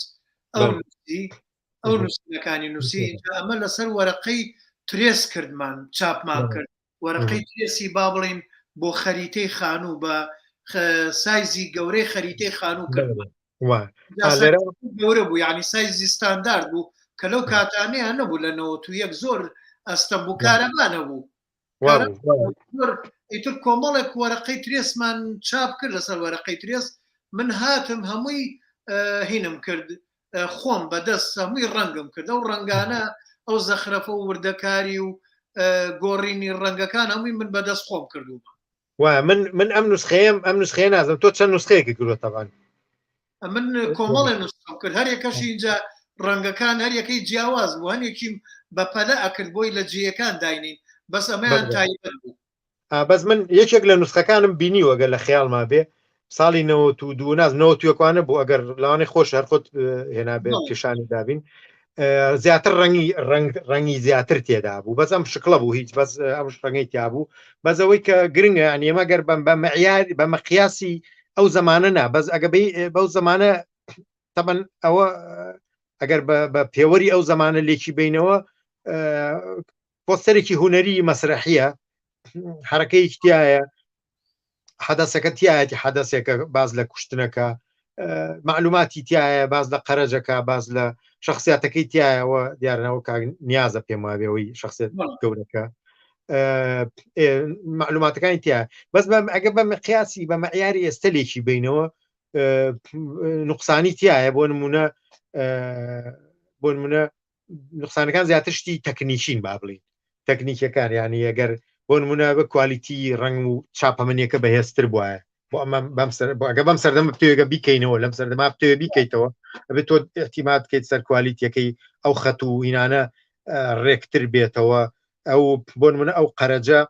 ئەو نووسینەکانی نووسی ئەمە لەسەر وەرەقەی ترێس کردمان چاپمان کرد وەرەقەی ترێسی با بڵین بۆ خەریتەی خانوو بە سایزی گەورەی خەریتەی خانوو کردمان گەورە بوو یعنی سایزی ستاندارد بوو کە لەو کاتانەیە نەبوو لە 91 زۆر ئەستەمبووکارەمانە بوو ئیتر کۆمەڵێک وەرەقەی ترێسمان چاپ کرد لەسەر وەرەقەی ترێس من هاتم هەمووی هینم کرد خۆم بەدەست هەمووی ڕەنگم کرد ئەو ڕەنگانە ئەو زەخرەفە و وردەکاری و گۆڕینی ڕەنگەکان هەمووی من بەدەست خۆم کردووە من ئەم نوسخەیە نازم تۆ چەند نوسخەیەکی کردوتەوان من کۆمەڵێ نووسم کرد هەر یەکەشی اینجا ڕەنگەکان هەر یەکەی جیاواز بوو هەنێکی بەپەلە ئەکرد بۆی لە جیەکان داینین بەس ئەمەیان تایبەت بوو بەس من یەکێک لە نوسخەکانم بینی وەگەر لە خەیاڵما بێ ساڵی 92 ناز 92وانە بوو ئەگەر لەوانەی خۆش هەر خۆت هێنا بێت کێشانی دابین زیاتر ڕەنگی زیاتر تێدا بوو بەس ئەم شکڵە بوو هیچ بەس ئەم ڕەنگەی تیا بوو بەس ئەوەی کە گرنگە ئەنیێمە گەر بە مەقیاسی ئەو زمانە نا بەس ئەگە بەو زمانە تەبەن ئەوە ئەگەر بە پێوەری ئەو زمانە لێکی بینەوە پۆستەرێکی هوەری مەسرەحیە حرەکەی تایە حەدەسەکە تایەتی حەدەسێکە باز لە کوشتنەکە معلوماتی تایە باز لە قەرەجەکە باز لە شخصیاتەکەی تایەوە دیارنەوە نیازە پێم وابێەوەی شخصیت گەورەکە معلوماتەکانی تایە بەس ئەگە بە مقیاسی بە مەعیاری ئێستا لێکی بینەوە نقصانی تایە بۆ نمونە نقصانەکان زیاتر شتی تەکنیشین با بڵین تەکنیکەکان ینی ئەگەر بۆ نمونە بە کوالیتی ڕنگ و چاپەمەنیەکە بەهێزتر بواە بۆ ئەمە ئەگە بەم سەردەمە پێوێگە بیکەینەوە لەم سەردەما پێوە بیکەیتەوە ئەبێت تۆ احتیمات بکەیت سەر کوالیتیەکەی ئەو خەت و هینانە ڕێکتر بێتەوە ئەو بۆ نمونە ئەو قەرەجە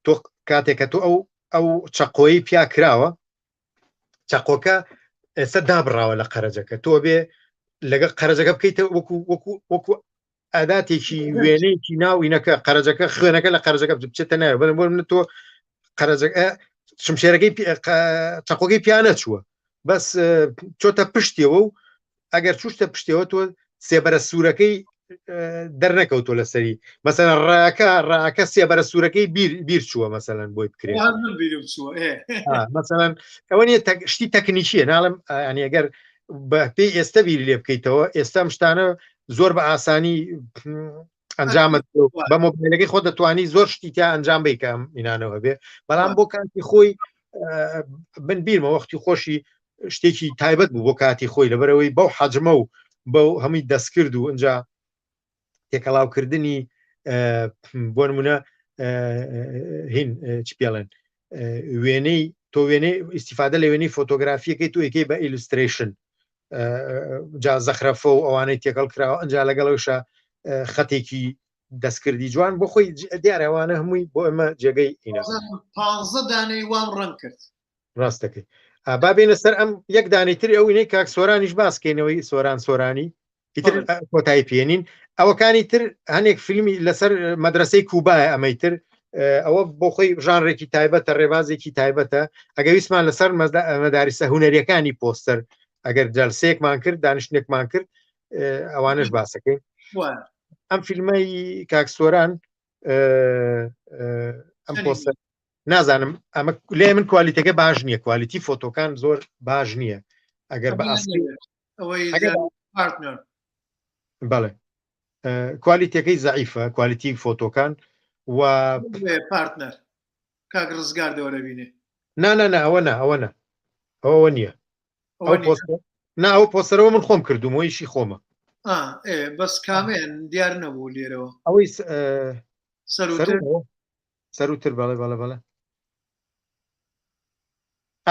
تۆ کاتێکە تۆ ئەو چەقۆیی پیا کراوە چەقۆکە ئێستا دابڕاوە لە قەرەجەکە تۆ بێ لەگە قەرەجەکە بکەیتە وەکو ئاداتێکی وێنەیەکی ناوینەکە قەرەجەکە خوێنەکە لە قەرەجەکە بچێتە نایە بڵێ بۆ من تۆ قەرەجەکە شمشێرەکەی چەقۆکەی پیانە چووە بەس چۆتە پشتیەوە و ئەگەر چوشتە پشتەوە تۆ سێبەرە سوورەکەی دەرنەکەوتۆ لەسەری مەسەلەن ڕاکە سێبەرە سوورەکەی بیر چووە مەسەلەن بۆی بکرێت مەسەلەن ئەوە نیە شتی تەکنیکیە ناڵم ئەنی ئەگەر بە پێی ئێستا بیری لێ بکەیتەوە ئێستا شتانە زۆر بە ئاسانی ئەنجامت بە مۆبایلەکەی خۆ دەتوانی زۆر شتی تا ئەنجام بیکەم ئینانەوە بێ بەڵام بۆ کاتی خۆی من بیرمە وەختی خۆشی شتێکی تایبەت بوو بۆ کاتی خۆی لەبەرەوەی بەو حەجمە و بەو هەمووی دەستکرد و ئەجا تێکەڵاوکردنی بۆ نمونە هین چ پێڵێن وێنەی تۆ وێنەی ئیسیفادە لە وێنەی فۆتۆگرافیەکەی تو یەکەی بە ئیلوستریشن جا زەخرەفە و ئەوانەی تێکەڵ کراوە ئەنجا لەگەڵەوەشە خەتێکی دەستکردی جوان بۆ خۆی دیارەوانە هەمووی بۆ ئەمە جێگەی ئینە 15 دانەی وام ڕەنگ کرد ڕاستەکەی با بێنە سەر ئەم یەک دانەیتر ئەو وینەی کاک سۆرانیش باسکەینەوەی سۆرانی ئیتر کۆتایی پێێنین ئەوەکانی تر هەنێک فیلمی لەسەر مەدرسەی کوبایە ئەمەیتر ئەوە بۆ خۆی ژانڕێکی تایبەتە ڕێبازێکی تایبەتە ئەگە ویسمان لەسەر مەدارسە هونەریەکانی پۆستەر ئەگەر جەلسەیەکمان کرد دانیشتێکمان کرد ئەوانش باسەکەین ئەم فیلمەی کاکسۆران ئەم پۆستەر نازانم ئەمە لێ من کوالیتەکە باش نییە کوالیتی فۆتۆکان زۆر باش نییە ئەگەر بە بەڵێ کوالیتەکەی زعیفە کوالیتی فۆتۆکان و پارتنەر کاک ڕزگار دەوەرەبینێ ئەوە نییە ئەو پۆستەرەوە من خۆم کردومەوە ئیشی خۆمە بەس کامێن دیار نەبوو لێرەوە ئەوەی سەروتر بەڵێ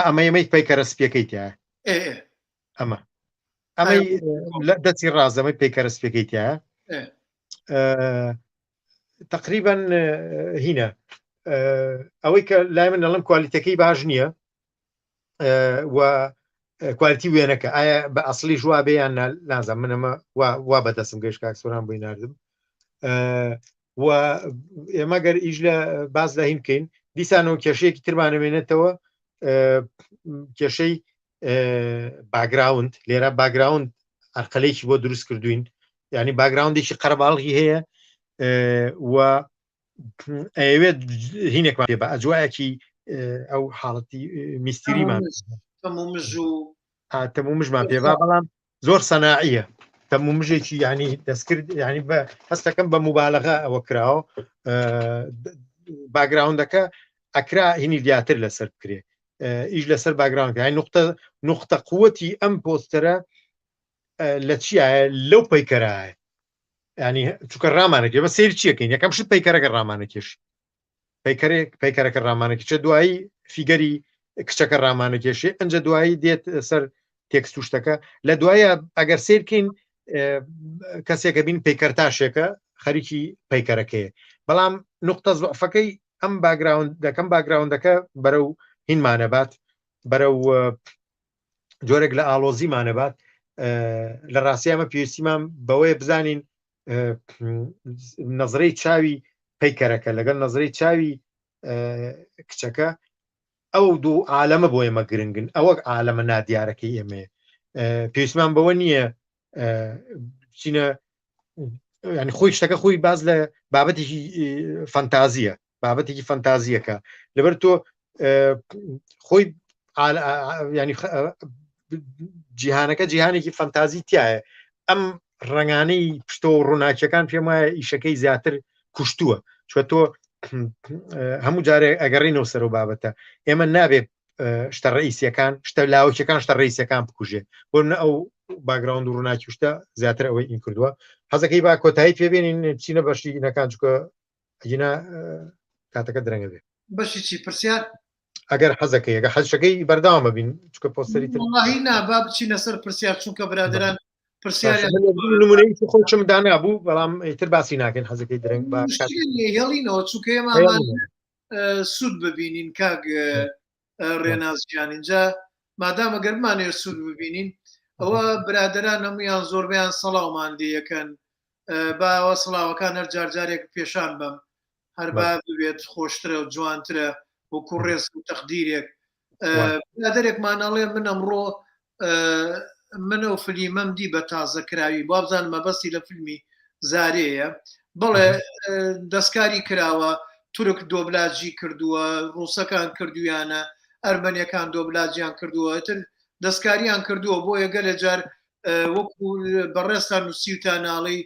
ئەمەی پەیکەرە سپیەکەی تایە ئەمەی دەچی ڕازەمەی پەیکەرە سپیەکەی تایە تقریبا هینە ئەوەی کە لای من دەڵم کوالیتەکەی باش نییە و کوالیتی وێنەکە ئایا بە ئەسلی ژوا بێیان نازانم منەمە وا بەدەستم گەشت کاک سۆران بۆی ناردم و ئێمە گەر ئیش لە باز لە هین بکەین دیسانەوە کێشەیەکی ترمانەوێنێتەوە کێشەی باگراوند لێرە باگراوند ئەرقەلەیەکی بۆ دروست کردوین ینی باگراوندێکی قەرەباڵغی هەیە و ئەوێت هینێکمان پێ بە ئەجوایەکی ئەو حاڵەتی میستریمان تەمومژمان پێوا بەڵام زۆر سەناعیە تەمومژێکی ینی دەستکرد ینی بە هەستەکەم بە مبالغە ئەوە کراوە باگراوندەکە ئەکرا هینی دیاتر لەسەر بکرێ ئیش لەسەر باگراوند ینی نقطە قووەتی ئەم پۆستەرە لە چیە لەو پەیکەرایە ینی چووکە ڕامانەکە بە سیر چیەکەین یەکەم شت پەیکەرەکە ڕامانەکێش پەیکەرەکە ڕامانەکە دوایی فیگەری کچەکە ڕامانەکێشێ ئەنجە دوایی دێت سەر تێکست و شتەکە لە دوایە ئەگەر سیرکەین کەسێکە بین پەیکەرتاشێکە خەریکی پەیکەرەکەیە بەڵام نقطە زۆفەکەی ئەم باگراوندەکە بەرەو هینمانەبات بەرەو جۆرێک لە ئالۆزیمانەبات لە ڕاستی ئەمە پێویستیمان بەوەیە بزانین نەزرەی چاوی پەیکەرەکە لەگەڵ نەزرەی چاوی کچەکە ئەو دوو عالەمە بۆ ئێمە گرنگن ئەوە عالەمە نادیارەکەی ئێمە پێویستمان بەوە نییە چینە ینی خۆی شتەکە خۆی باز لە بابەتێکی فەنتازیە بابەتێکی فەنتازیەکە لەبەر تۆ خۆی ینی جیهانەکە جیهانێکی فەنتازی تایە ئەم ڕنگانەی پشتۆ و ڕووناکیەکان پێم وایە ئیشەکەی زیاتر کوشتووە چوە تۆ هەموو جارێک ئەگەڕینەوە سەر و بابەتە ئێمە نابێت شتە ڕئیسیەکان شتە لاوکیەکان شتە ڕئیسیەکان بکوژێ بۆ ئەو باگراوند و ڕووناکی شتە زیاتر ئەوەی ئین کردووە حەزەکەی با کۆتایی پێبێنین چینە بەشی نەکان چکە ئەگینا کاتەکە درەنگە بێت بەشی چی پرسیار ئەگەر حەزەکەی ئەگە حەزەکەی بەرداوامە بین چکە پۆستەری واللهی نابا بچینە سەر پرسیار چونکە برادران پرسیار نمونەی خۆشم دانابوو بەڵام ئیتر باسی ناکەن حەزەکەی درەنگ هێڵینەوە چونکەێمە سوود ببینین کاک ڕێنازیان اینجا مادامە گەرمانێ سوود ببینین ئەوە برادران هەمویان زۆربیان سەڵاومان لێەکەن باوە سڵاوەکان هەر جارجارێک پێشان بم هەر با ببێت خۆشترە و جوانترە بۆ کوڕێز و تەقدیرێک برادرێکمانەڵێ من ئەمڕۆ منە و فلیمەم دی بە تازەکراوی با بزان مەبەستی لە فیلمی زارەیە بڵێ دەستکاری کراوە تورک دۆبلاجی کردووە ڕووسەکان کردویانە ئەرمەنیەکان دۆبلاجیان کردووە تر دەستکاریان کردووە بۆ یەگە لە جار وەکو بەڕێستان نووسیوتانناڵی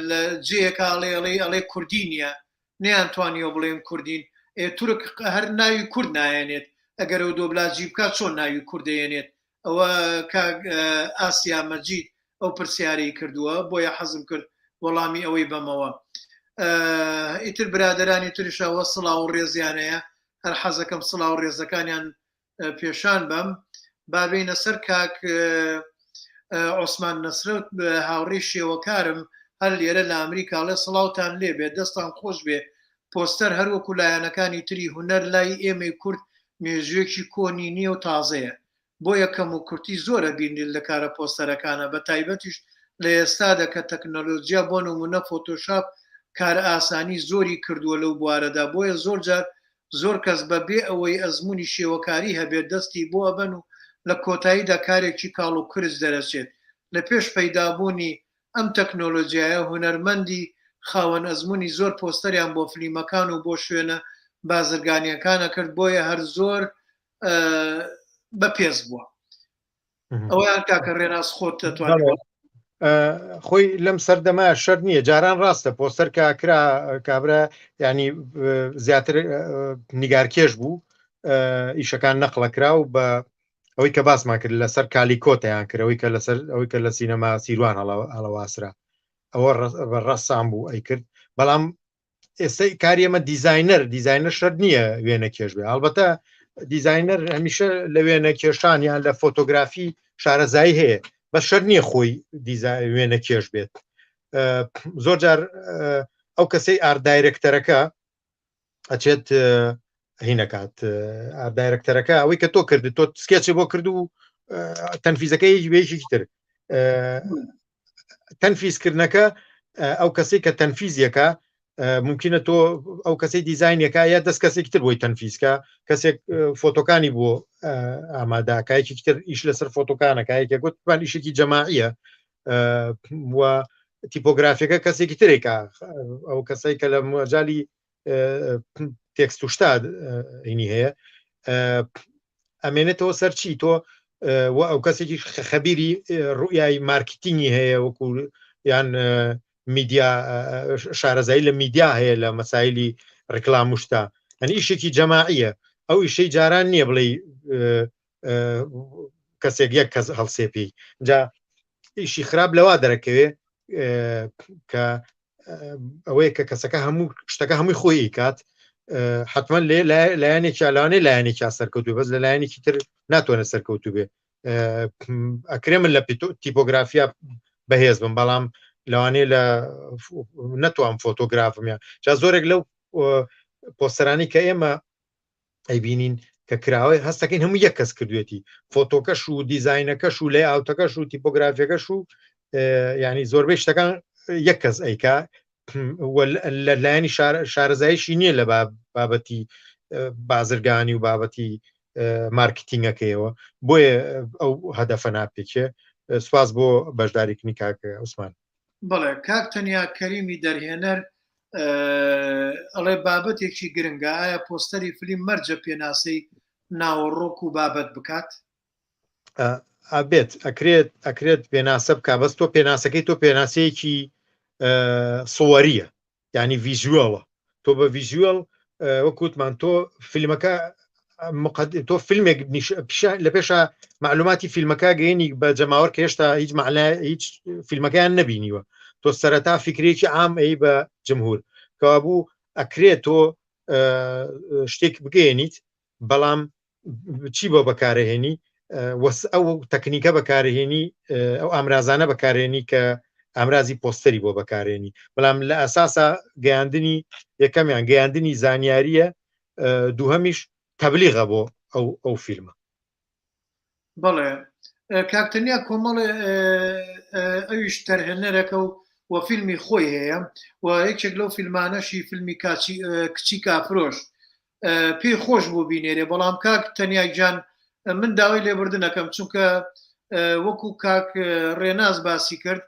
لە جێکاڵێڵی ئەڵێ کوردی نیە نەیانتوانیەوە بڵێن کوردین تورک هەر ناوی کورد نایێنێت ئەگەر ئەو دۆبلاجی بکات چۆن ناوی کوردەیێنێت ئەوە ئاسیا مەجید ئەو پرسیارەی کردووە بۆیە حەزم کرد وەڵامی ئەوەی بەمەوە ئیتر برادرانی تریشەوە سڵاو و ڕێزیانەیە هەر حەزەکەم سڵاو و ڕێزەکانیان پێشان بم بابینە سەر کاک عوسمان نەسرەوت هاوڕێی شێوەکارم هەر لێرە لە ئەمریکاڵێ سڵاوتان لێ بێ دەستان خۆش بێ پۆستەر هەروەکو لایەنەکانی تری هوەر لای ئێمەی کورد مێژوێکی کۆنی نییە و تازەیە بۆ یەکەم و کورتی زۆرە بینیت لە کارە پۆستەرەکانە بە تایبەتیش لە ئێستادا کە تەکنۆلۆژیا بۆ نمونە فۆتۆشاپ کار ئاسانی زۆری کردووە لەو بوارەدا بۆیە زۆر جار زۆر کەس بەبێ ئەوەی ئەزمموی شێوەکاری هەبێت دەستی بۆ ئەبەن و لە کۆتاییدا کارێکی کاڵ و کرس دەرەچێت لە پێش پەیدابوونی ئەم تەکنۆلۆژیایە هوەرمەندی خاوەن ئەزمموی زۆر پۆستەریان بۆ فلیمەکان و بۆ شوێنە بازرگانیەکانە کرد بۆیە هەر زۆر بەپێز بووە ئەویان کاکە ڕێناس خۆت دەتوانێت خۆی لەم سەردەما شەر نییە جاران ڕاستە پۆستەر کاکرا کابرا ینی زیاتر نیگارکێش بوو ئیشەکان نەقڵەکرا و بە ئەوەی کە باسمان کرد لەسەر کالیکۆتەیان کردەوەی کە لەسەر ئەوەی کە لە سینەما سیروان هەڵەواسرا ئەوە ڕەسام بوو ئەی کرد بەڵام ئێستا کاری ئەمە دیزاینەر شەر نییە وێنە کێش بێ ئەلبەتە دیزاینەر هەمیشە لە وێنە کێشان یان لە فۆتۆگرافی شارەزایی هەیە بە شەر نییە خۆی وێنە کێش بێت زۆر جار ئەو کەسەی ئاردایرکتەرەکە ئەچێت هینەکات ئاردایرکتەرەکە ئەوەی کە تۆ کرد تۆ سکێچی بۆ کرد و تەنفیزەکەی وێکی تر تەنفیزکردنەکە ئەو کەسەی کە تەنفیزیەکە ممکنە تۆ ئەو کەسەی دیزاینەکە یا دەست کەسێکی تر بۆی تەنفیزکە کەسێک فۆتۆکانی بۆ ئاماداکایەکی تر ئیش لەسەر فۆتۆکانەکە یەکێک گوتمان ئیشێکی جەماعیە و تیپۆگرافیەکە کەسێکی ترێکە ئەو کەسەی کە لە مەجالی تێکست و شتا هینی هەیە ئەمێنێتەوە سەرچی تۆ ئەو کەسێکی خەبیری ڕوئای مارکتینگی هەیە وەکو یان میدیا شارەزایی لە میدیا هەیە لە مەسایلی ڕکلام وشتا ئەنی ئیشێکی جەماعیە ئەو ئیشەی جاران نییە بڵێ کەسێک یەک کەس هەڵسێپی جا ئیشی خراپ لەوا دەرەکەوێ کە ئەوەیە کە کەسەکە هەموو شتەکە هەمووی خۆی کات حتمما لایەنێکی لەوانێ لایەنێکی سەرکەوتوی بەس لە لایەنێکی تر ناتوانێت سەرکەوتو بێ ئەکرێ من لە تیپۆگرافیا بەهێز بم بەڵام لەوانەیە لە نەتوان فۆتۆگرافم جا زۆرێک لەو پۆستەرانی کە ئێمە ئەیبینین کە کراوەی هەستەکەین هەموو یەک کەس کردوێتی فۆتۆکەش و دیزاینەکەش و لێ ئاوتەکەش و تیپۆگرافیەکەش و ینی زۆربەی شتەکان یەک کەس ئەیکا لە لایەنی شارەزاییشی نییە لە بابەتی بازرگانی و بابەتی مارکتینگەکەیەوە بۆیە ئەو هەدەفە ناپێکێ سواز بۆ بەشداریکردنی کاکە عوسمان بەڵێ کاک تەنیا کەریمی دەرهێنەر ئەڵێ بابەتێکی گرنگە ئایا پۆستەری فلیم مەرجە پێناسەی ناوەڕۆک و بابەت بکات ئابێت ئەکرێت پێناسە بک بەس تۆ پێناسەکەی تۆ پێناسەیەکی سووەریە ینی ڤیژوەڵە تۆ بە ڤیژوەڵ وەکوتمان تۆ فیلمەکە تۆ فیلمێک لە پێشە معلوماتی فیلمەکە گەێنی بە جەماوەر کە هێشتا هیچ فیلمەکەیان نەبینیوە تۆ سەرەتا فکرێکی عام ئەی بە جمهور کەوا بوو ئەکرێت تۆ شتێک بگەێنیت بەڵام چی بۆ بەکارهێنی ئەو تەکنیکە بەکارهێنی ئەو ئامرازانە بەکارهێنی کە ئامرازی پۆستەری بۆ بەکارێنی بەڵام لە ئەساسا گەیاندنی یەکەمیان گەیاندنی زانیاریە دووهەمیش تەبلیغە بۆ ئەو فیلمە بەڵێ کاکتەنیا کۆمەڵێ ئەویش تەرهێنەرەکە و فیلمی خۆی هەیە و یەکێک لەو فیلمانەشی فیلمی کچی کافرۆش پێی خۆش بۆ بینێرێ بەڵام کاک تەنیاگیان من داوای لێبوردنەکەم چونکە وەکو کاک ڕێناز باسی کرد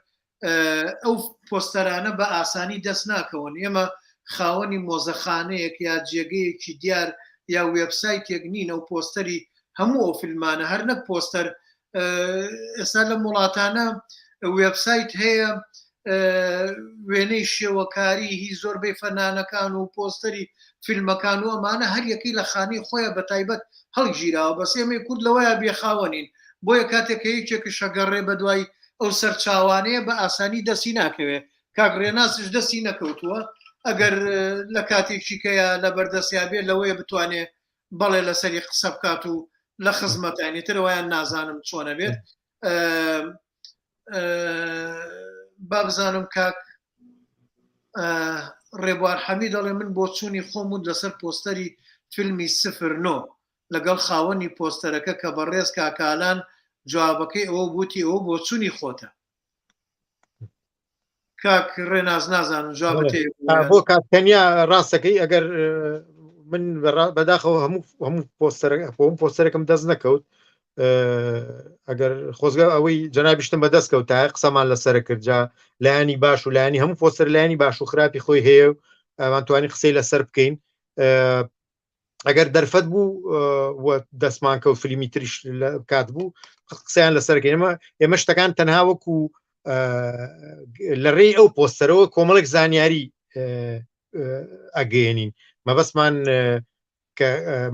ئەو پۆستەرانە بە ئاسانی دەست ناکەون ئێمە خاوەنی مۆزەخانەیەک یا جێگەیەکی دیار یا وێبسایتێک نین ئەو پۆستەری هەموو ئەو فیلمانە هەر نەک پۆستەر ئێستا لە وڵاتانە وێبسایت هەیە وێنەی شێوەکاری هی زۆربەی فەنانەکان و پۆستەری فیلمەکان و ئەمانە هەر یەکەی لە خانەی خۆیان بە تایبەت هەڵگیراوە بەس ئێمەی کورد لەوەیە بێخاوەنین بۆیە کاتێکە هیچێک شەگەڕێ بە دوای ئەو سەرچاوانەیە بە ئاسانی دەستی ناکەوێت کاگڕێناسش دەستی نەکەوتووە ئەگەر لە کاتێکی کەیە لە بەردەستیابێت لەوەیە بتوانێت بەڵێ لەسەری قسە بکات و لە خزمەتانێتەوەیان نازانم چۆنە بێت با بزانم کاک ڕێبوار حەمی دەڵێ من بۆ چوونی خۆم و لەسەر پۆستەری فیلمی 09 لەگەڵ خاوەنی پۆستەرەکە کە بەڕێز کاکالان جوابەکەی ئەوە بوتی ئەوە بۆ چوونی خۆتە کاک ڕێناز نازانم جوابەتی بۆ کاتەنیا ڕاستەکەی ئەگەر من بەداخەوە هەموو پۆستەرەکەم دەست نەکەوت ئەگەر خۆزگە ئەوەی جەنابیشتم بەدەست کەوت تا قسەمان لەسەر کردجا لایانی باش و لایانی هەموو پۆستەر لایانی باش و خراپی خۆی هەیە و ئەوانتوانی قسەی لەسەر بکەین ئەگەر دەرفەت بوو دەستمان کەوت فیلمی تریش کات بوو قسەیان لەسەرکەین ئێمە شتەکان تەنها وەکو لە ڕێی ئەو پۆستەرەوە کۆمەڵێک زانیاری ئەگەێنین مەبەستمان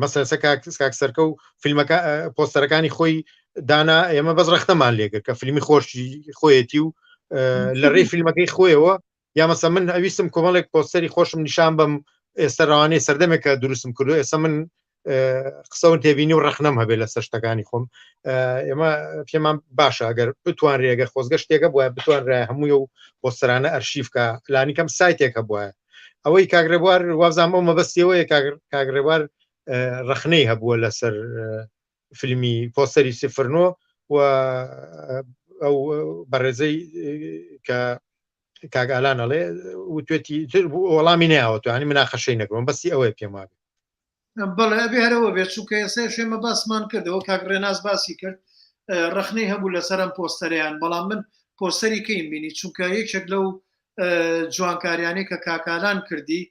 مەسەلسە کاک سەرکە و فیلمەکە پۆستەرەکانی خۆی دانا ئێمە بەس ڕەختەمان لێگر کە فیلمی خۆشی خۆیەتی و لە ڕێی فیلمەکەی خۆیەوە یا مەسە من ئەویستم کۆمەڵێک پۆستەری خۆشم نیشان بم ئێستا ڕەوانەی سەردەمێکە دروستم کردو ئێستا من قسەون تێبینی و ڕەخنەم هەبێت لە سەر شتەکانی خۆم ئێمە پێمان باشە ئەگەر بتوانرێ ئەگەر خۆزگە شتێکە بووە بتوانرێ هەمووی و پۆستەرانە ئەرشیفکە لانیکەم سایتێکە بووە ئەوەی کاگڕێبوار وابزانام ئەو مەبەستیەوەیە کاگڕێبوار ڕەخنەی هەبووە لەسەر فیلمی پۆستەری 09 و ئەو بەڕێزەی کە کاگالان ئەڵێ وتێتی وەڵامی ناوە توانی مناقەشەی نەکڕم بەستی ئەوەیە پێم وابێت بەڵێ بێ هەرەوە بێت چونکە ئێستا شێمە باسمان کردەوە کاگڕێناز باسی کرد ڕەخنەی هەبوو لەسەرم پۆستەریان بەڵام من پۆستەری کەیم بینی چونکە یەکێک لەو جوانکاریانی کە کاکالان کردی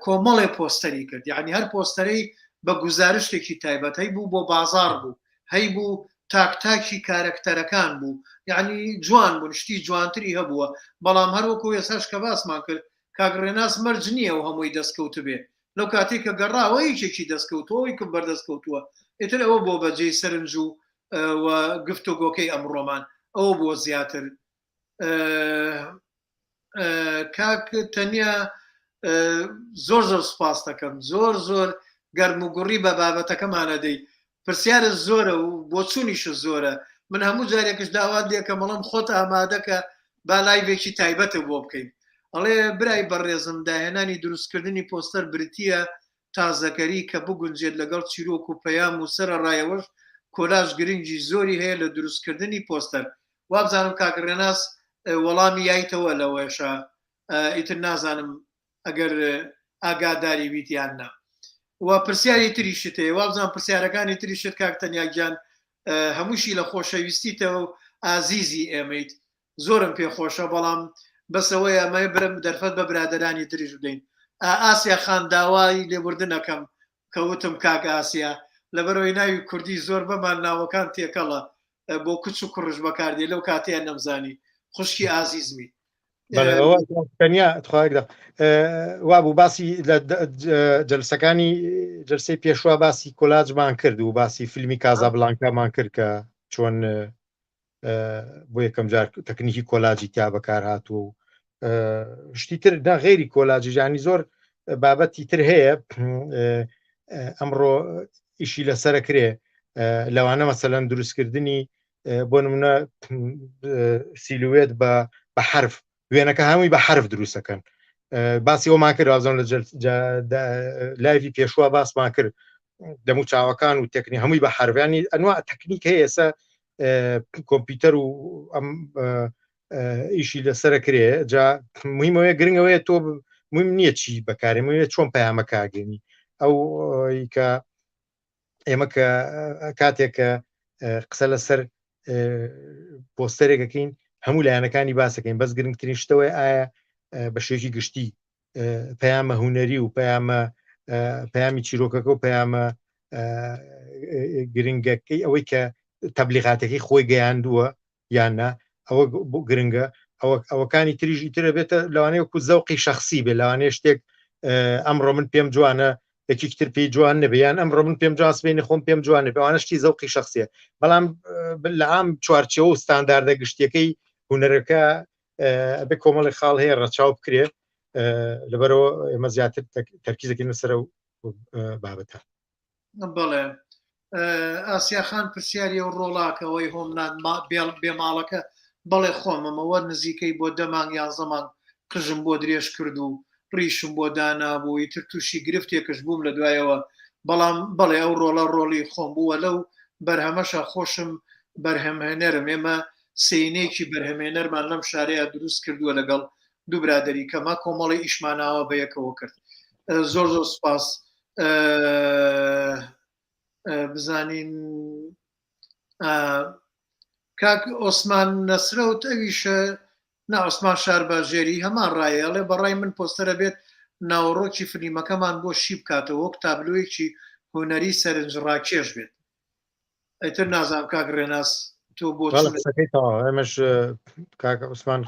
کۆمەڵێ پۆستەری کرد یعنی هەر پۆستەرەی بە گزارشتێکی تایبەت هەی بوو بۆ بازار بوو هەی بوو تاکتاکی کارکتەرەکان بوو یعنی جوان بوون شتی جوانتری هەبووە بەڵام هەروەکو ێساش کە باسمان کرد کاگڕێناس مەرج نییە و هەمووی دەستکەوت بێ لەو کاتێک کە گەڕاوە هیچێکی دەستکەوتەوەی کە بەردەستکەوتووە ئێتر ئەوە بۆ بەجێی سەرنج و گفتوگۆکەی ئەمڕۆمان ئەوە بۆ زیاتر کاک تەنیا زۆر سوپاس دەکەم زۆر گەرم و گوڕی بە بابەتەکەمانە دەی پرسیارە زۆرە و بۆ چوونیشە زۆرە من هەموو جارێکش داوات لێکە مەڵم خۆت ئامادەکە با لایڤێکی تایبەتە بۆ بکەین ئەڵێ برای بەڕێزم داهێنانی دروستکردنی پۆستەر بریتیە تازەکەری کە بگونجێت لەگەڵ چیرۆک و پەیام و سەرە ڕایەوەش کۆلاژ گرنگی زۆری هەیە لە دروستکردنی پۆستەر وابزانم کاگڕێناس وەڵامی یایتەوە لەوەشە ئیتر نازانم ئەگەر ئاگاداری ویتیان نا و پرسیاری تریشت هەیە وابزانم پرسیارەکانی تریشت کاکتەنیاگیان هەمووشی لە خۆشەویستیتەوە و ئازیزی ئێمەیت زۆرم پێخۆشە بەڵام بەسەوەی ئەمە برم دەرفەت بە برادرانی تریش بدەین ئاسیا خان داوای لێبوردنەکەم کەوتم کاک ئاسیا لەبەرەوەی ناوی کوردی زۆر بەمان ناوەکان تێکەڵە بۆ کچ و کوڕژ بەکاردێ لەو کاتیان نەمزانی خوشکی ئازیزمی تەنیا وابوو باسی لە جەلسەکانی جلسەی پێشوا باسی کۆلاجمان کرد و باسی فیلمی کازابلانکامان کرد کە چۆن بۆ یەکەم جار تەکنیکی کۆلاجی تا بەکار هاتووە و شتی تر غێری کۆلاجی ژانی زۆر بابەتی تر هەیە ئەمڕۆ ئیشی لەسرە کرێ لەوانە مەسەلەن دروستکردنی بۆ نمونە سیلوێت بە حرف وێنەکە هەمووی بە حرف دروستەکەن باسی ئەومان کرد ئازۆن لە لایڤی پێشوا باسمان کرد دەمو چاوەکان و تەکنی هەمووی بە حرفیانی ئەنواع تەکنیک هەیە ئێستا کۆمپیوتەر و ئەم ئیشی لەسرە کرێ جا مهمەوەی گرنگەوەیە تۆ مهم نییە چی بەکارێمەوێت چۆن پەیامەکگەنی ئەو کە ئێمە کە کاتێک کە قسە لەسەر پۆستەرێکەکەین هەموو لایەنەکانی باسەکەین بەس گرنگترین شتەوەی ئایا بە شێوکی گشتی پەیامە هوەری و پەیامی چیرۆکەکە و پەیامە گرنگەکەی ئەوەی کە تەبلیغاتەکەی خۆی گەیاندووە یاننا ئەوە گرنگە ئەوەکانی تریژی ترە بێتە لەوانەیە وەکو زەوقی شەخصی بێ لەوانەیە شتێک ئەمڕۆ من پێم جوانە یەکیتر پێی جوان نەبیان ئەمڕۆ من پێم جواسبێنی خۆم پێم جوانە بەوانشتی زەوقی شخصیە بەڵام لە عام چوارچەوە و ستانداردە گشتیەکەی هوەرەکە بە کۆمەڵی خاڵ هەیە ڕەچاو بکرێ لەبەرەوە ئێمە زیاتر تەرکیزەکەین لەسەر و بابەتە. بەڵێ ئاسیا خان پرسیاری و ڕۆڵاکەوەی هۆمنان بێماڵەکە بەڵێ خۆمەمەوە نزیکەی بۆ دەمانگ یان زەمان قژم بۆ درێژ کرد و ڕیشم بۆ دانابووی تر تووشی گرفتێکش بووم لە دوایەوە بەڵام بەڵێ ئەو ڕۆڵی خۆم بووە لەو بەرهەمەشە خۆشم بەرهەمهێنەرم ئێمە سینێکی بەرهەمێنەرمان لەم شارەیە دروست کردووە لەگەڵ دوو برادری کەمە کۆمەڵی ئیشماناوە بە یەکەوە کرد زۆر سپاس بزانین کاک ئۆسمان نەسرەوت ئەویشە ناوسمان شار باژێری هەمان ڕایەڵێ بەڕای من پۆستەرە بێت ناوڕۆکی فلیمەکەمان بۆ شی بکاتەوە وەک تابلۆیەکی هوەری سەرنج ڕاکێش بێت ئەیتر نازانم کاک ڕێناس تۆ بۆ ئەمەش کاک عوسمان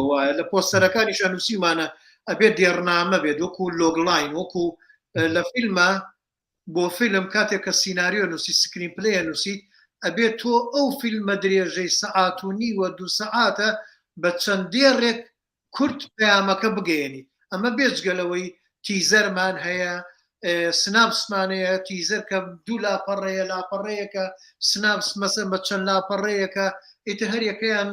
وایە لە پۆستەرەکانیش نووسیمانە ئەبێت دێڕنامە بێت وەکو لۆگلاین وەکو لە فیلمە بۆ فیلم کاتێک کە سیناریۆ نووسی سکرین پلەیە نووسیت ئەبێت تۆ ئەو فیلمە درێژەی سەعات و نیوە 2 سەعاتە بە چەندێڕێک کورت پەیامەکە بگەێنی ئەمە بێجگەلەوەی تیزەرمان هەیە سنابسمانەیە تیزەر کە 2 لاپەڕەیە لاپەڕەیەکە سنابس مەسەن بە چەند لاپەڕەیەکە ئیتر هەریەکەیان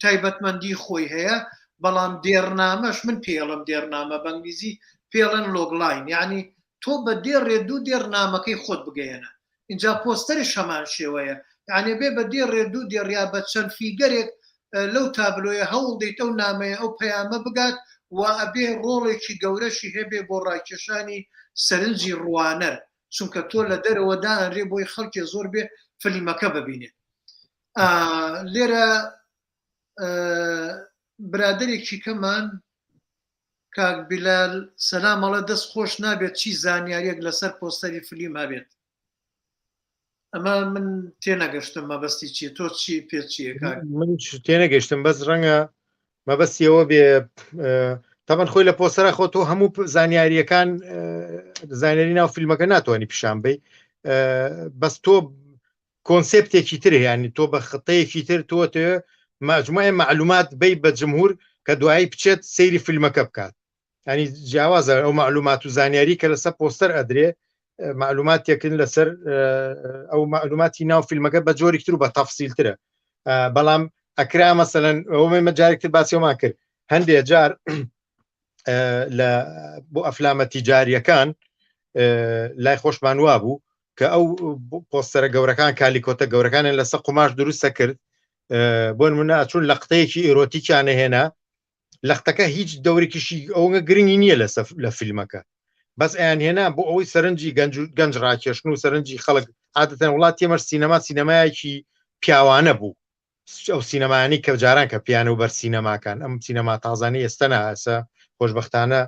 تایبەتمەندی خۆی هەیە بەڵام دێڕنامەش من پێڵم دێڕنامە بەنگلیزی پێڵەن لۆگلاین یعنی تۆ بە دێڕێ 2 دێڕنامەکەی خۆت بگەێنە اینجا پۆستەری شەمان شێوەیە یعنی بێ بە دێڕێ 2 دێڕیا بە چەند فیگەرێک لەو تابلۆیە هەوڵ دەیت ئەو نامەیە ئەو پەیامە بگات و ئەبێ ڕۆڵێکی گەورەشی هەبێ بۆ ڕاکێشانی سەرنجی ڕوانەر چونکە تۆ لە دەرەوە دانرێ بۆی خەڵکی زۆر بێ فلیمەکە ببینێت لێرە برادێکی کەمان کاک بیلال سەلامەڵە دەست خۆش نابێت چی زانیاریەک لەسەر پۆستەری فلیم هەبێت ئەمە من تێنەگەشتم مەبەستی چیە تۆ چی پێچیە من تێنەگەشتم بەس ڕەنگە مەبەستیەوە بێ تاەن خۆی لە پۆستەرە خۆ تۆ هەموو زانیاریەکان زانیاری ناو فیلمەکە ناتوانانی پیشان بی بەس تۆ کۆنسپتێکی تر ینی تۆ بە خطەیەکی تر تۆ مجموعه معلومات بی بە جمهور کە دوایی بچێت سەیری فیلمەکە بکات ینی جیاوازە ئەو معلومات و زانیاری کە لەسەر پۆستەر ئەدرێ معلوماتێکن لەسەر ئەو معلوماتی ناو فیلمەکە بە جۆرێکتر و بە تەفسیلترە بەڵام ئەکرا مەسەلەن ئەومە مەجارێکتر باسیەوەمان کرد هەندێک جار بۆ ئەفلامە تیجاریەکان لای خۆشمان وا بوو کە ئەو پۆستەرە گەورەکان کالیکۆتە گەورەکانیان لەسەر قوماش دروستە کرد بۆ نمونە چون لەقتەیەکی ئێرۆتیکیانە هێنا لەختەکە هیچ دەورێکیشی ئەوە گرنگی نییە لە فیلمەکە بەس ئەیان هێنا بۆ ئەوەی سەرنجی گەنج ڕاکێشن و سەرنجی خەڵک عادەتەن وڵات تێمەر سینەمایەکی پیاوانە بوو ئەو سینەمانی کە جاران کە پیانە و بەر سینەماکان ئەم سینەما تازانی ئێستا ناسە خۆشبەختانە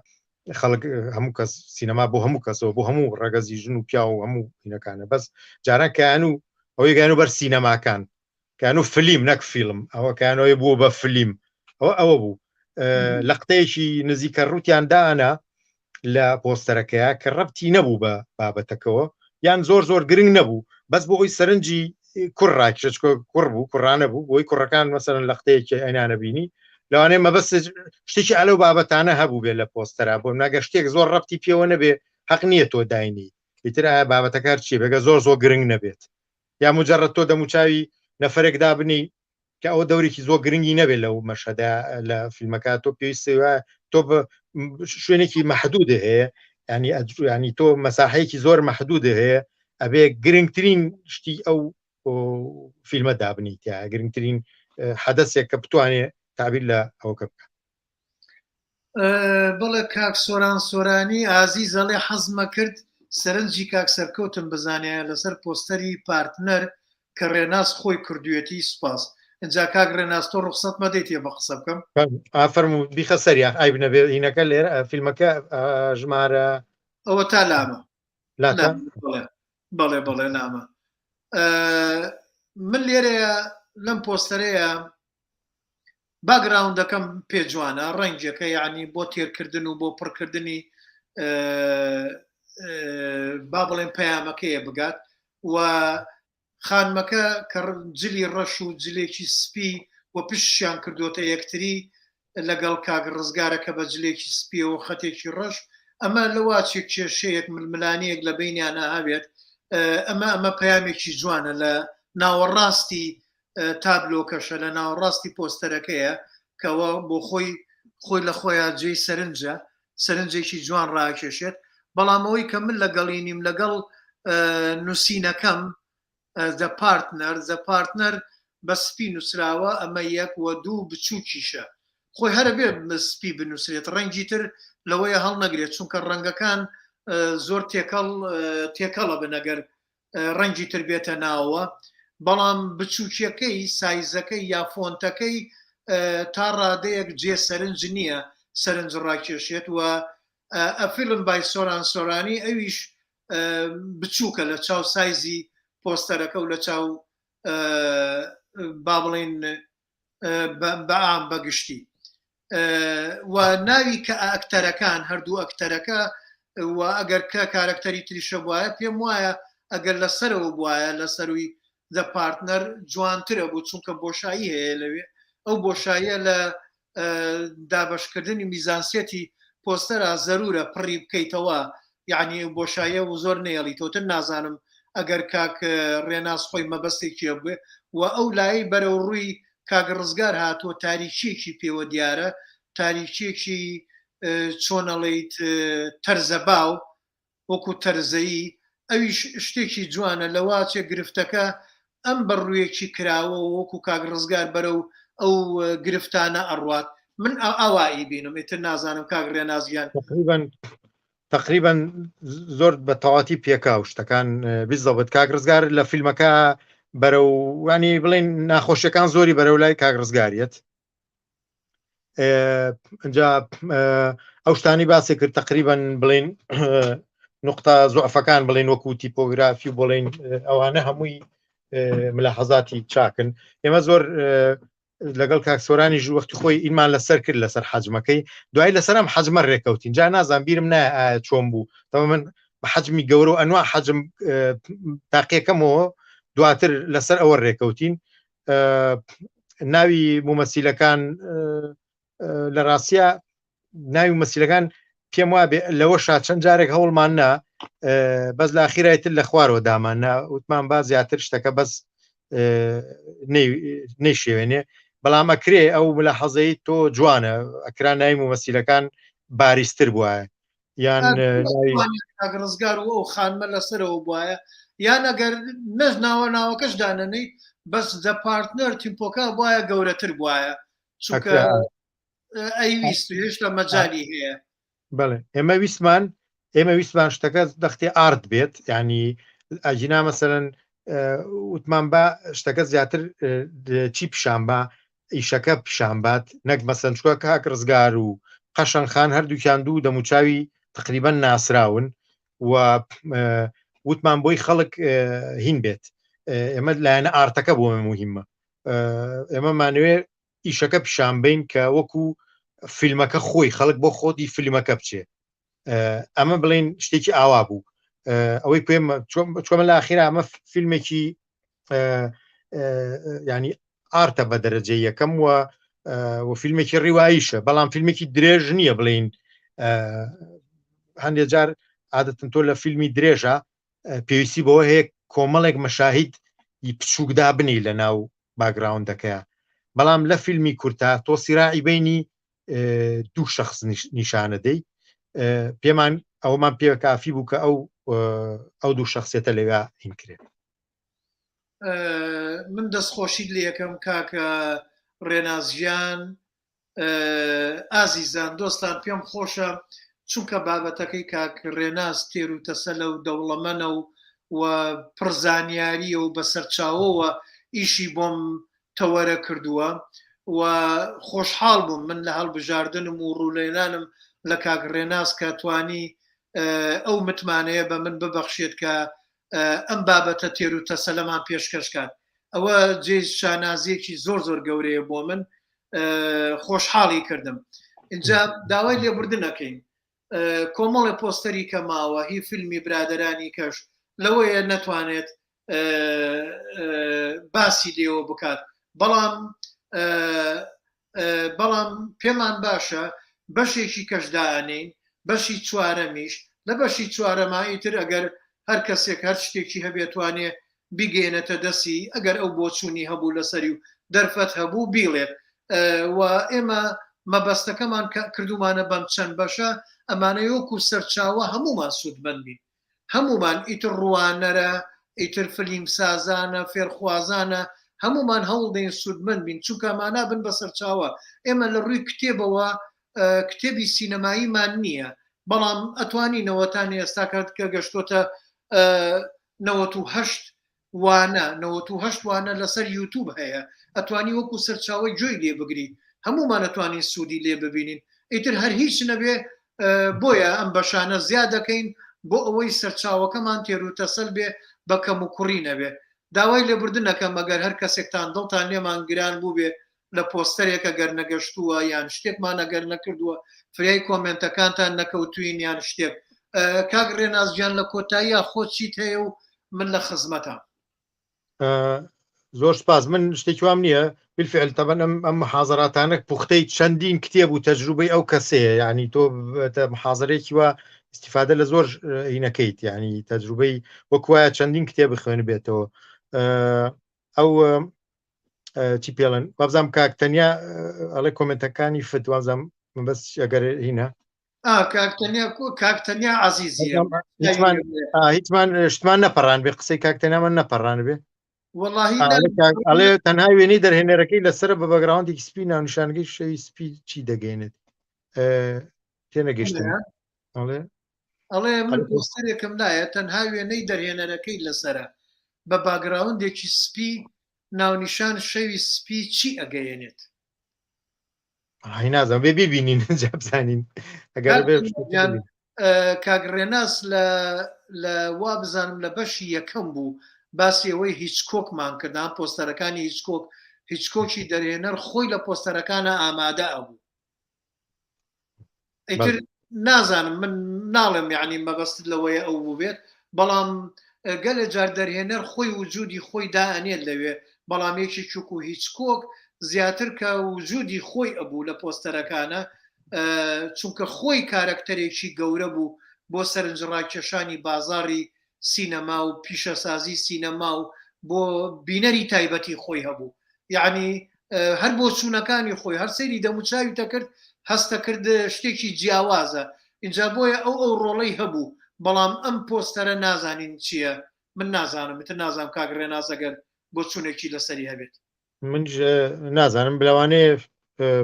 خەڵک هەموو کەس سینەما بۆ هەموو کەسەوە بۆ هەموو ڕەگەزی ژن و پیا و هەموو هینەکانە بەس جاران کەیان و ئەوەی گیان و بەر سینەماکان کەیان و فلیم نەک فیلم ئەوە کەیانەوەی بووە بە فلیم ئەوە بوو لە قتەیەکی نزیکە ڕوتیان دانا لە پۆستەرەکەیە کە ڕەبتی نەبوو بە بابەتەکەەوە یان زۆر گرنگ نەبوو بەس بۆ ئەوی سەرنجی کوڕڕاکیشە کوڕ بوو کوڕانە بوو بۆی کوڕەکان مەسەرن لە قتەیەکی ئەینانە بینی لەوانەیە مەبەست شتێکی ئەلەو بابەتانە هەبوو بێت لە پۆستەرا بۆ ناگە شتێک زۆر ڕەبتی پێوە نەبێ حەق نییە تۆ داینی ئیتر بابەتەکار چی بێگە زۆر گرنگ نەبێت یا مجرد تۆ دەموچاوی نەفرێکدا بنی کە ئەوە دەورێکی زۆر گرنگی نەبێت لەو مەشەدا لە فیلمەکە تۆ پێویستی وایە تۆ شوێنێکی مەحدودە هەیە ینی تۆ مەساحەیەکی زۆر مەحدودە هەیە ئەبێ گرنگترین شتی ئەو فیلمە دابنیت یا گرنگترین حەدەسێک کە بتوانێت تعبیر لە ئەوکە بکە بڵێ کاک سۆران سۆرانی ئازیز ئەڵێ حەزمە کرد سەرنجی کاک سەرکەوتم بزانایە لەسەر پۆستەری پارتنەر کە ڕێناس خۆی کردوێتی سوپاس اینجا کاک ڕێناس تۆ ڕوخسەت مەدەیتێ بە قسە بکەم ئافەرموو بیخە سەریان ئای بنەبێت هینەکە لێرە فیلمەکە ژمارە ئەوە تا لامە لاتە بەڵێ نامە من لێرەیە لەم پۆستەرەیە باگراوندەکەم پێ جوانە ڕەنگێکە یعنی بۆ تێرکردن و بۆ پڕکردنی با بڵێن پەیامەکەیە بگات و خانمەکە کە جلی ڕەش و جلێکی سپی و پشتیان کردوتە یەکتری لەگەڵ کاگ ڕزگارەکە بە جلێکی سپیەوە خەتێکی ڕەش ئەمە لەواچێک کێشەیەک ململانیەک لە بینیانە هەبێت ئەمە پەیامێکی جوانە لە ناوەڕاستی تابلۆکەشە لە ناوەڕاستی پۆستەرەکەیە کەەوە بۆ خۆی لە خۆیان جێی سەرنجێکی جوان ڕاکێشێت بەڵامەوەی کە من لەگەڵینیم لەگەڵ نووسینەکەم the partner بە سپی نووسراوە ئەمە یەک و دوو بچووکیشە خۆی هەرە بێ سپی بنووسێت ڕەنگی تر لەوەیە هەڵ نەگرێت چونکە ڕەنگەکان زۆر تێکەڵە بنەگەر ڕەنگی تر بێتە ناوە بەڵام بچووکیەکەی سایزەکەی یا فۆنتەکەی تا ڕادەیەک جێ سەرنج نییە سەرنج ڕاکێشێت و ئەفیلم بای سۆران سۆرانی ئەویش بچووکە لە چاو سایزی پۆستەرەکە و لە چاو با بڵێن بەعام بەگشتی و ناوی کە ئەکتەرەکان هەردوو ئەکتەرەکە و ئەگەر کە کارکتەری تریشە بواە پێم وایە ئەگەر لەسەرەوە بواە لە سەروی the partner جوانترە بوو چونکە بۆشایی هەیە لەوێ ئەو بۆشاییە لە دابشکردنی میزانسێتی پۆستەرە زەرورە پڕی بکەیتەوە یعنی بۆشایە و زۆر نێڵیتەوتر نازانم ئەگەر کاک ڕێناس خۆی مەبەستێکیە بێ و ئەو لای بەرەو ڕووی کاگ ڕزگار هاتووە تاریکیەکی پێوە دیارە تاریکیەکی چۆنەڵیت تەرزەباو وەکو تەرزەیی ئەویش شتێکی جوانە لە واچێ گرفتەکە ئەم بەڕوویەکی کراوە وەکو کاگ ڕزگار بەرەو ئەو گرفتانە ئەڕوات من ئەوایی بینم ئێتر نازانم کاگ ڕێنازیان تقریبا زۆر بە تەواتی پێکاو شتەکان بیزەبت کاگ ڕزگار لە فیلمەکە بەرەوانی بڵێن ناخۆشیەکان زۆری بەرەو لای کاگ ڕزگاریەت اینجا ئەو شتانی باسی کرد تقریبا بڵێن نقطە زۆعفەکان بڵێن وەکو تیپۆگرافی و بڵێن ئەوانە هەمووی ملاحەزاتی چاکن ئێمە زۆر لەگەڵ کاکسۆرانی ژ وەختی خۆی ئینمان لەسەر کرد لەسەر حەجمەکەی دوای لەسەر ئەم حەجمە ڕێکەوتین جا نازان بیرم نایە چۆن بوو تەوە من بە حەجمی گەورە و ئەنوا حەجم تاقیەکەمەوە دواتر لەسەر ئەوە ڕێکەوتین ناوی مومەسیلەکان لە ڕاستیە ناوی مەسیلەکان پێم وابێ لەوەشا چەند جارێک هەوڵمان نا بەس لە ئاخیرایتر لە خوارەوە داماننا وتمان با زیاتر شتەکە بەس نەیشێوێنێ بەڵام ئەکرێ ئەو لە حەزەی تۆ جوانە ئەکرا ناوی مومەسیلەکان باریستر بووە یان ڕزگار و ئەو خانمە لەسەرەوە بواە یان ئەگەر نەژ ناوەکەش دانەنەی بەس the partner تیمپۆکە وایە گەورەتر بواە چونکە ئەیویست هێشتا مەجای هەیە بڵێ ئێمە ویستمان شتەکە دەختی ئارد بێت ینی ئەجینا مەسەرەن وتمان بە شتەکە زیاتر چی پیشان بە ئیشەکە پیشانبات نەک مەسەنچووە کاک ڕزگار و قەشەنگ خان هەردووکیان دوو دەموچاوی تقریبا ناسراون و وتمان بۆی خەڵک هین بێت ئێمە لایەنە ئارتەکە بۆ مهمە ئێمە مانوێ ئیشەکە پیشانبین کە وەکو فیلمەکە خۆی خەڵک بۆ خۆتی فیلمەکە بچێ ئەمە بڵین شتێکی ئاوا بوو ئەوەی پێم چۆمە لە ئاخیرا ئەمە فیلمێکی ینی ئارتە بە دەرەجە یەکەم و فیلمێکی ڕیواییشە بەڵام فیلمێکی درێژ نییە بڵین هەندێک جار عادەتەن تۆ لە فیلمی درێژە پێویستی بەوە هەیە کۆمەڵێک مەشاهید بچووکدا بنی لە ناو باگراوندەکەیە بەڵام لە فیلمی کورتە تۆ سیراعی بینی دوو شخص نیشانە دەی پێمان ئەومان پێ کافی بوو کە ئەو دوو شخصێتە لەوێ هینکرێت من دەستخۆشید لە یەکەم کاکە ڕێنازیان ئازیزان دۆستان پێم خۆشە چونکە بابەتەکەی کاک ڕێناز تێر و تەسەلە و دەوڵەمەنە و پڕزانیاریە و بەسەرچاوەوە ئیشی بۆم تەوەرە کردووە و خۆشحاڵ بووم من لە هەڵبژاردنم و ڕوولێنانم لە کاک ڕێناز کە توانی ئەو متمانەیە بە من ببەخشێت کە ئەم بابەتە تێر و تەسەلەمان پێشکەشکات ئەوە جێ شانازیەکی زۆر زۆر گەورەیە بۆ من خۆشحاڵی کردم اینجا داوای لێبوردنەکەین کۆمەڵی پۆستەری کە ماوە هی فیلمی برادرانی کەش لەوەیە نەتوانێت باسی لێەوە بکات بەڵام پێمان باشە بەشێکی کەشدانین بەشی چوارەمیش لە بەشی چوارەماییتر ئەگەر هەر کەسێک هەر شتێکی هەبێتوانێ بیگەێنێتە دەسی ئەگەر ئەو بۆچوونی هەبوو لەسەری و دەرفەت هەبوو بیڵێت و ئێمە مەبەستەکەمان کردومانە بەم چەند بەشە ئەمانە یۆکو سەرچاوە هەمومان سوودمەند بین هەمومان ئیتر ڕوانەرە ئیتر فلیم سازانە فێرخوازانە هەمومان هەوڵدەین سوودمەند بین چونکەمانە بن بە سەرچاوە ئێمە لە ڕووی کتێبەوە کتێبی سینەماییمان نییە بەڵام ئەتوانینەوەتانی ئێستا کات کە گەشتۆتە 98 وانە لەسەر یوتیوب هەیە ئەتوانی وەکو سەرچاوی جۆی لێ بگری هەمومان ئەتوانین سوودی لێ ببینین ئیتر هەر هیچ نەبێ بۆیە ئەم بەشانە زیاد دەکەین بۆ ئەوەی سەرچاوەکەمان تێر و تەسەل بێ بە کەم و کوڕی نەبێ داوای لێبوردنەکەم ئەگەر هەر کەسێکتان دڵتان لێمان گران بوو بێ لە پۆستەرێکە گەر نەگەشتووە یان شتێکمان ئەگەر نەکردووە فریای کۆمنتەکانتان نەکەوتوین یان شتێک کاک ڕێنازگیان لە کۆتاییە خۆچیت هەیە و من لە خزمەتە زۆر سپاس من شتێکی وام نییە بالفعل تەبەن ئەم محاضراتانە پوختەی چەندین کتێب و تەجروبەی ئەو کەسەیە یعنی تۆ محاضرێکی وە استیفادە لە زۆر هینەکەیت یعنی تەجروبەی وەکوایە چەندین کتێب بخوێن بێتەوە ئەو چی پێڵن وابزانام کاکتەنیا ئەڵێ کۆمنتەکانی فتوازم من بەس ئەگەر هینە کاکتەنیا عزیزیە هیچمان شتمان نەپەڕان بێ قسەی کاکتەنیامان نەپەڕان بێ ئەڵێ تەنها وێنەی دەرهێنەرەکەی لەسەر بە بەگراوندێکی سپی ناونیشانگەی شەوی سپی چی دەگەێنێت تێنەگەشتن ئەڵێ من پۆستەرێکم لایە تەنها وێنەی دەرهێنەرەکەی لەسرە بە باگراوندێکی سپی ناونیشان شەوی سپی چی ئەگەیێنێت نازم بێ ببینین جابزانین ئەگەر کاگڕێناس لە وا بزانم لە بەشی یەکەم بوو باسی ئەوەی هیچ کۆکمان کردان پۆستەرەکانی هیچ کۆکی دەرهێنەر خۆی لە پۆستەرەکانە ئامادە ئەبوو ئیتر نازانم من ناڵێم یعنی مەبەست لەوەیە ئەو بوو بێت بەڵام گەلە جار دەرهێنەر خۆی وجودی خۆی دائەنێت لەوێ بەڵام یەکی چووک و هیچ کۆک زیاتر کە وجودی خۆی ئەبوو لە پۆستەرەکانە چونکە خۆی کارکتەرێکی گەورە بوو بۆ سەرنجڕاکێشانی بازاڕی سینەما و پیشەسازی سینەما و بۆ بینەری تایبەتی خۆی هەبوو یعنی هەر بۆ چوونەکانی خۆی هەر سەیری دەموچاوی تەکرد هەستە کرد شتێکی جیاوازە اینجا بۆیە ئەو ڕۆڵەی هەبوو بەڵام ئەم پۆستەرە نازانین چییە من نازانم تر نازانم کاگڕێ نازەگەر بۆ چوونێکی لەسەری هەبێت من نازانم بلەوانەیە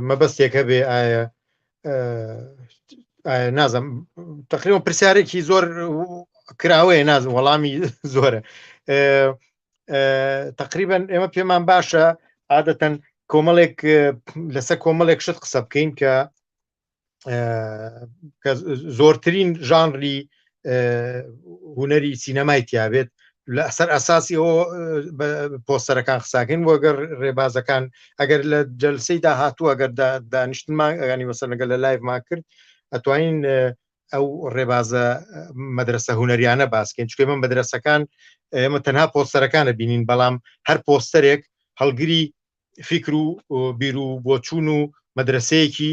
مەبەستێکە بێ ئایا نازم تقریبا پرسیارێکی زۆر کراوەیە نازم وەڵامی زۆرە تقریبا ئێمە پێمان باشە عادەتەن کۆمەڵێک لەسەر کۆمەڵێک شت قسە بکەین کە زۆرترین ژانری هوەری سینەمای تیابێت لە سەر ئەساسی ئەوە پۆستەرەکان قساکەین بۆ گەر ڕێبازەکان ئەگەر لە جەلسەی داهاتوو ئەگەر دانیشتمان ئەگەنی مەسەر لەگەل لە لایڤمان کرد ئەتوانین ئەو ڕێبازە مەدرسە هونەریانە باسکەین چکە من مەدرسەکان ئێمە تەنها پۆستەرەکانە بینین بەڵام هەر پۆستەرێک هەڵگری فکر و بیر و بۆچوون و مەدرسەیەکی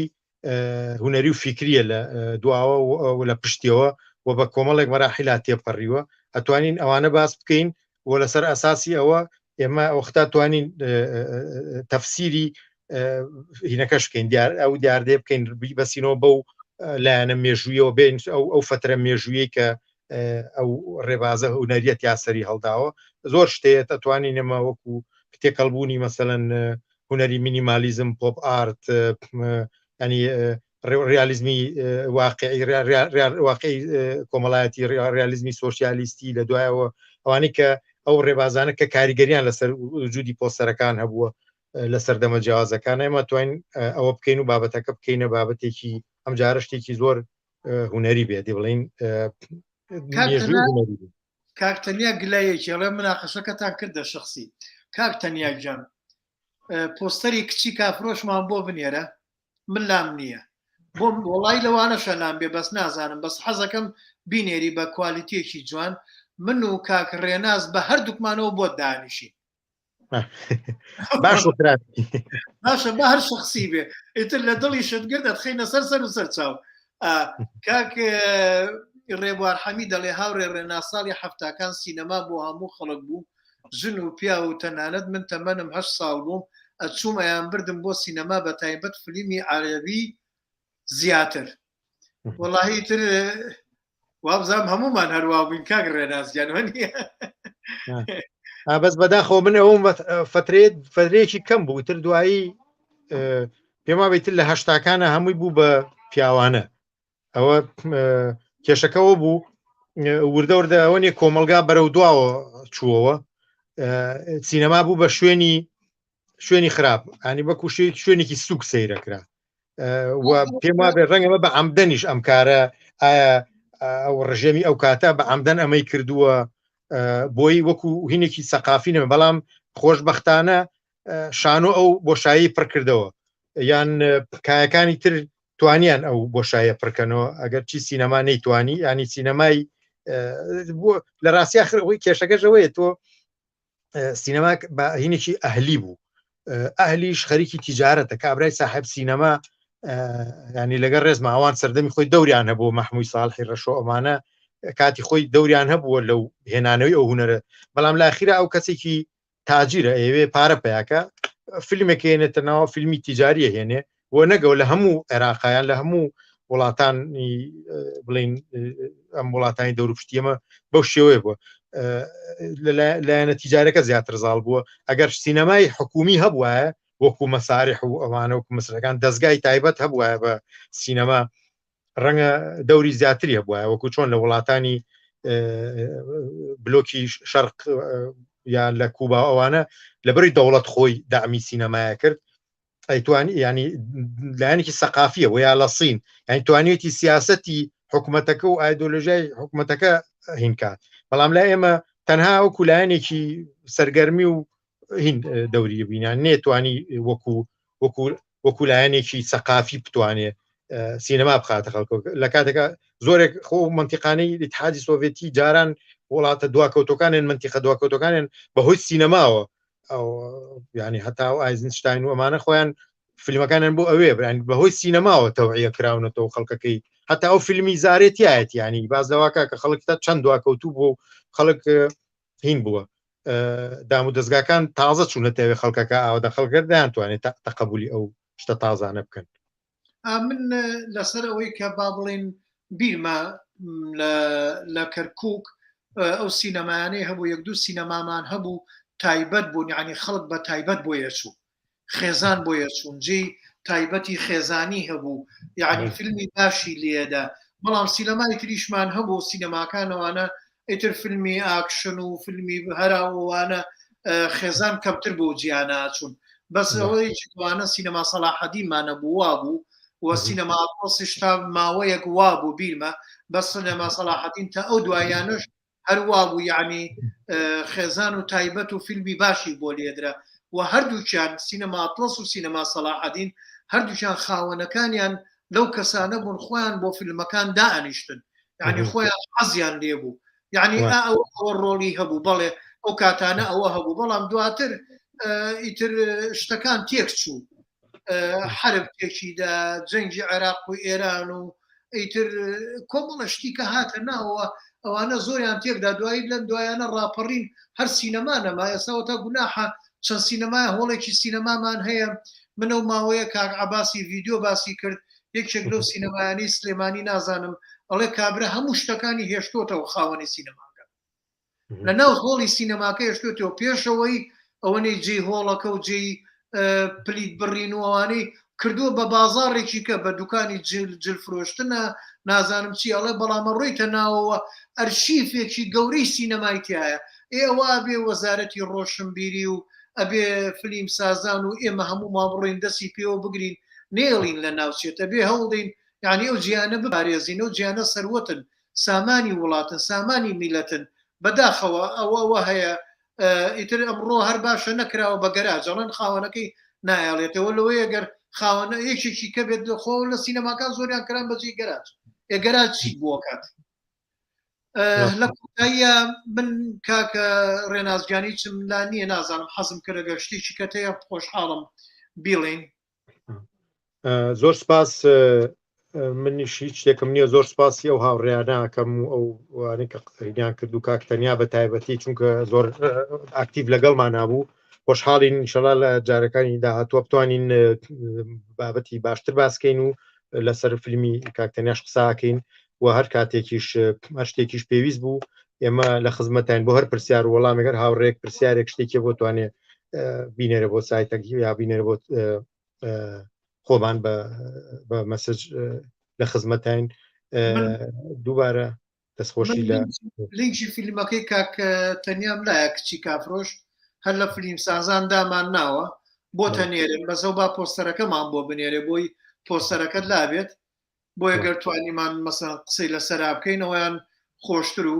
هونەری و فکریە لە دواوە لە پشتیەوە و بە کۆمەڵێک مەراحیلا تێپەڕیوە ئەتوانین ئەوانە باس بکەین و لەسەر ئەساسی ئەوە ئێمە ئەوختا توانین تەفسیری هینەکەش بکەین ئەو دیاردێ بکەین بەسینەوە بەو لایەنە مێژوویەوە بێن ئەو فترە مێژوویی کە ئەو ڕێبازە هونەریەت یاسەری هەڵداوە زۆر شتێت ئەتوانین ئێمە وەکو تێکەڵبوونی مەسەلەن هونەری مینیمالیزم پۆپ ئارت ینی ریالیزمی واقعی کۆمەڵایەتی ریالیزمی سۆسیالیستی لە دوایەوە ئەوانەی کە ئەو ڕێبازانە کە کاریگەریان لەسەر وجودی پۆستەرەکان هەبووە لە سەردەمە جیاوازەکان ئێمە توانین ئەوە بکەین و بابەتەکە بکەینە بابەتێکی ئەم جارە شتێکی زۆر هونەری بێت دێ بڵین کاکتەنیا گلایەکی ئەڵێ مناقەشەکەتان کردە شخصی کاکتەنیا گیان پۆستەری کچی کافرۆشمان بۆ بنێرە من لام نییە بۆ وڵای لەوانەشە لام بێ بەس نازانم بەس حەزەکەم بینێری بە کوالیتێکی جوان من و کاک ڕێناز بە هەردووکمانەوە بۆ دانیشی باشە بە هەر شخصی بێ ئیتر لە دڵی شتگرد دەتخینە سەر و سەر چاو کاک ڕێبوار حەمی دەڵێ هاوڕێ ڕێناساڵی هەفتاکان سینەما بۆ هەموو خەڵک بوو ژن و پیا و تەنانەت من تەمەنم 8 ساڵ بووم ئەچووم ئەیان بردم بۆ سینەما بە تایبەت فلیمی عەرەبی زیاتر وەڵاهی تر وابزانم هەمومان هەروە بووین کاک ڕێنازگیان وەنیە بەس بەداخەوە من ئەوم فترەیەکی کەم بوو تر دوایی پێما بێتتر لە هەشتاکانە هەمووی بوو بە پیاوانە ئەوە کێشەکەەوە بوو وردەوردە ئەوەنێ کۆمەلگا بەرەو دواوە چووەوە سینەما بوو بە شوێنی خراپ ئانی بەکو شوێنێکی سوک سەیرەکرا پێم وابێ ڕەنگەمە بە عەمدەنیش ئەم کارە ئایا ئەو ڕژێمی ئەو کاتە بە عەمدەن ئەمەی کردووە بۆی وەکو هینێکی سەقافینەوە بەڵام خۆشبەختانە شانۆ ئەو بۆشایی پڕکردەوە یان کایەکانی تر توانیان ئەو بۆشایە پڕکەنەوە ئەگەر چی سینەما نەیتوانی ینی سینەمای لە ڕاستیا خۆی کێشەکەشەوەیە تۆ سینەما هینێکی ئەهلی بوو ئەهلیش خەریکی تیجارەتە کابرای ساحب سینەما ینی لەگەر ڕێزمە ئەوان سەردەمی خۆی دەوریان هەبوو مەحمووی ساڵحی ڕەشۆ ئەمانە کاتی خۆی دەوریان هەبووە لەو هێنانەوەی ئەو هونەرە بەڵام لاخیرە ئەو کەسێکی تاجیرە ئەوێ پارە پیاکە فیلمێکێنێتە ناوە فیلمی تیجاریە هێنێ بۆ نەگەو لە هەموو عێراقیان لە هەموو وڵاتانی بڵین ئەم وڵاتانی دەوروپشتیەمە بەو شێوەیە بووە لایەنە تیجارەکە زیاتر زاڵ بووە ئەگەر سینەمای حکومی هەبووە وەکو مەساریح و ئەوانە وەکو مەسرەکان دەستگای تایبەت هەبووە بە سینەما ڕەنگە دەوری زیاتری هەبووە وەکو چۆن لە وڵاتانی بلۆکی شەرق یان لە کوبا ئەوانە لەبەری دەوڵەت خۆی دامی سینەمایە کرد ئەیتوانی ینی لایەنێکی سەقافیە و یا لە سین یانی توانێتی سیاسەتی حکوومەتەکە و ئایدۆلۆژیای حکوومەتەکە هینکات بەڵام لا ئێمە تەنها وەکو لایەنێکی سەرگەرمی و هین دەوری بینیان نێتوانی وەکو لایەنێکی سەقافی بتوانێت سینەما بخاتە خەڵکۆ لە کاتێکە زۆرێک خۆ منتیقانەی ئیتحادی سۆڤێتی جاران وڵاتە دواکەوتەکانن منتیقە دواکەوتەکانن بەهۆی سینەماوە ئەو ینی هەتا و ئایزنشتاین و ئەمانە خۆیان فیلمەکانن بۆ ئەوێ برانی بەهۆی سینەماوە تەوعیە کراونەتەوە خەڵکەکەی هەتا ئەو فیلمی زارێتیایەت ینی باز لەواکە کە خەڵکتا چەند دواکەوتوو بوو خەڵک هین بووە دام و دەستگاکان تازە چوونەتەوێ خەڵکەکە ئاوادە خەڵکە دەیانتوانێت تەقبولی ئەو شتە تازانە بکەن من لەسەر ئەوەی کە با بڵێن بیرمە لە کەرکووک ئەو سینەمایانەی هەبوو یەک دوو سینەمامان هەبوو تایبەت بوون ینی خەڵک بە تایبەت بۆ یەچوو خێزان بۆ یەچوون جێی تایبەتی خێزانی هەبوو یعنی فیلمی باشی لێدا بەڵام سینەمای تریشمان هەبوو سینەماکانەوانە ئیتر فیلمی ئاکشن و فیلمی هەراوانە خێزان کەمتر بۆ جیانە چوون بەس ئەوەی توانە سینەما سەلاحەدینمانە بوووا بوو و سینەما ئاپۆسیش تا ماوەیەک وا بوو بیرمە بەس سینەما سەلاحەدین تا ئەو دوایانش هەروە بوو یعنی خێزان و تایبەت و فیلمی باشی بۆ لێدرا و هەردووچیان سینەما ئەتڵەس و سینەما سەلاحەدین هەردووچیان خاوەنەکانیان لەو کەسانە بوون خۆیان بۆ فیلمەکان دائەنیشتن یعنی خۆیان حەزیان لێبوو یعنی ئەوە ڕۆڵی هەبوو بەڵێ ئەو کاتانە ئەوە هەبوو بەڵام دواتر ئیتر شتەکان تێک چوو حرب تێکیدا جەنگی عێراق و ئێران و ئیتر کۆمەڵە شتیکە هاتە ناوە ئەوانە زۆریان تێکدا دوایی لەم دوایانە ڕاپەڕین هەر سینەمانەما ئێساوە تا گوناحە چەند سینەمای هۆڵێکی سینەمامان هەیە منە و ماوەیە کاک عەباسی ڤیدیۆ باسی کرد یەکێک لەو سینەمایانی سلێمانی نازانم ئەڵێ کابرا هەموو شتەکانی هێشتۆتەوە خاوەنی سینەماکە لە ناو هۆڵی سینەماکە هێشتۆتەوە پێشەوەی ئەوەنەی جێی هۆڵەکە و جێی پلیت بڕینەوەوانەی کردووە بە بازارێکی کە بە دوکانی جلفرۆشتنە نازانم چی ئەڵێ بەڵامە ڕۆیتە ناوەوە ئەرشیفێکی گەورەی سینەمای تایە ئێوە بێ وەزارەتی ڕۆشنبیری و ئەبێ فلیم سازان و ئێمە هەموو مابڕۆین دەستی پێوە بگرین نێڵین لە ناوچێتە بێ هەوڵدەین یعنی ئەو جیانە ببارێزین ئەو جیانە سەروەتن سامانی وڵاتن سامانی میلەتن بەداخەوە ئەوە هەیە ئیتر ئەمڕۆ هەر باشە نەکراوە بە گەراج ئەڵەن خاوەنەکەی نایڵێتەوە لەوەی ئەگەر خاوەنە یەکێکی کە بێت خۆ لە سینەماکان زۆریان کەران بەجێ گەراج ئێگەراج چی بووە کات لە کوتاییە من کاکە ڕێنازگانی چم لا نییە نازانم حەزم کردەگە شتێکی کەتەیە خۆشحاڵم بیڵین زۆر سپاس منیش هیچ شتێکم نییە زۆر سپاسی ئەو هاوڕێیانەکەم و ئەو وانەی کە قسەیان کرد و کاکتەنیا بە تایبەتی چونکە زۆر ئاکتیڤ لەگەڵمان نابوو خۆشحاڵین ئینشەڵا لە جارەکانی داهاتووە بتوانین بابەتی باشتر باسکەین و لەسەر فیلمی کاکتەنیاش قساکەین و هەر کاتێکیش هەر شتێکیش پێویست بوو ئێمە لە خزمەتین بۆ هەر پرسیار و وەڵامێگەر هاوڕێک پرسیارێک شتێکی بۆ توانێ بینێرە بۆ سایتەکی یا بینێرە بۆ خۆمان بە مەسج لە خزمەتین دووبارە دەستخۆشی لە لینکی فیلمەکەی کاکتەنیام لایە کچی کافرۆش هەر لە فیلم سازان دامان ناوە بۆ تەنێرن بەسەو با پۆستەرەکەمان بۆ بنێرێ بۆی پۆستەرەکەت لابێت بۆ ئەگەر توانیمان مەسەن قسەی لەسەر بکەینەوەیان خۆشتر و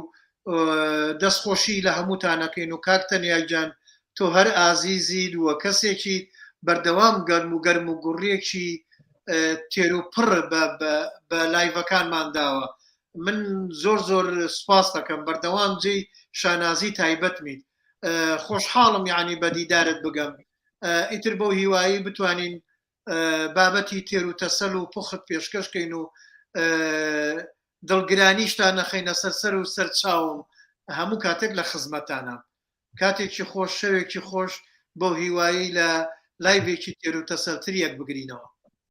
دەستخۆشی لە هەمووتانەکەین و کاکتەنیاجان تۆ هەر ئازیزید وە کەسێکی بەردەوام گەرم و گەرم و گوڕیەکی تێر و پڕ بە لایڤەکانمان داوە من زۆر سپاس دەکەم بەردەوام جێی شانازی تایبەتمیت خۆشحاڵم یعنی بە دیدارت بگەم ئیتر بۆ هیوایی بتوانین بابەتی تێر و تەسەل و پوخت پێشکەشکەین و دڵگرانیشتان نەخەینە سەر و سەرچاوم هەموو کاتێک لە خزمەتانە کاتێکی خۆش شەوێکی خۆش بۆ هیوایی لە لایڤێکی تێر و تەسەلتریەک بگرینەوە